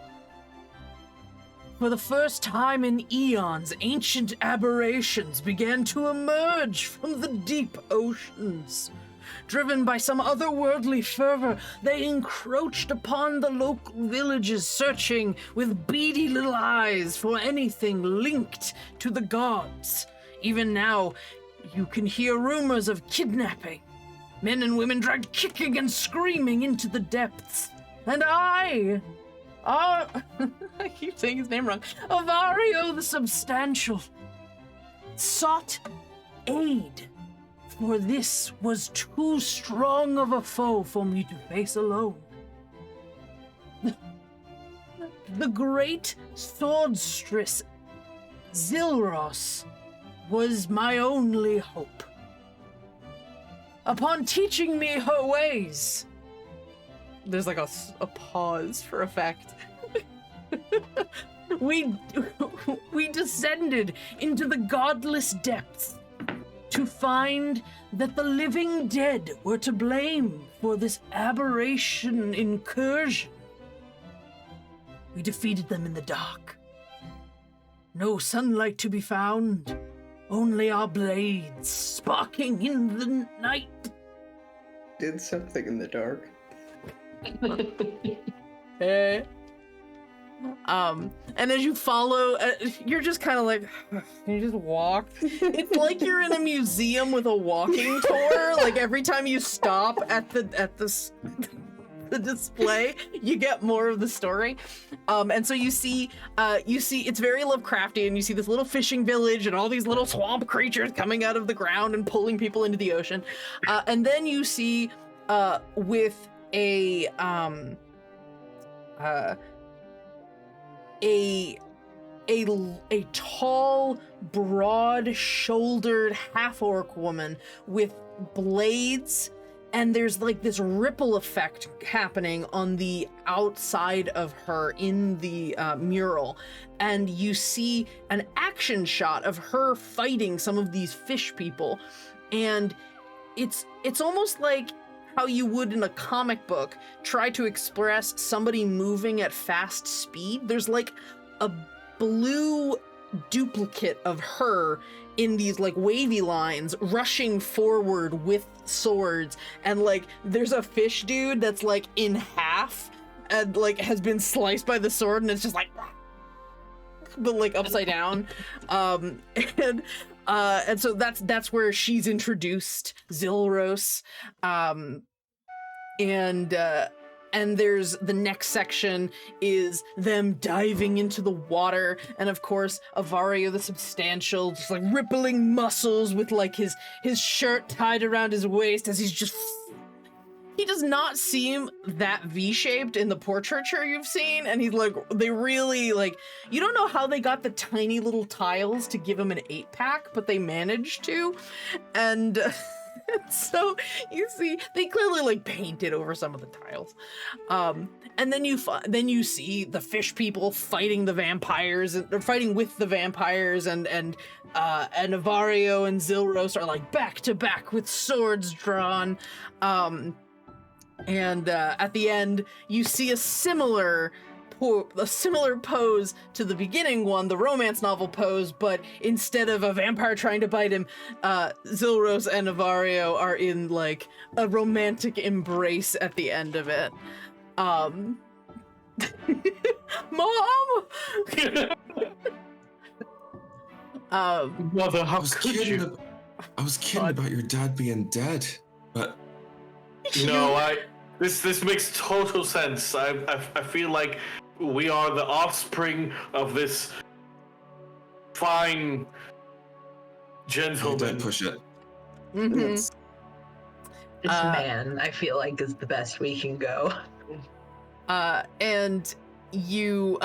For the first time in eons, ancient aberrations began to emerge from the deep oceans. Driven by some otherworldly fervor, they encroached upon the local villages, searching with beady little eyes for anything linked to the gods. Even now, you can hear rumors of kidnapping. Men and women dragged kicking and screaming into the depths. And I I keep saying his name wrong. Avario the Substantial sought aid, for this was too strong of a foe for me to face alone. The great swordstress Zilros was my only hope. Upon teaching me her ways, there's like a pause for effect. we descended into the godless depths to find that the living dead were to blame for this aberration incursion. We defeated them in the dark. No sunlight to be found, only our blades sparking in the night. Did something in the dark. And as you follow, you're just kind of like, you just walk. It's like you're in a museum with a walking tour. Like every time you stop at the display, you get more of the story. And so you see it's very Lovecraftian. You see this little fishing village and all these little swamp creatures coming out of the ground and pulling people into the ocean. And then you see with a tall, broad-shouldered half-orc woman with blades, and there's like this ripple effect happening on the outside of her in the mural, and you see an action shot of her fighting some of these fish people, and it's almost like how you would in a comic book try to express somebody moving at fast speed. There's like a blue duplicate of her in these like wavy lines rushing forward with swords, and like there's a fish dude that's like in half and like has been sliced by the sword, and it's just like but like upside down. And so that's where she's introduced Zilros. And there's the next section is them diving into the water, and of course Avario the Substantial, just like rippling muscles with like his shirt tied around his waist as he does not seem that V-shaped in the portraiture you've seen, and he's like, they really like, you don't know how they got the tiny little tiles to give him an 8-pack, but they managed to, and so you see they clearly like painted over some of the tiles, and then you see the fish people fighting the vampires, and they're fighting with the vampires, and Avario and Zilros are like back to back with swords drawn, and at the end you see a similar pose to the beginning one, the romance novel pose, but instead of a vampire trying to bite him, Zilros and Avario are in like a romantic embrace at the end of it. Mom! Mother, how could you? I was kidding about your dad being dead, but no, this makes total sense. I feel like we are the offspring of this fine gentleman. Don't push it. Mm-hmm. This man, I feel like, is the best we can go. And you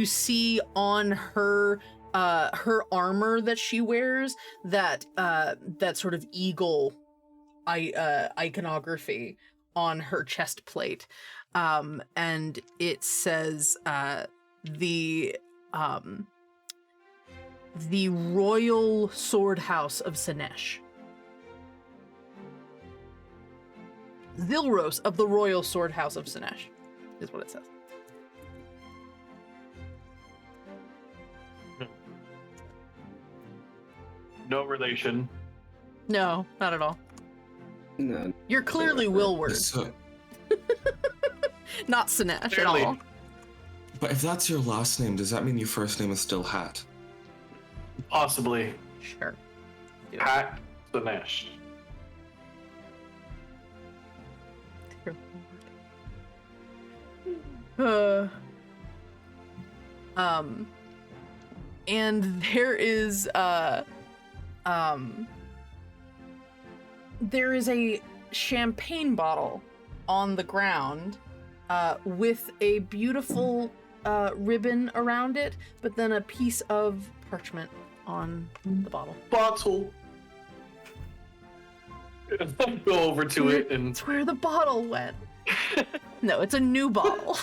see on her armor that she wears that sort of eagle iconography on her chest plate, and it says the Royal Sword House of Sinesh. Zilros of the Royal Sword House of Sinesh is what it says. No relation. No, not at all. No. You're clearly Willward. So, Not Sinesh Clearly. at all. but if that's your last name, does that mean your first name is still Hat? Possibly. Sure. Pat Sinesh. And there is a champagne bottle on the ground with a beautiful ribbon around it, but then a piece of parchment on the bottle. Bottle. Go over to it and... It's where the bottle went. No, it's a new bottle.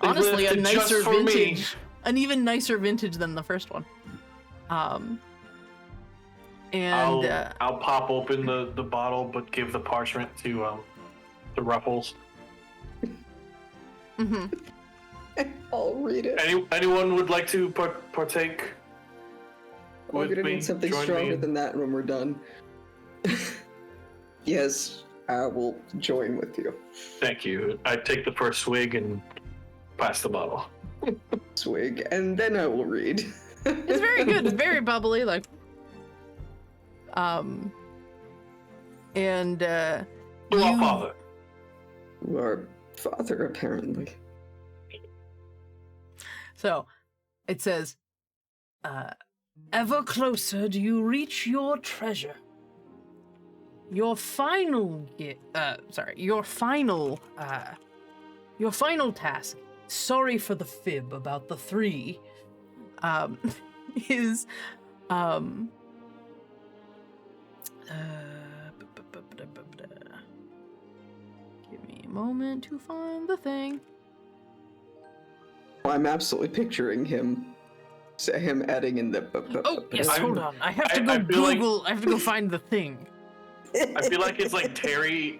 Honestly, a nicer vintage. An even nicer vintage than the first one. And I'll pop open the bottle, but give the parchment to Ruffles. Mm-hmm. I'll read it. Anyone would like to partake? We're gonna need something stronger than that when we're done. Yes, I will join with you. Thank you. I take the first swig and pass the bottle. Swig, and then I will read. It's very good. It's very bubbly, like. And Our father. Our father, apparently. So, it says, ever closer do you reach your treasure. Your final task, sorry for the fib about the 3, is, give me a moment to find the thing. I'm absolutely picturing him adding in the... Oh, yes, hold on. I have to go Google, I have to go find the thing. I feel like it's like Terry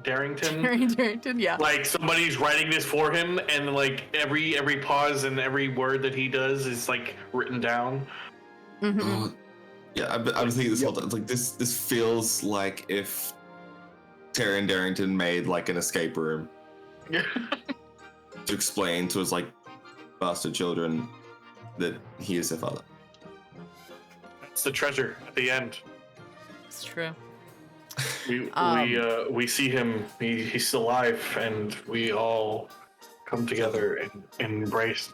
Darrington. Terry Darrington, yeah. Like somebody's writing this for him, and like every pause and every word that he does is like written down. Mm-hmm. Yeah, I've been thinking this whole time. Like this feels like if Terry Darrington made like an escape room to explain to his like bastard children that he is their father. It's the treasure at the end. It's true. We see him. He's still alive, and we all come together and embrace.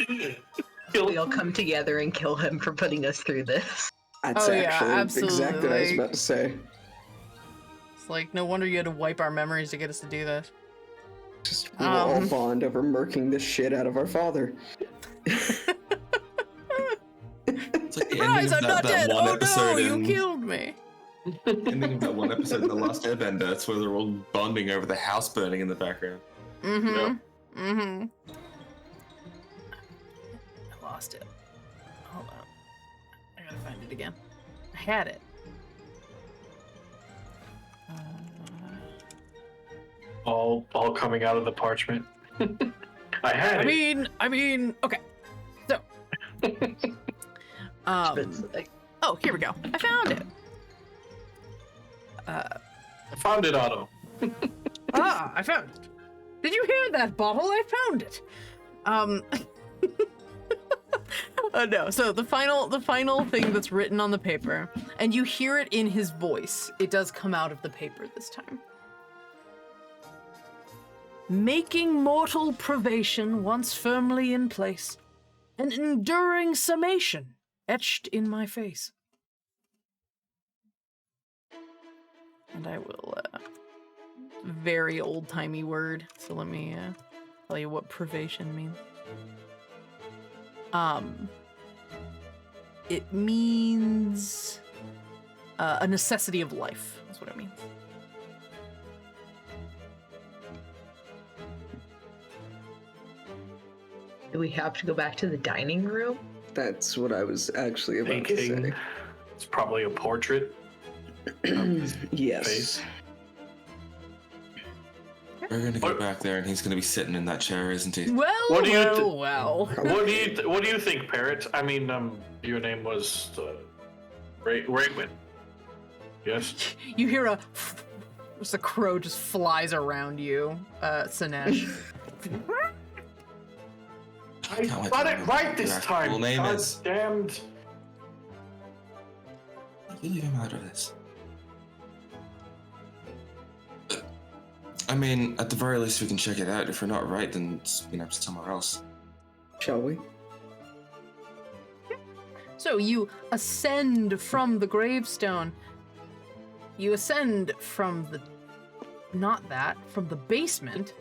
We all come together and kill him for putting us through this. That's actually exactly what I was about to say. It's like, no wonder you had to wipe our memories to get us to do this. Just we'll all bond over murking the shit out of our father. It's like the Surprise, I'm not dead! Oh no, you in, killed me! ending of that one episode in The Last Airbender, it's where they're all bonding over the house burning in the background. Mm-hmm. Yep. Mm-hmm. I lost it. Hold on. I gotta find it again. I had it. All coming out of the parchment. I had it. I mean, okay. So. Oh, here we go. I found it. I found it, Otto. I found it. Did you hear that, Bottle? I found it. No. So the final thing that's written on the paper, and you hear it in his voice. It does come out of the paper this time. Making mortal probation once firmly in place, an enduring summation etched in my face. And I will, very old-timey word, so let me tell you what privation means. It means a necessity of life, is what it means. Do we have to go back to the dining room? That's what I was actually about to say. It's probably a portrait. Yes. Face. We're gonna go back there, and he's gonna be sitting in that chair, isn't he? Well. What do you think, Parrot? I mean, your name was Raymond. Yes. You hear just a crow just flies around you, Sinesh. I got it right this time. Full name is. Damned. You leave him out of this. I mean, at the very least, we can check it out. If we're not right, then spin up somewhere else. shall we? So you ascend from the gravestone. You ascend from the... Not that. From the basement.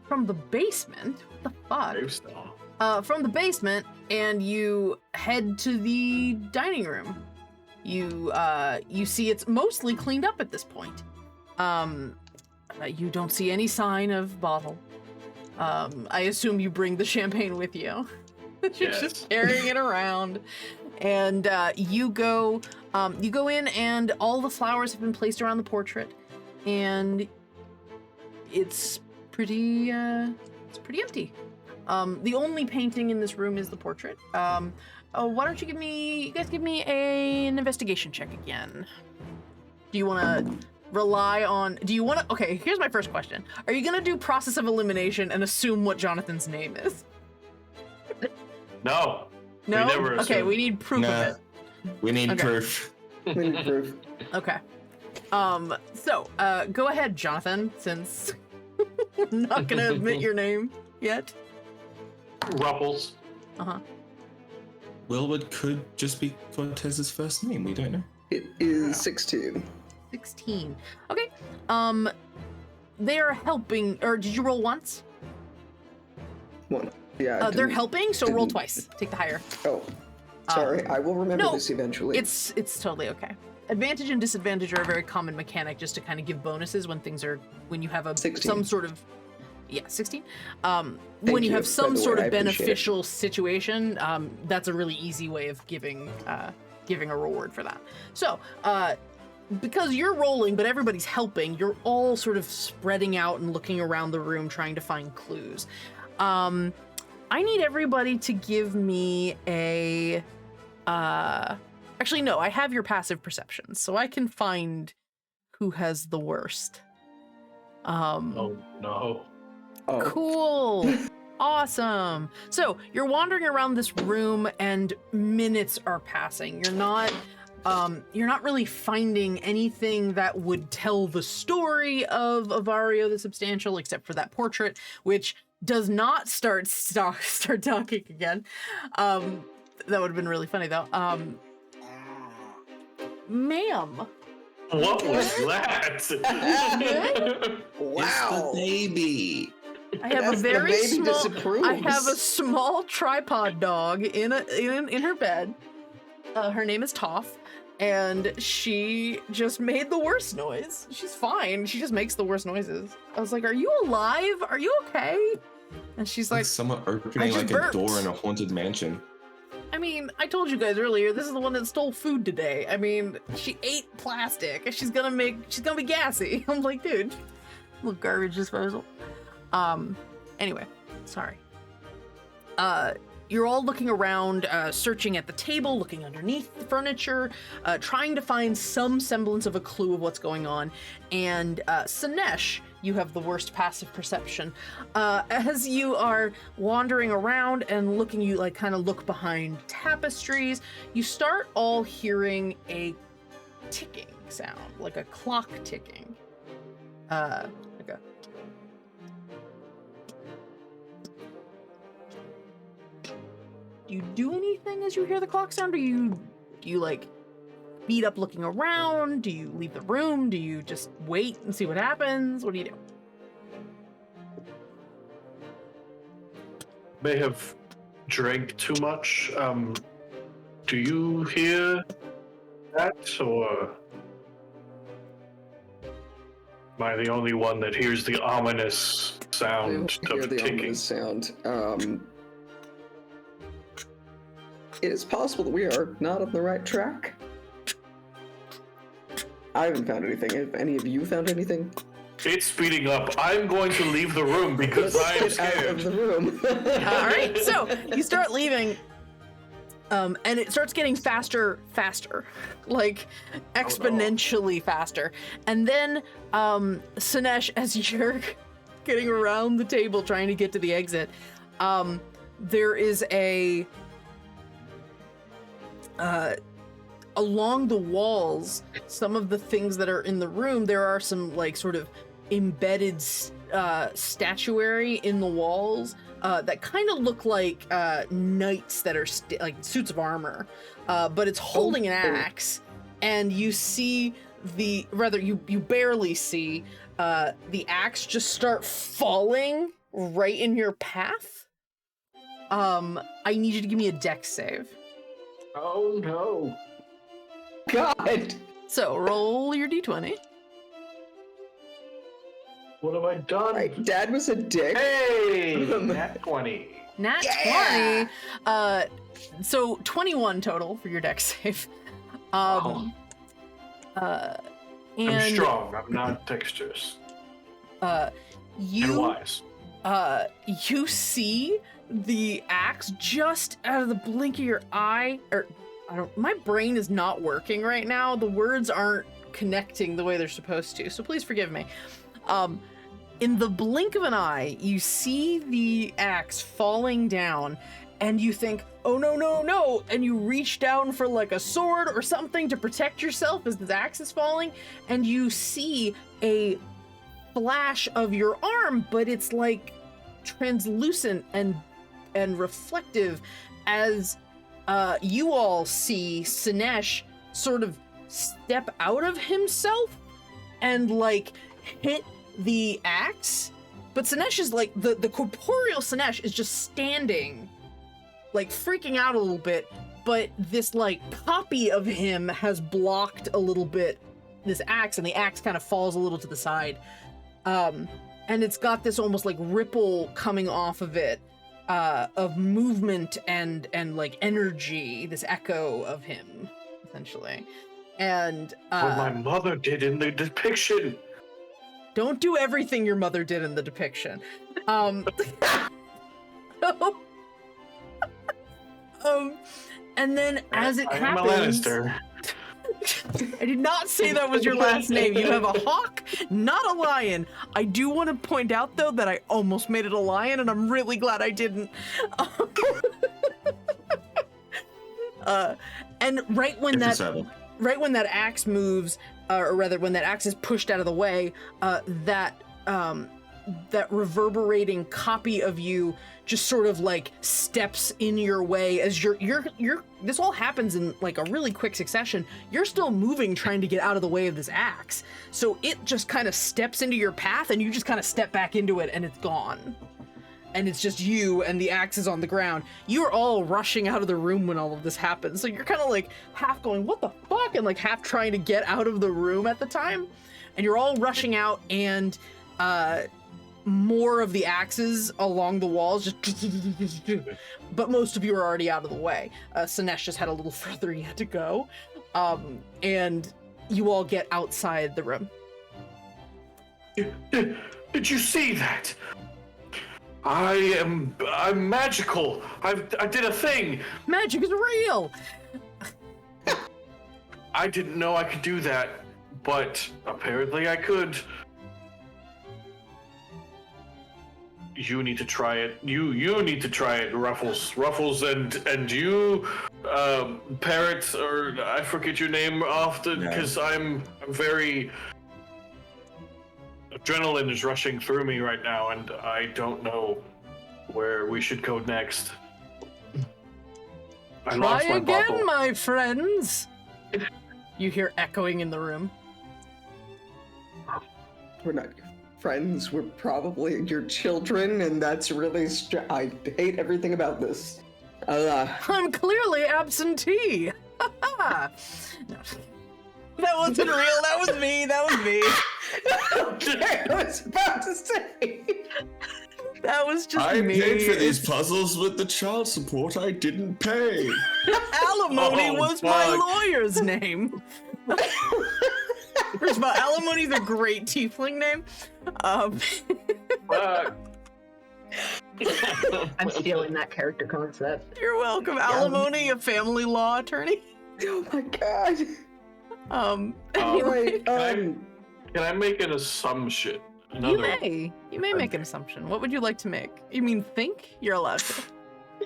From the basement? What the fuck? Gravestone. From the basement, and you head to the dining room. You see it's mostly cleaned up at this point. You don't see any sign of bottle. I assume you bring the champagne with you. You're Yes. just carrying it around. And you go in, and all the flowers have been placed around the portrait, and it's pretty empty. The only painting in this room is the portrait. Why don't you guys give me an investigation check again? Do you want to rely on, okay, here's my first question. Are you going to do process of elimination and assume what Jonathan's name is? No. No? We never Okay, assume. we need proof of it. We need Okay. proof. We need proof. Okay. So, go ahead, Jonathan, since we're not going to admit your name yet. Ruffles. Uh-huh. Wilwood could just be Cortez's first name. We don't know. It is 16. 16. Okay. They are helping, or did you roll once? One. Yeah. I They're didn't- helping, so roll didn't- twice. Take the higher. Oh, sorry. I will remember no, this eventually. It's totally okay. Advantage and disadvantage are a very common mechanic just to kind of give bonuses when you have 16. some sort of 16. When Thank you you, have by some the sort way, I of appreciate it. beneficial situation, that's a really easy way of giving a reward for that. So, because you're rolling, but everybody's helping, you're all sort of spreading out and looking around the room trying to find clues. I need everybody to give me a... Actually, no, I have your passive perception, so I can find who has the worst. Oh no. Oh. Cool. Awesome. So you're wandering around this room and minutes are passing. You're not really finding anything that would tell the story of Avario the Substantial, except for that portrait, which does not start talking again. That would have been really funny though. Ma'am. What was that? Wow. It's the baby. I have That's a the very baby small. disapproves. I have a small tripod dog in her bed. Her name is Toph, and she just made the worst noise. She's fine. She just makes the worst noises. I was like, "Are you alive? Are you okay?" And she's Like like, someone I opening just like burped. a door in a haunted mansion. I mean, I told you guys earlier, this is the one that stole food today. I mean, she ate plastic. She's gonna be gassy. I'm like, dude, little garbage disposal. Anyway, sorry. You're all looking around, searching at the table, looking underneath the furniture, trying to find some semblance of a clue of what's going on. And Sinesh, you have the worst passive perception. As you are wandering around and looking, you like kind of look behind tapestries, you start all hearing a ticking sound, like a clock ticking. Like a... Do you do anything as you hear the clock sound? Or do you like beat up looking around? Do you leave the room? Do you just wait and see what happens? What do you do? May have drank too much. Do you hear that, or am I the only one that hears the ominous I sound hear of the ticking? ominous sound. It is possible that we are not on the right track. I haven't found anything. Have any of you found anything? It's speeding up. I'm going to leave the room because I am Get out of scared. the room. All right, so you start leaving, and it starts getting faster, like exponentially faster. And then, Sinesh, as you're getting around the table trying to get to the exit, there is along the walls, some of the things that are in the room, there are some like sort of embedded statuary in the walls that kind of look like knights that are like suits of armor, but it's holding an axe, and you see you barely see the axe just start falling right in your path. I need you to give me a dex save. Oh no. God! So roll your d20. What have I done? My dad was a dick. Hey! Nat 20. Nat 20. So 21 total for your dex save. Wow. And I'm strong. I'm not dexterous. And wise. You see the axe just out of the blink of your eye, my brain is not working right now. The words aren't connecting the way they're supposed to, so please forgive me. In the blink of an eye, you see the axe falling down, and you think, oh no, no, no, and you reach down for like a sword or something to protect yourself as the axe is falling, and you see a flash of your arm, but it's like translucent and reflective as you all see Sinesh sort of step out of himself and like hit the axe, but Sinesh is like the corporeal Sinesh is just standing, like freaking out a little bit, but this like copy of him has blocked a little bit this axe, and the axe kind of falls a little to the side, and it's got this almost like ripple coming off of it, of movement and like energy, this echo of him essentially. And what my mother did in the depiction. Don't do everything your mother did in the depiction. And then as it happens, I did not say that was your last name. You have a hawk, not a lion. I do want to point out though that I almost made it a lion, and I'm really glad I didn't. And right when that axe moves, or rather when that axe is pushed out of the way, that reverberating copy of you just sort of like steps in your way as you're this all happens in like a really quick succession. You're still moving, trying to get out of the way of this axe. So it just kind of steps into your path, and you just kind of step back into it, and it's gone. And it's just you, and the axe is on the ground. You're all rushing out of the room when all of this happens. So you're kind of like half going, what the fuck? And like half trying to get out of the room at the time. And you're all rushing out, and more of the axes along the walls just, but most of you are already out of the way. Sinesh just had a little further yet to go. And you all get outside the room. Did you see that? I'm magical. I did a thing. Magic is real. I didn't know I could do that, but apparently I could. You need to try it. You need to try it, Ruffles. Ruffles and you, Parrot, or I forget your name often because I'm very. Adrenaline is rushing through me right now, and I don't know where we should go next. I lost my again, bottle. my friends. You hear echoing in the room. We're not your friends. We're probably your children, and that's really I hate everything about this. I'm clearly absentee. No. That wasn't real. That was me. That was me. Okay, I was about to say. That was just I me. paid for these puzzles with the child support I didn't pay. Alimony was my lawyer's name. First of all, Alimony's a great tiefling name. I'm stealing that character concept. You're welcome. Alimony, a family law attorney. Oh my god. Anyway, Can I make an assumption? You may make an assumption. What would you like to make? You mean think? You're allowed to.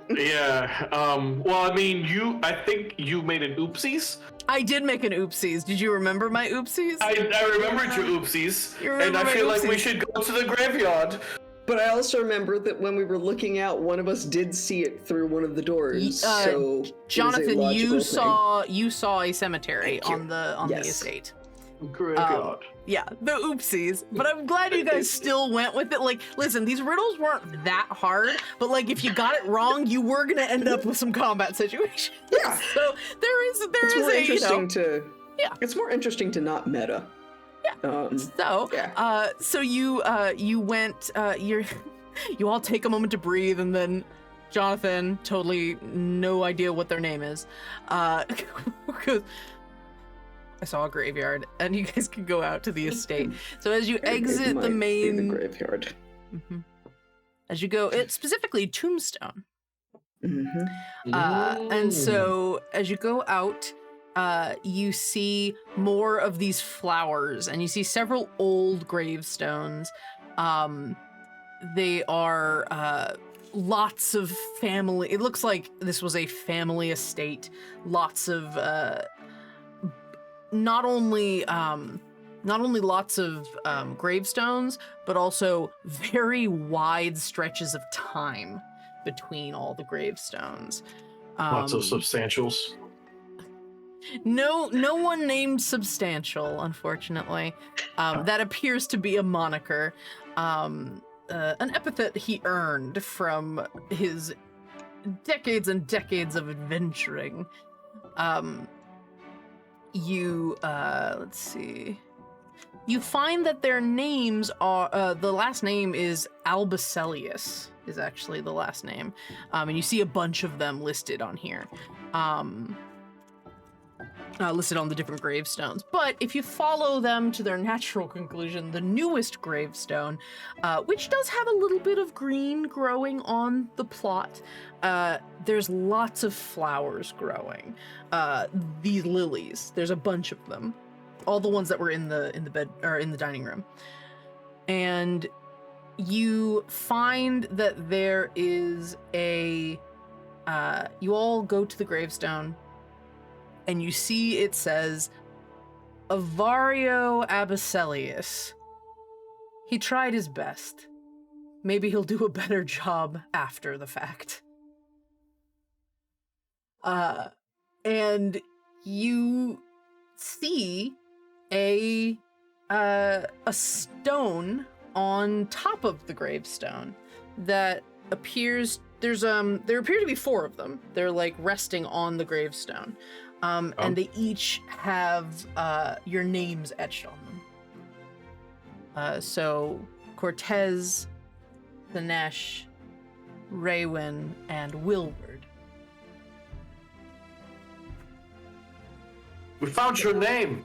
Yeah. Well, I mean, I think you made an oopsies. I did make an oopsies. Did you remember my oopsies? I remembered your oopsies, and I feel like we should go to the graveyard. But I also remember that when we were looking out, one of us did see it through one of the doors. So Jonathan, you saw a cemetery on the estate. Graveyard. Yeah, the oopsies. But I'm glad you guys still went with it. Like, listen, these riddles weren't that hard, but like if you got it wrong, you were gonna end up with some combat situations. Yeah. So it's more interesting It's more interesting to not meta. Yeah. So you went. You all take a moment to breathe, and then Jonathan, totally no idea what their name is, because I saw a graveyard, and you guys can go out to the estate. So as you exit the main graveyard, as you go, it's specifically Tombstone. Mm-hmm. And so as you go out, you see more of these flowers, and you see several old gravestones. They are lots of family. It looks like this was a family estate. Lots of not only lots of gravestones, but also very wide stretches of time between all the gravestones. Lots of substantials. No one named Substantial, unfortunately. That appears to be a moniker, an epithet he earned from his decades and decades of adventuring. Let's see. You find that their names are, the last name is Albacelius, is actually the last name. And you see a bunch of them listed on here. Listed on the different gravestones. But if you follow them to their natural conclusion, the newest gravestone, which does have a little bit of green growing on the plot, there's lots of flowers growing. These lilies, there's a bunch of them. All the ones that were in the bed or in the dining room. And you find that there is you all go to the gravestone, and you see it says, Avario Abacelius. He tried his best. Maybe he'll do a better job after the fact. And you see a stone on top of the gravestone that appears, there appear to be 4 of them. They're like resting on the gravestone. And they each have your names etched on them. So Cortez, Dinesh, Raywin, and Wilward. We found your name.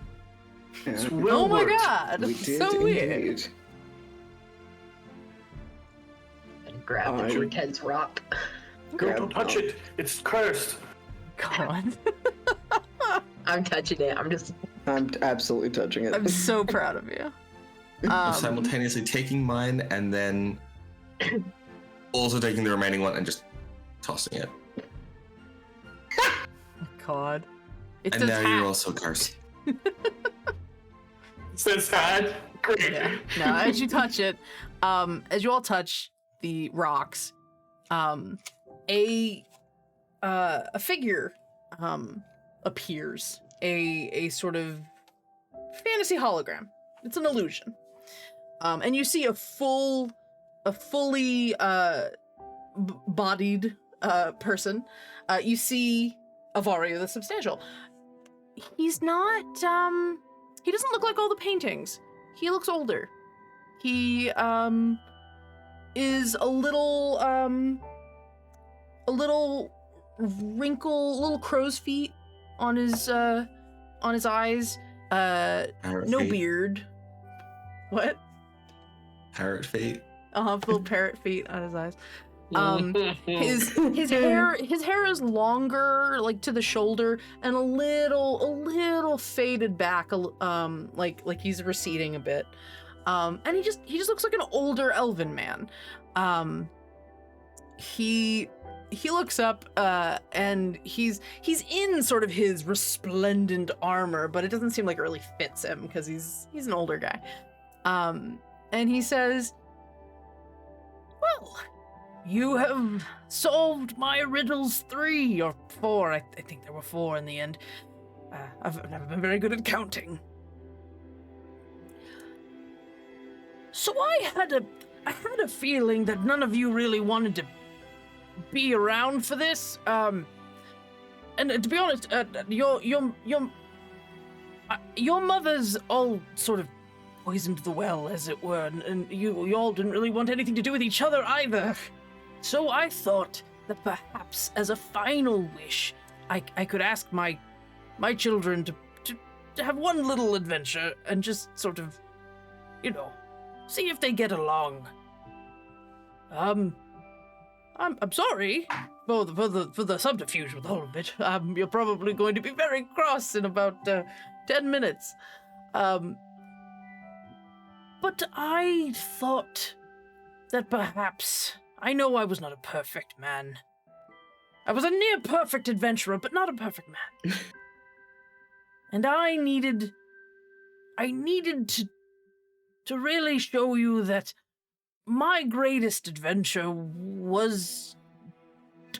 It's Wilward. Oh my god, we did so weird. indeed. And grab the Cortez rock. Girl, don't touch it. It's cursed. God. I'm touching it. I'm absolutely touching it. I'm so proud of you. I'm simultaneously taking mine and then also taking the remaining one and just tossing it. God. It's and now hat. you're also cursed. Says had. Great. Yeah. No, as you touch it, as you all touch the rocks, a figure appears, a sort of fantasy hologram. It's an illusion. And you see a fully bodied person. You see Avario the Substantial. He's not, he doesn't look like all the paintings. He looks older. He, is a little wrinkle, little crow's feet on his eyes. No feet. beard. What? Parrot feet. Little parrot feet on his eyes. His hair is longer, like to the shoulder, and a little faded back, like he's receding a bit. And he just looks like an older elven man. He looks up, and he's in sort of his resplendent armor, but it doesn't seem like it really fits him because he's an older guy. And he says, Well, you have solved my riddles 3 or 4. I think there were 4 in the end. I've never been very good at counting. So I had a feeling that none of you really wanted to be around for this. And to be honest, your mothers all sort of poisoned the well, as it were, and you all didn't really want anything to do with each other either. So I thought that perhaps, as a final wish, I could ask my children to have one little adventure and just sort of, see if they get along. I'm sorry for the subterfuge with all of it. You're probably going to be very cross in about 10 minutes. But I thought that perhaps, I know I was not a perfect man. I was a near perfect adventurer, but not a perfect man. And I needed to really show you that my greatest adventure was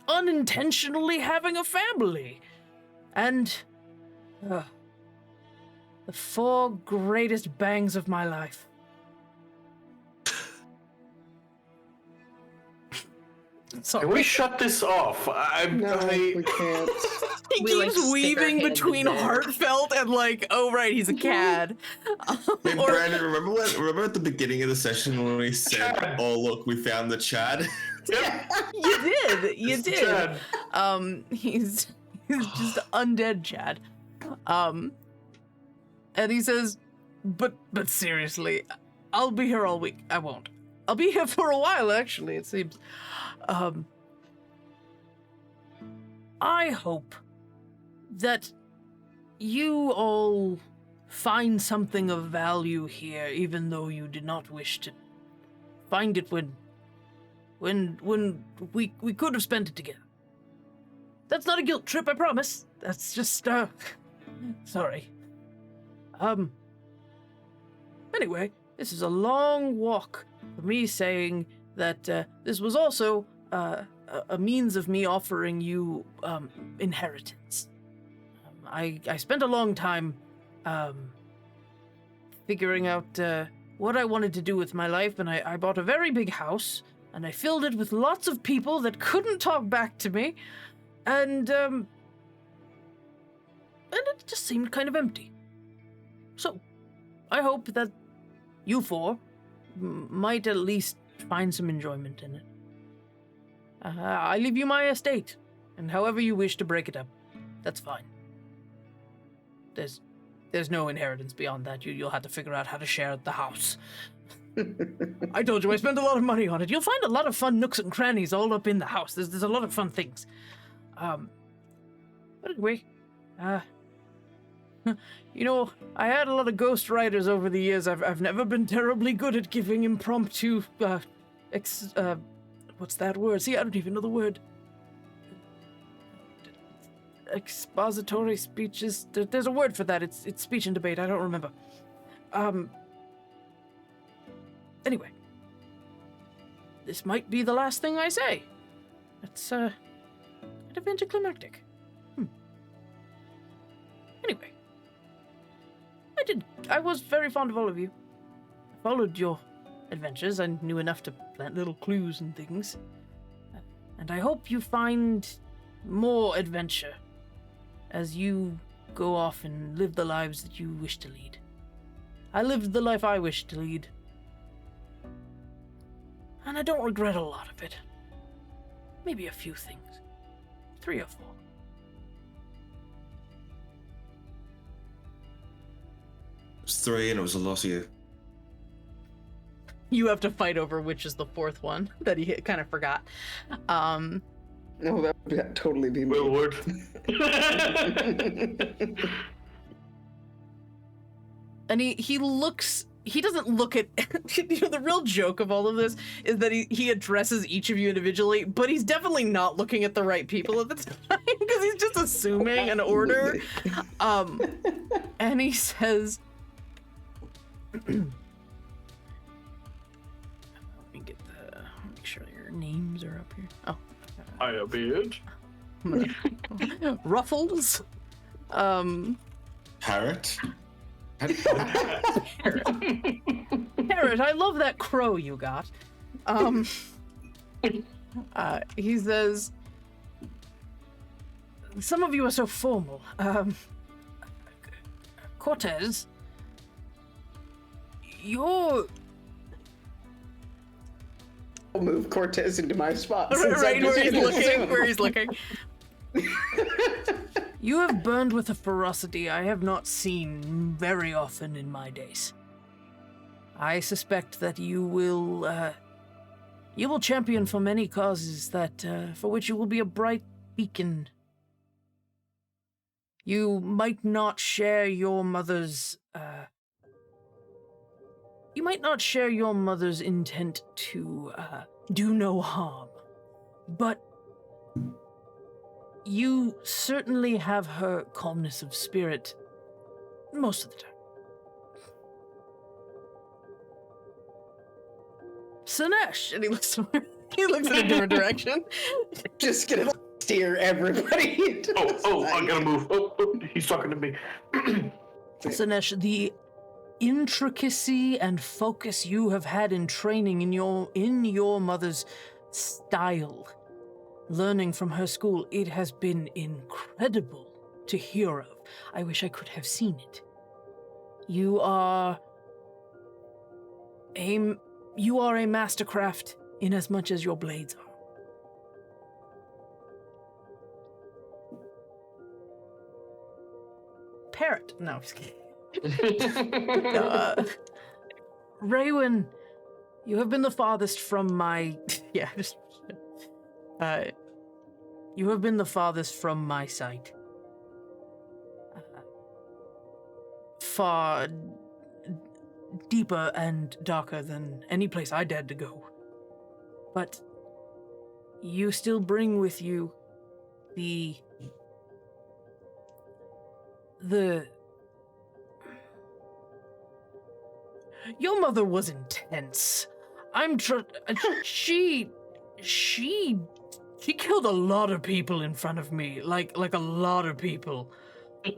unintentionally having a family. And the 4 greatest bangs of my life. Sorry. Can we shut this off? We can't. He keeps weaving between heartfelt and he's a cad. Hey, Brandon, remember at the beginning of the session when we said, Chad. "Oh, look, we found the Chad"? Yep. You did. Chad. He's just undead Chad. And he says, but seriously, I'll be here all week. I won't. I'll be here for a while, actually, it seems. I hope that you all find something of value here, even though you did not wish to find it when we could have spent it together. That's not a guilt trip, I promise. That's just, sorry. Anyway, this is a long walk for me saying that this was also a means of me offering you inheritance. I spent a long time figuring out what I wanted to do with my life, and I bought a very big house, and I filled it with lots of people that couldn't talk back to me, and it just seemed kind of empty. So, I hope that you 4 might at least find some enjoyment in it. I leave you my estate, and however you wish to break it up, that's fine. There's no inheritance beyond that. You'll have to figure out how to share the house. I told you I spent a lot of money on it. You'll find a lot of fun nooks and crannies all up in the house. There's a lot of fun things. But anyway, I had a lot of ghost writers over the years. I've never been terribly good at giving impromptu, what's that word? See, I don't even know the word. Expository speeches. There's a word for that. It's speech and debate. I don't remember. Anyway, this might be the last thing I say. It's kind of anticlimactic. Anyway, I was very fond of all of you. I followed your adventures. I knew enough to plant little clues and things. And I hope you find more adventure as you go off and live the lives that you wish to lead. I lived the life I wished to lead. And I don't regret a lot of it. Maybe a few things. 3 or 4. It was 3 and it was a lot of you. You have to fight over which is the 4th one that he kind of forgot. No, that would totally be me. Willward. And he doesn't look at, the real joke of all of this is that he addresses each of you individually, but he's definitely not looking at the right people at the time because he's just assuming an order. And he says, make sure you're names are up here. Oh. Hiya, beard. Ruffles. Parrot? Parrot, I love that crow you got. He says, some of you are so formal. Cortez, you're... I'll move Cortez into my spot. Right where he's looking. You have burned with a ferocity I have not seen very often in my days. I suspect that you will champion for many causes that, for which you will be a bright beacon. You might not share your mother's, intent to, do no harm, but you certainly have her calmness of spirit most of the time. Sinesh! And he looks in a different direction. Just gonna steer everybody. I gotta move. Oh, he's talking to me. Sinesh, the intricacy and focus you have had in training in your mother's style, learning from her school, it has been incredible to hear of. I wish I could have seen it. You are a mastercraft in as much as your blades are. Parrot. No, I'm just kidding. Raywin, you have been the farthest from my... Yeah, just... you have been the farthest from my sight. Far deeper and darker than any place I dared to go. But you still bring with you the Your mother was intense. She killed a lot of people in front of me, like a lot of people.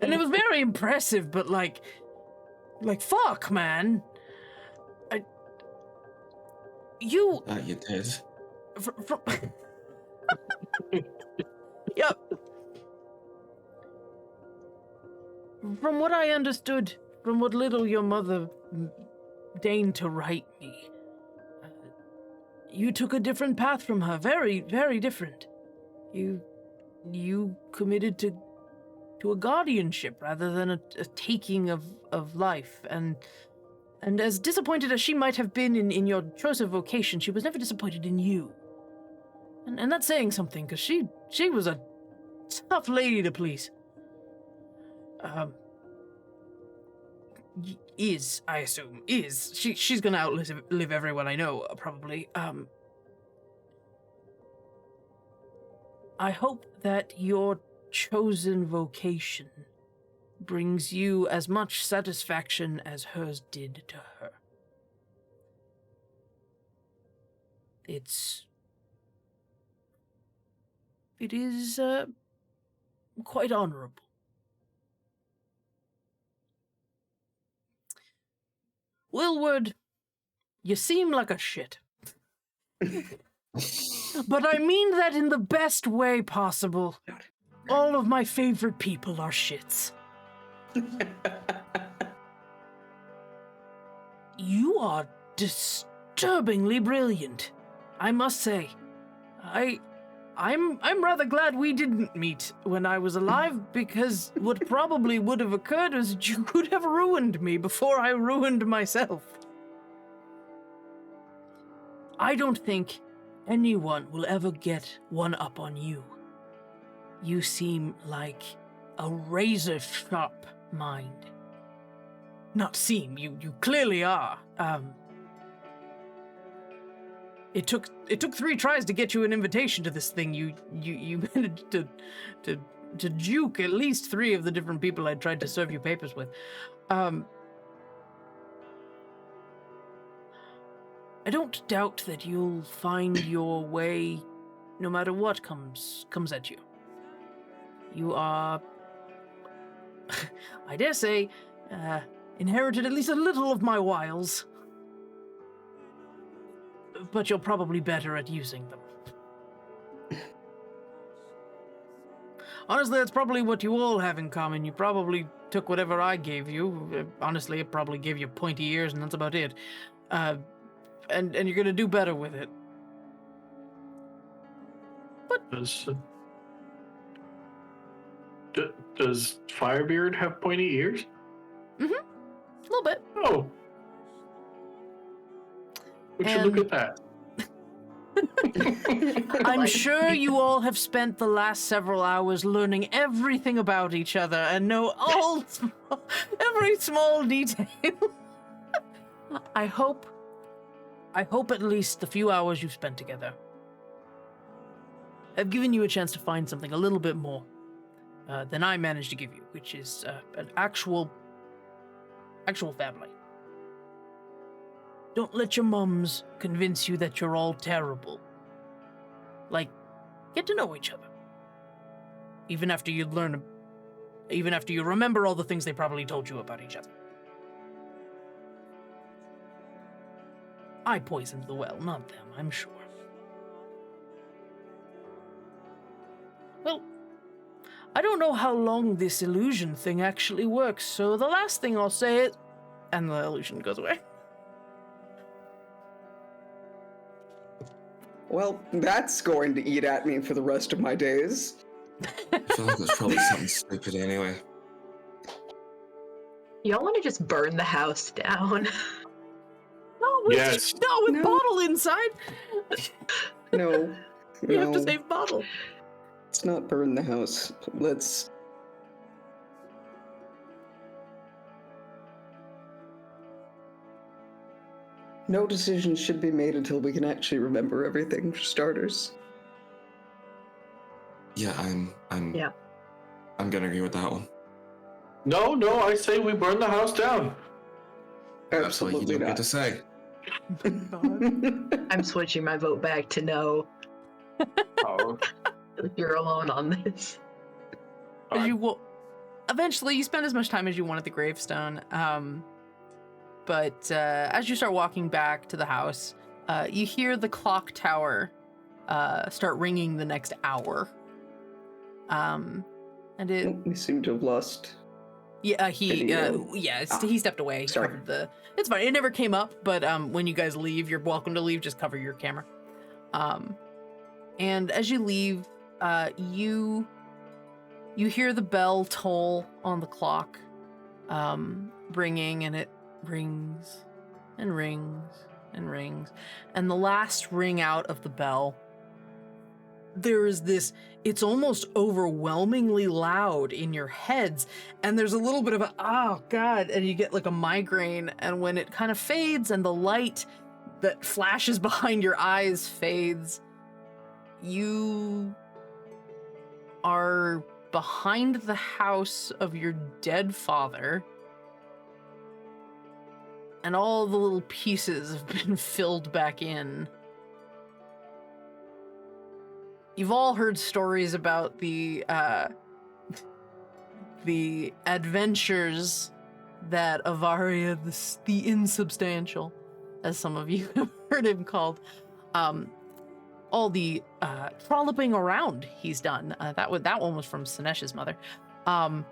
And it was very impressive, but like fuck, man. You did. Yep. From what I understood, from what little your mother deigned to write me, you took a different path from her, very, very different. You committed to a guardianship rather than a taking of life, and as disappointed as she might have been in your choice of vocation, she was never disappointed in you. And that's saying something, because she was a tough lady to please. I assume. She's gonna outlive everyone I know, probably. I hope that your chosen vocation brings you as much satisfaction as hers did to her. It is quite honorable. Willward, you seem like a shit. But I mean that in the best way possible. All of my favorite people are shits. You are disturbingly brilliant, I must say. I'm rather glad we didn't meet when I was alive, because what probably would have occurred is that you could have ruined me before I ruined myself. I don't think anyone will ever get one up on you. You seem like a razor-sharp mind. Not seem, you clearly are. It took 3 tries to get you an invitation to this thing. You managed to juke at least 3 of the different people I tried to serve you papers with. I don't doubt that you'll find your way no matter what comes at you. You are, I dare say, inherited at least a little of my wiles. But you're probably better at using them. Honestly, that's probably what you all have in common. You probably took whatever I gave you. Honestly, it probably gave you pointy ears, and that's about it. And you're gonna do better with it. But does Firebeard have pointy ears? Mm-hmm. A little bit. Oh. We should look at that. I'm sure you all have spent the last several hours learning everything about each other and know every small detail. I hope at least the few hours you've spent together have given you a chance to find something a little bit more than I managed to give you, which is an actual family. Don't let your mums convince you that you're all terrible. Like, get to know each other. Even after you remember all the things they probably told you about each other. I poisoned the well, not them, I'm sure. Well, I don't know how long this illusion thing actually works, so the last thing I'll say is... And the illusion goes away. Well, that's going to eat at me for the rest of my days. I feel like there's probably something stupid anyway. Y'all want to just burn the house down? Yes. With Bottle inside. No. You have to save Bottle. Let's not burn the house. Let's... No decisions should be made until we can actually remember everything, for starters. Yeah, I'm gonna agree with that one. No, I say we burn the house down. That's what you Absolutely don't get not. to say. I'm switching my vote back to no. Oh. You're alone on this. Eventually, you spend as much time as you want at the gravestone. But as you start walking back to the house, you hear the clock tower start ringing the next hour. And it... We seem to have lost... Yeah, he stepped away. He Sorry. covered it's fine. It never came up, but when you guys leave, you're welcome to leave. Just cover your camera. And as you leave, you hear the bell toll on the clock, ringing, and it rings and rings and rings. And the last ring out of the bell, there is this, it's almost overwhelmingly loud in your heads, and there's a little bit of a, oh god, and you get like a migraine, and when it kind of fades and the light that flashes behind your eyes fades, you are behind the house of your dead father, and all the little pieces have been filled back in. You've all heard stories about the adventures that Avaria, the insubstantial, as some of you have heard him called, all the trolloping around he's done. That one was from Sinesh's mother. There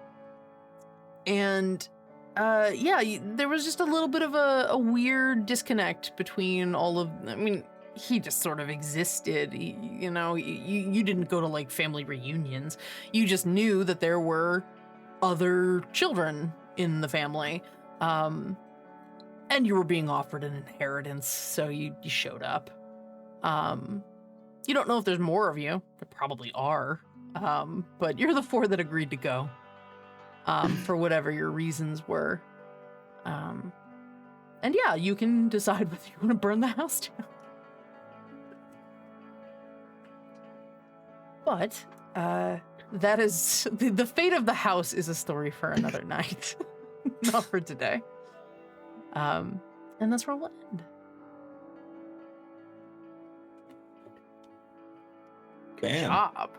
was just a little bit of a weird disconnect between all of, I mean, he just sort of existed. You didn't go to like family reunions. You just knew that there were other children in the family. And you were being offered an inheritance, so you showed up. You don't know if there's more of you. There probably are. But you're the four that agreed to go. For whatever your reasons were. And yeah, you can decide whether you want to burn the house down. But that is the fate of the house is a story for another night, not for today. And that's where we'll end. Bam. job.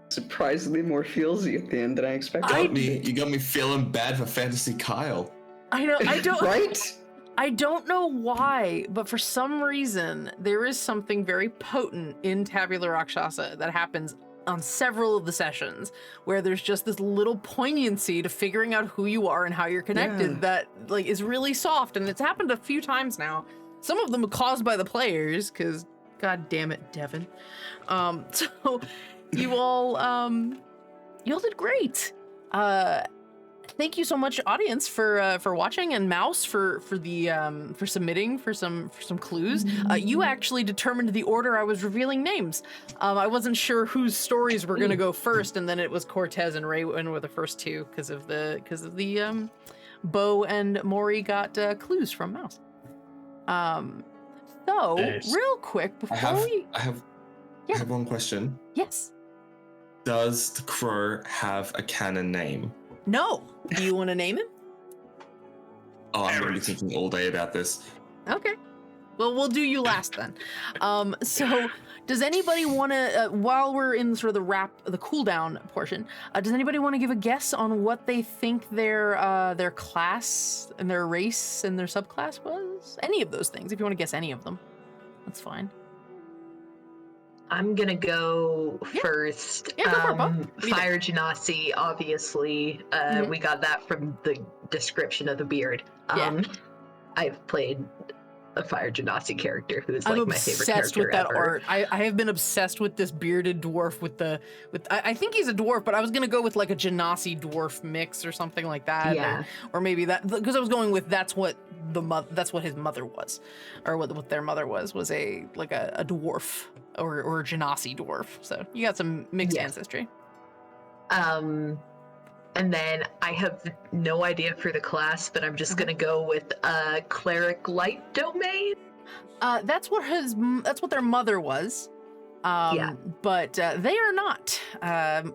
Surprisingly more feelsy at the end than I expected. You got me feeling bad for Fantasy Kyle. I know. I don't. Right? I don't know why, but for some reason, there is something very potent in Tabula Rakshasa that happens on several of the sessions where there's just this little poignancy to figuring out who you are and how you're connected that like is really soft, and it's happened a few times now. Some of them are caused by the players, because god damn it, Devin. So you all did great. Thank you so much, audience, for watching, and Mouse for submitting for some clues. You actually determined the order I was revealing names. I wasn't sure whose stories were gonna go first, and then it was Cortez and Raywin were the first two because of the Bo and Maury got clues from Mouse. So Nice. real quick before I have one question. Yes. Does the crow have a canon name? No. Do you want to name him? Oh, I'm gonna be Parrot. thinking all day about this. Okay. Well, we'll do you last then. So does anybody want to, while we're in sort of the cooldown portion, does anybody want to give a guess on what they think their class and their race and their subclass was? Any of those things, if you want to guess any of them, that's fine. I'm gonna go first. Yeah, go for it, Bob. What do you Fire Genasi, obviously. We got that from the description of the beard. I've played a Fire Genasi character who is like my favorite character I'm obsessed with that ever. art. I have been obsessed with this bearded dwarf with I think he's a dwarf, but I was gonna go with like a Genasi dwarf mix or something like that. Yeah. Or maybe that, because I was going with that's what his mother was, or what their mother was a dwarf or a Genasi dwarf. So you got some mixed ancestry. And then I have no idea for the class, but I'm just gonna go with Cleric Light Domain. That's what their mother was. But they are not.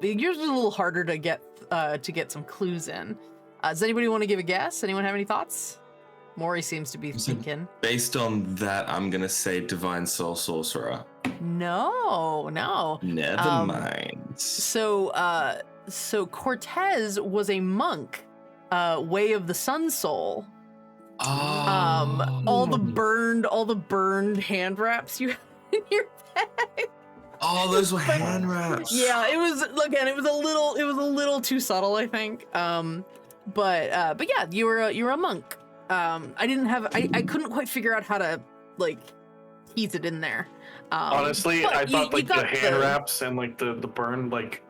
Yours was a little harder to get some clues in. Does anybody want to give a guess? Anyone have any thoughts? Maury seems to be thinking. Based on that, I'm gonna say Divine Soul Sorcerer. No. Never mind. So Cortez was a monk, Way of the Sun Soul. All the burned hand wraps you had in your bag. Oh, those were hand wraps. Yeah, it was a little too subtle, I think. But yeah, you were a monk. I couldn't quite figure out how to like tease it in there. Honestly, but I thought like the hand the- wraps and like the burned like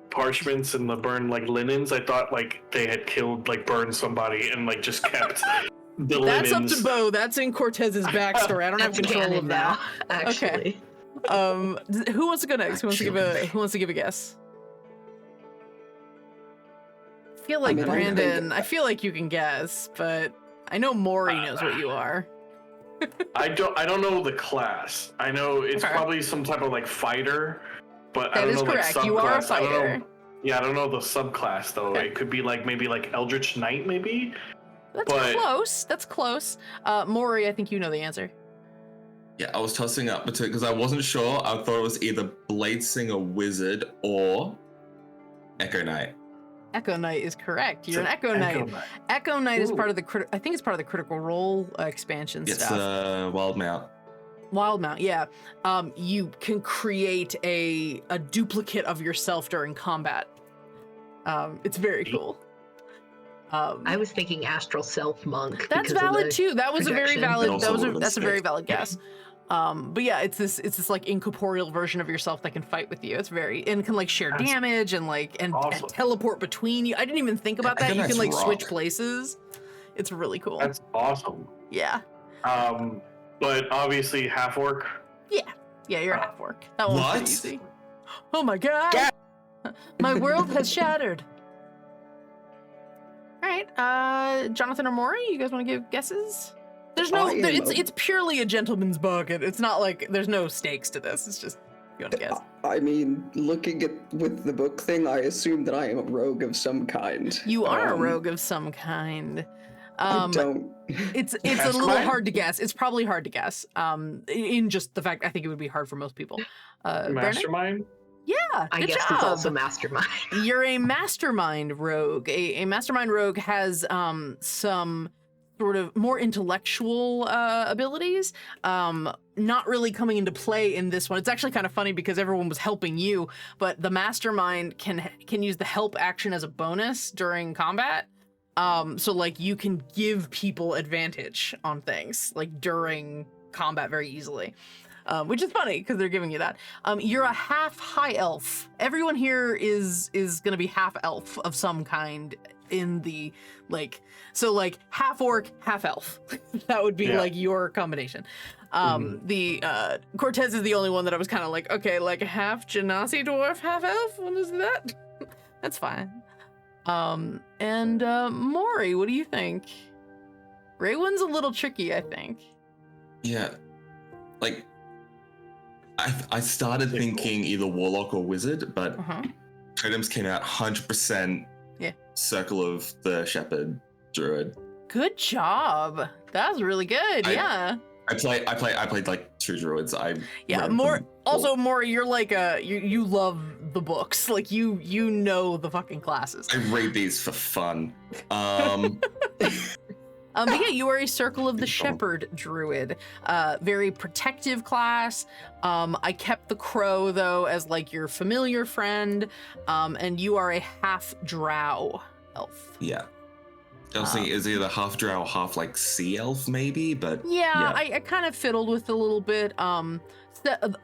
parchments and the burned like linens, I thought like they had burned somebody and like just kept the That's linens. up to Bo. That's in Cortez's backstory. I don't have That's control canon of that. now, actually. Who wants to go next? Who wants to give a guess? I feel like Brandon. I feel like you can guess, but I know Maury knows what you are. I don't know the class. I know it's Okay. probably some type of like fighter, but I That don't is know correct. like subclass. You are a I don't fighter. know. Yeah, I don't know the subclass though. Okay. It could be like maybe like Eldritch Knight, maybe. That's close. That's close. Maury, I think you know the answer. Yeah, I was tossing up between because I wasn't sure. I thought it was either Blade Singer Wizard or Echo Knight. Echo Knight is correct. You're an Echo Knight. Echo Knight is part of the I think it's part of the Critical Role expansion It's stuff. Wild Mount. Wild Mount, yeah. You can create a duplicate of yourself during combat. It's very cool. I was thinking Astral Self Monk. That's because of valid the too. That was a very projection. valid. That's a very valid guess. But yeah, it's this like incorporeal version of yourself that can fight with you. It's and can like share damage and awesome. teleport between you. I didn't even think about that. You can like switch places. It's really cool. That's awesome. Yeah. But obviously half orc. Yeah, you're a half orc. That one's pretty What? easy. Oh my god! My world has shattered. All right, Jonathan or Maury, you guys want to give guesses? There's no. It's purely a gentleman's bucket. It's not like there's no stakes to this. It's just you want to guess. I mean, looking at with the book thing, I assume that I am a rogue of some kind. You are a rogue of some kind. I don't. It's a little hard to guess. It's probably hard to guess. In just the fact, I think it would be hard for most people. Mastermind? Yeah, I guess job. it's also mastermind. You're a mastermind rogue. A mastermind rogue has some sort of more intellectual abilities, not really coming into play in this one. It's actually kind of funny because everyone was helping you, but the mastermind can use the help action as a bonus during combat. So like you can give people advantage on things like during combat very easily. Which is funny because they're giving you that. You're a half high elf. Everyone here is going to be half elf of some kind in the so half orc, half elf. That would be like your combination. The Cortez is the only one that I was kind of like, okay, like half genasi dwarf, half elf. What is that? That's fine. And Maury, what do you think? Raywin's a little tricky, I think. Yeah, like. I started thinking either warlock or wizard, but totems came out 100%. Yeah. Circle of the shepherd druid. Good job. That was really good. I played like 2 druids. Maury, you're like you love the books. Like you know the fucking classes. I read these for fun. But yeah, you are a Circle of the Shepherd druid. Very protective class. I kept the crow though as like your familiar friend. And you are a half drow elf. Yeah. I was thinking is either half drow, half like sea elf maybe, but yeah. I kind of fiddled with it a little bit.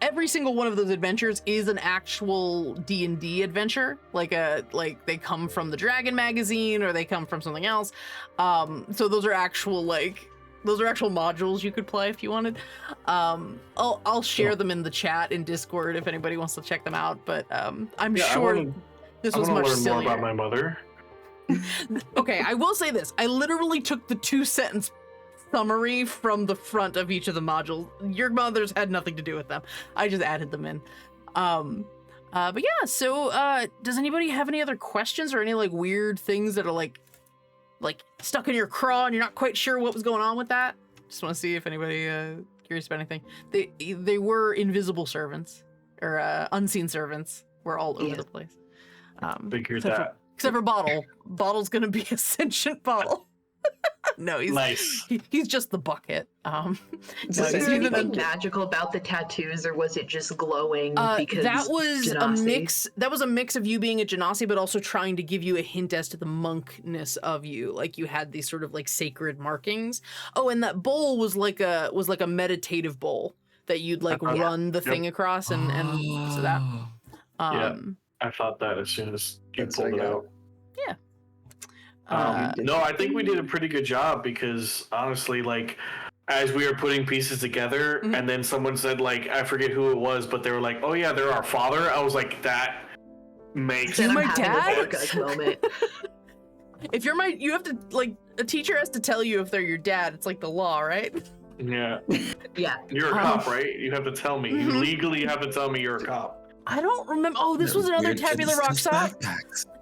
Every single one of those adventures is an actual D&D adventure, like they come from the Dragon magazine or they come from something else. So those are actual modules you could play if you wanted. I'll share them in the chat in Discord if anybody wants to check them out. But I'm sure this was much sillier. More about my mother. Okay, I will say this: I literally took the 2-sentence summary from the front of each of the modules. Your mothers had nothing to do with them. I just added them in. But yeah, so does anybody have any other questions or any like weird things that are like stuck in your craw and you're not quite sure what was going on with that? Just want to see if anybody curious about anything. They were invisible servants or unseen servants. Were all over the place. Figured that. Except for Bottle. Bottle's gonna be a sentient bottle. No, he's nice. He's just the bucket. Is there anything magical about the tattoos, or was it just glowing? Because that was genasi? a mix. That was a mix of you being a genasi, but also trying to give you a hint as to the monkness of you. Like you had these sort of like sacred markings. Oh, and that bowl was like a meditative bowl that you'd like run the thing across, and so that. Yeah, I thought that as soon as you pulled it out. Yeah. No, I think we did a pretty good job because honestly, like, as we were putting pieces together, and then someone said, like, I forget who it was, but they were like, "Oh yeah, they're our father." I was like, that makes sense. My dad. Moment. If you're you have to like a teacher has to tell you if they're your dad. It's like the law, right? Yeah. Yeah. You're a cop, right? You have to tell me. You legally have to tell me you're a cop. I don't remember. Oh, this was another Tabula Rakshasa.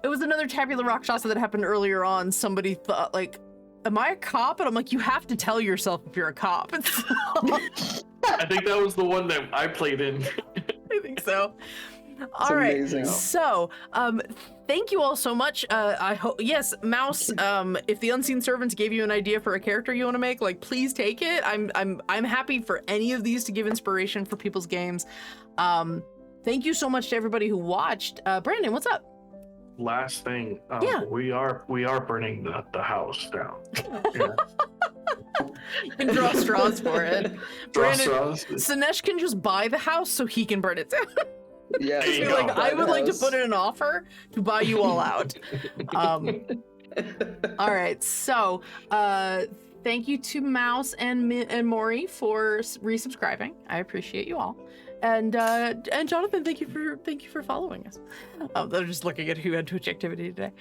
It was another Tabula Rakshasa that happened earlier on. Somebody thought, like, am I a cop? And I'm like, you have to tell yourself if you're a cop. I think that was the one that I played in. I think so. All right. Amazing. So, thank you all so much. I hope, yes, Mouse, if the Unseen Servants gave you an idea for a character you want to make, like, please take it. I'm happy for any of these to give inspiration for people's games. Thank you so much to everybody who watched. Brandon, what's up? Last thing, we are burning the house down. Yeah. You can draw straws for it. Brandon, Sinesh can just buy the house so he can burn it down. Yeah, I would like to put in an offer to buy you all out. All right, so thank you to Mouse and Maury for resubscribing. I appreciate you all. And Jonathan, thank you for following us. They're just looking at who had Twitch activity today.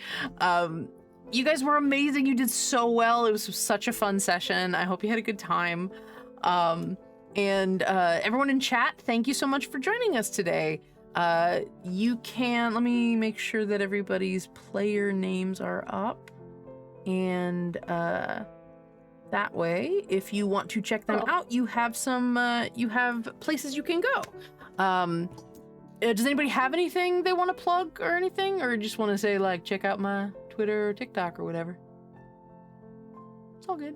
You guys were amazing. You did so well. It was such a fun session. I hope you had a good time. And everyone in chat, thank you so much for joining us today. You can, let me make sure that everybody's player names are up. And That way, if you want to check them out, you have you have places you can go. Does anybody have anything they want to plug or anything? Or just want to say, like, check out my Twitter or TikTok or whatever? It's all good.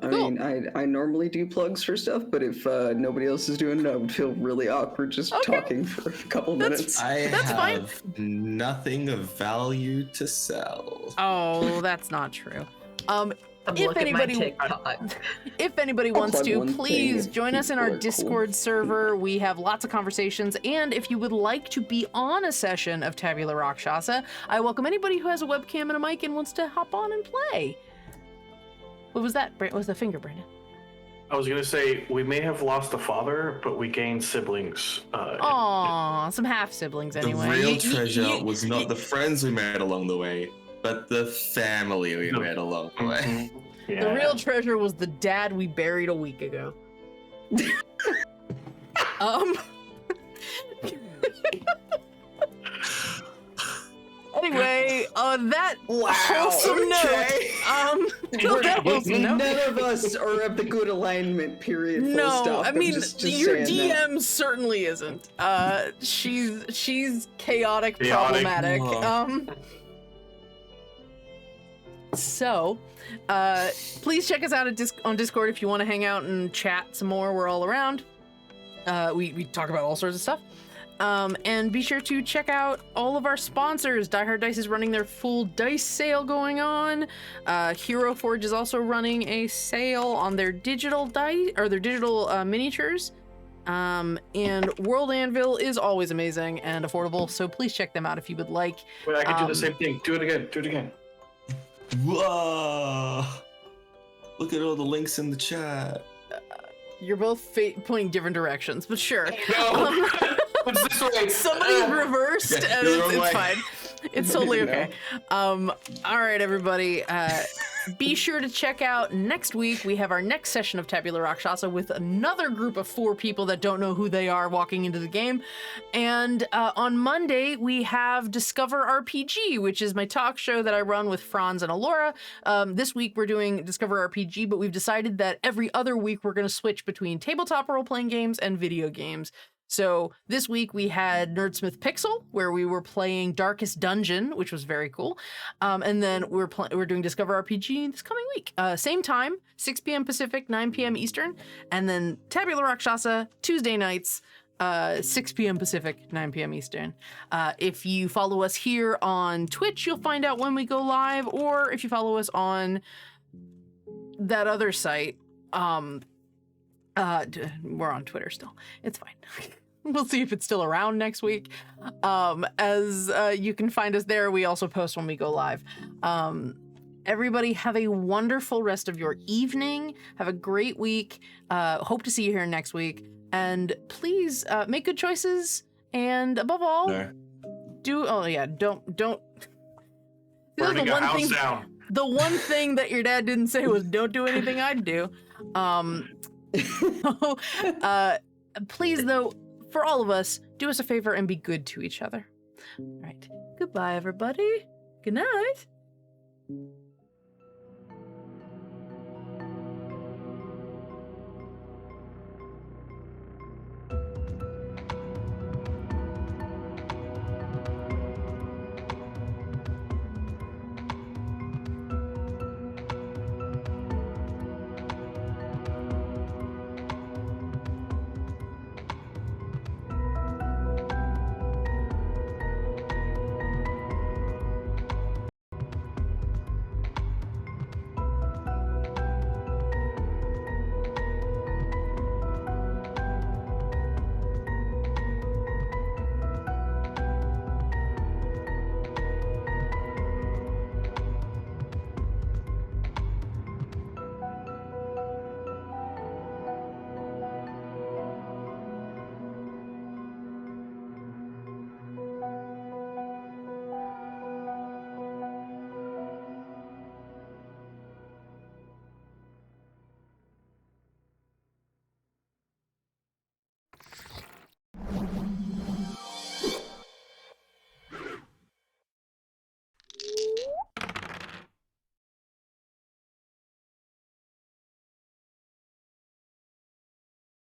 I mean, I normally do plugs for stuff, but if nobody else is doing it, I would feel really awkward just talking for a couple minutes. That's fine. Nothing of value to sell. Oh, that's not true. If anybody I'll wants plug to, one please thing. join us in our People are Discord server. We have lots of conversations, and if you would like to be on a session of Tabula Rakshasa, I welcome anybody who has a webcam and a mic and wants to hop on and play. What was that? What was the finger, Brandon? I was gonna say we may have lost a father, but we gained siblings. Aw, some half siblings anyway. The real treasure was not the friends we made along the way, but the family we made along the way. Yeah. The real treasure was the dad we buried a week ago. Anyway, on that wholesome note, none of us are of the good alignment period. Full no, stop. I mean just your DM certainly isn't. She's chaotic, problematic. So, please check us out on Discord if you want to hang out and chat some more. We're all around. We talk about all sorts of stuff. And be sure to check out all of our sponsors. Die Hard Dice is running their full dice sale going on. Hero Forge is also running a sale on their digital dice or their digital miniatures. And World Anvil is always amazing and affordable, so please check them out if you would like. Wait, I can do the same thing. Do it again. Do it again. Whoa! Look at all the links in the chat. You're both pointing different directions, but sure. No. It's this way. Somebody's reversed, Yeah, and you're it's right. fine. It's totally okay. All right, everybody. Be sure to check out next week. We have our next session of Tabula Rakshasa with another group of 4 people that don't know who they are walking into the game. And on Monday, we have Discover RPG, which is my talk show that I run with Franz and Alora. This week, we're doing Discover RPG, but we've decided that every other week, we're going to switch between tabletop role-playing games and video games. So this week we had Nerdsmith Pixel, where we were playing Darkest Dungeon, which was very cool. And then we're doing Discover RPG this coming week. Same time, 6 p.m. Pacific, 9 p.m. Eastern. And then Tabula Rakshasa, Tuesday nights, 6 p.m. Pacific, 9 p.m. Eastern. If you follow us here on Twitch, you'll find out when we go live. Or if you follow us on that other site, we're on Twitter still. It's fine. We'll see if it's still around next week. As you can find us there, we also post when we go live. Everybody have a wonderful rest of your evening. Have a great week. Hope to see you here next week. And please make good choices. And above all, don't. Burning a house down. The one thing that your dad didn't say was don't do anything I'd do. Please, though, for all of us, do us a favor and be good to each other. All right. Goodbye, everybody. Good night.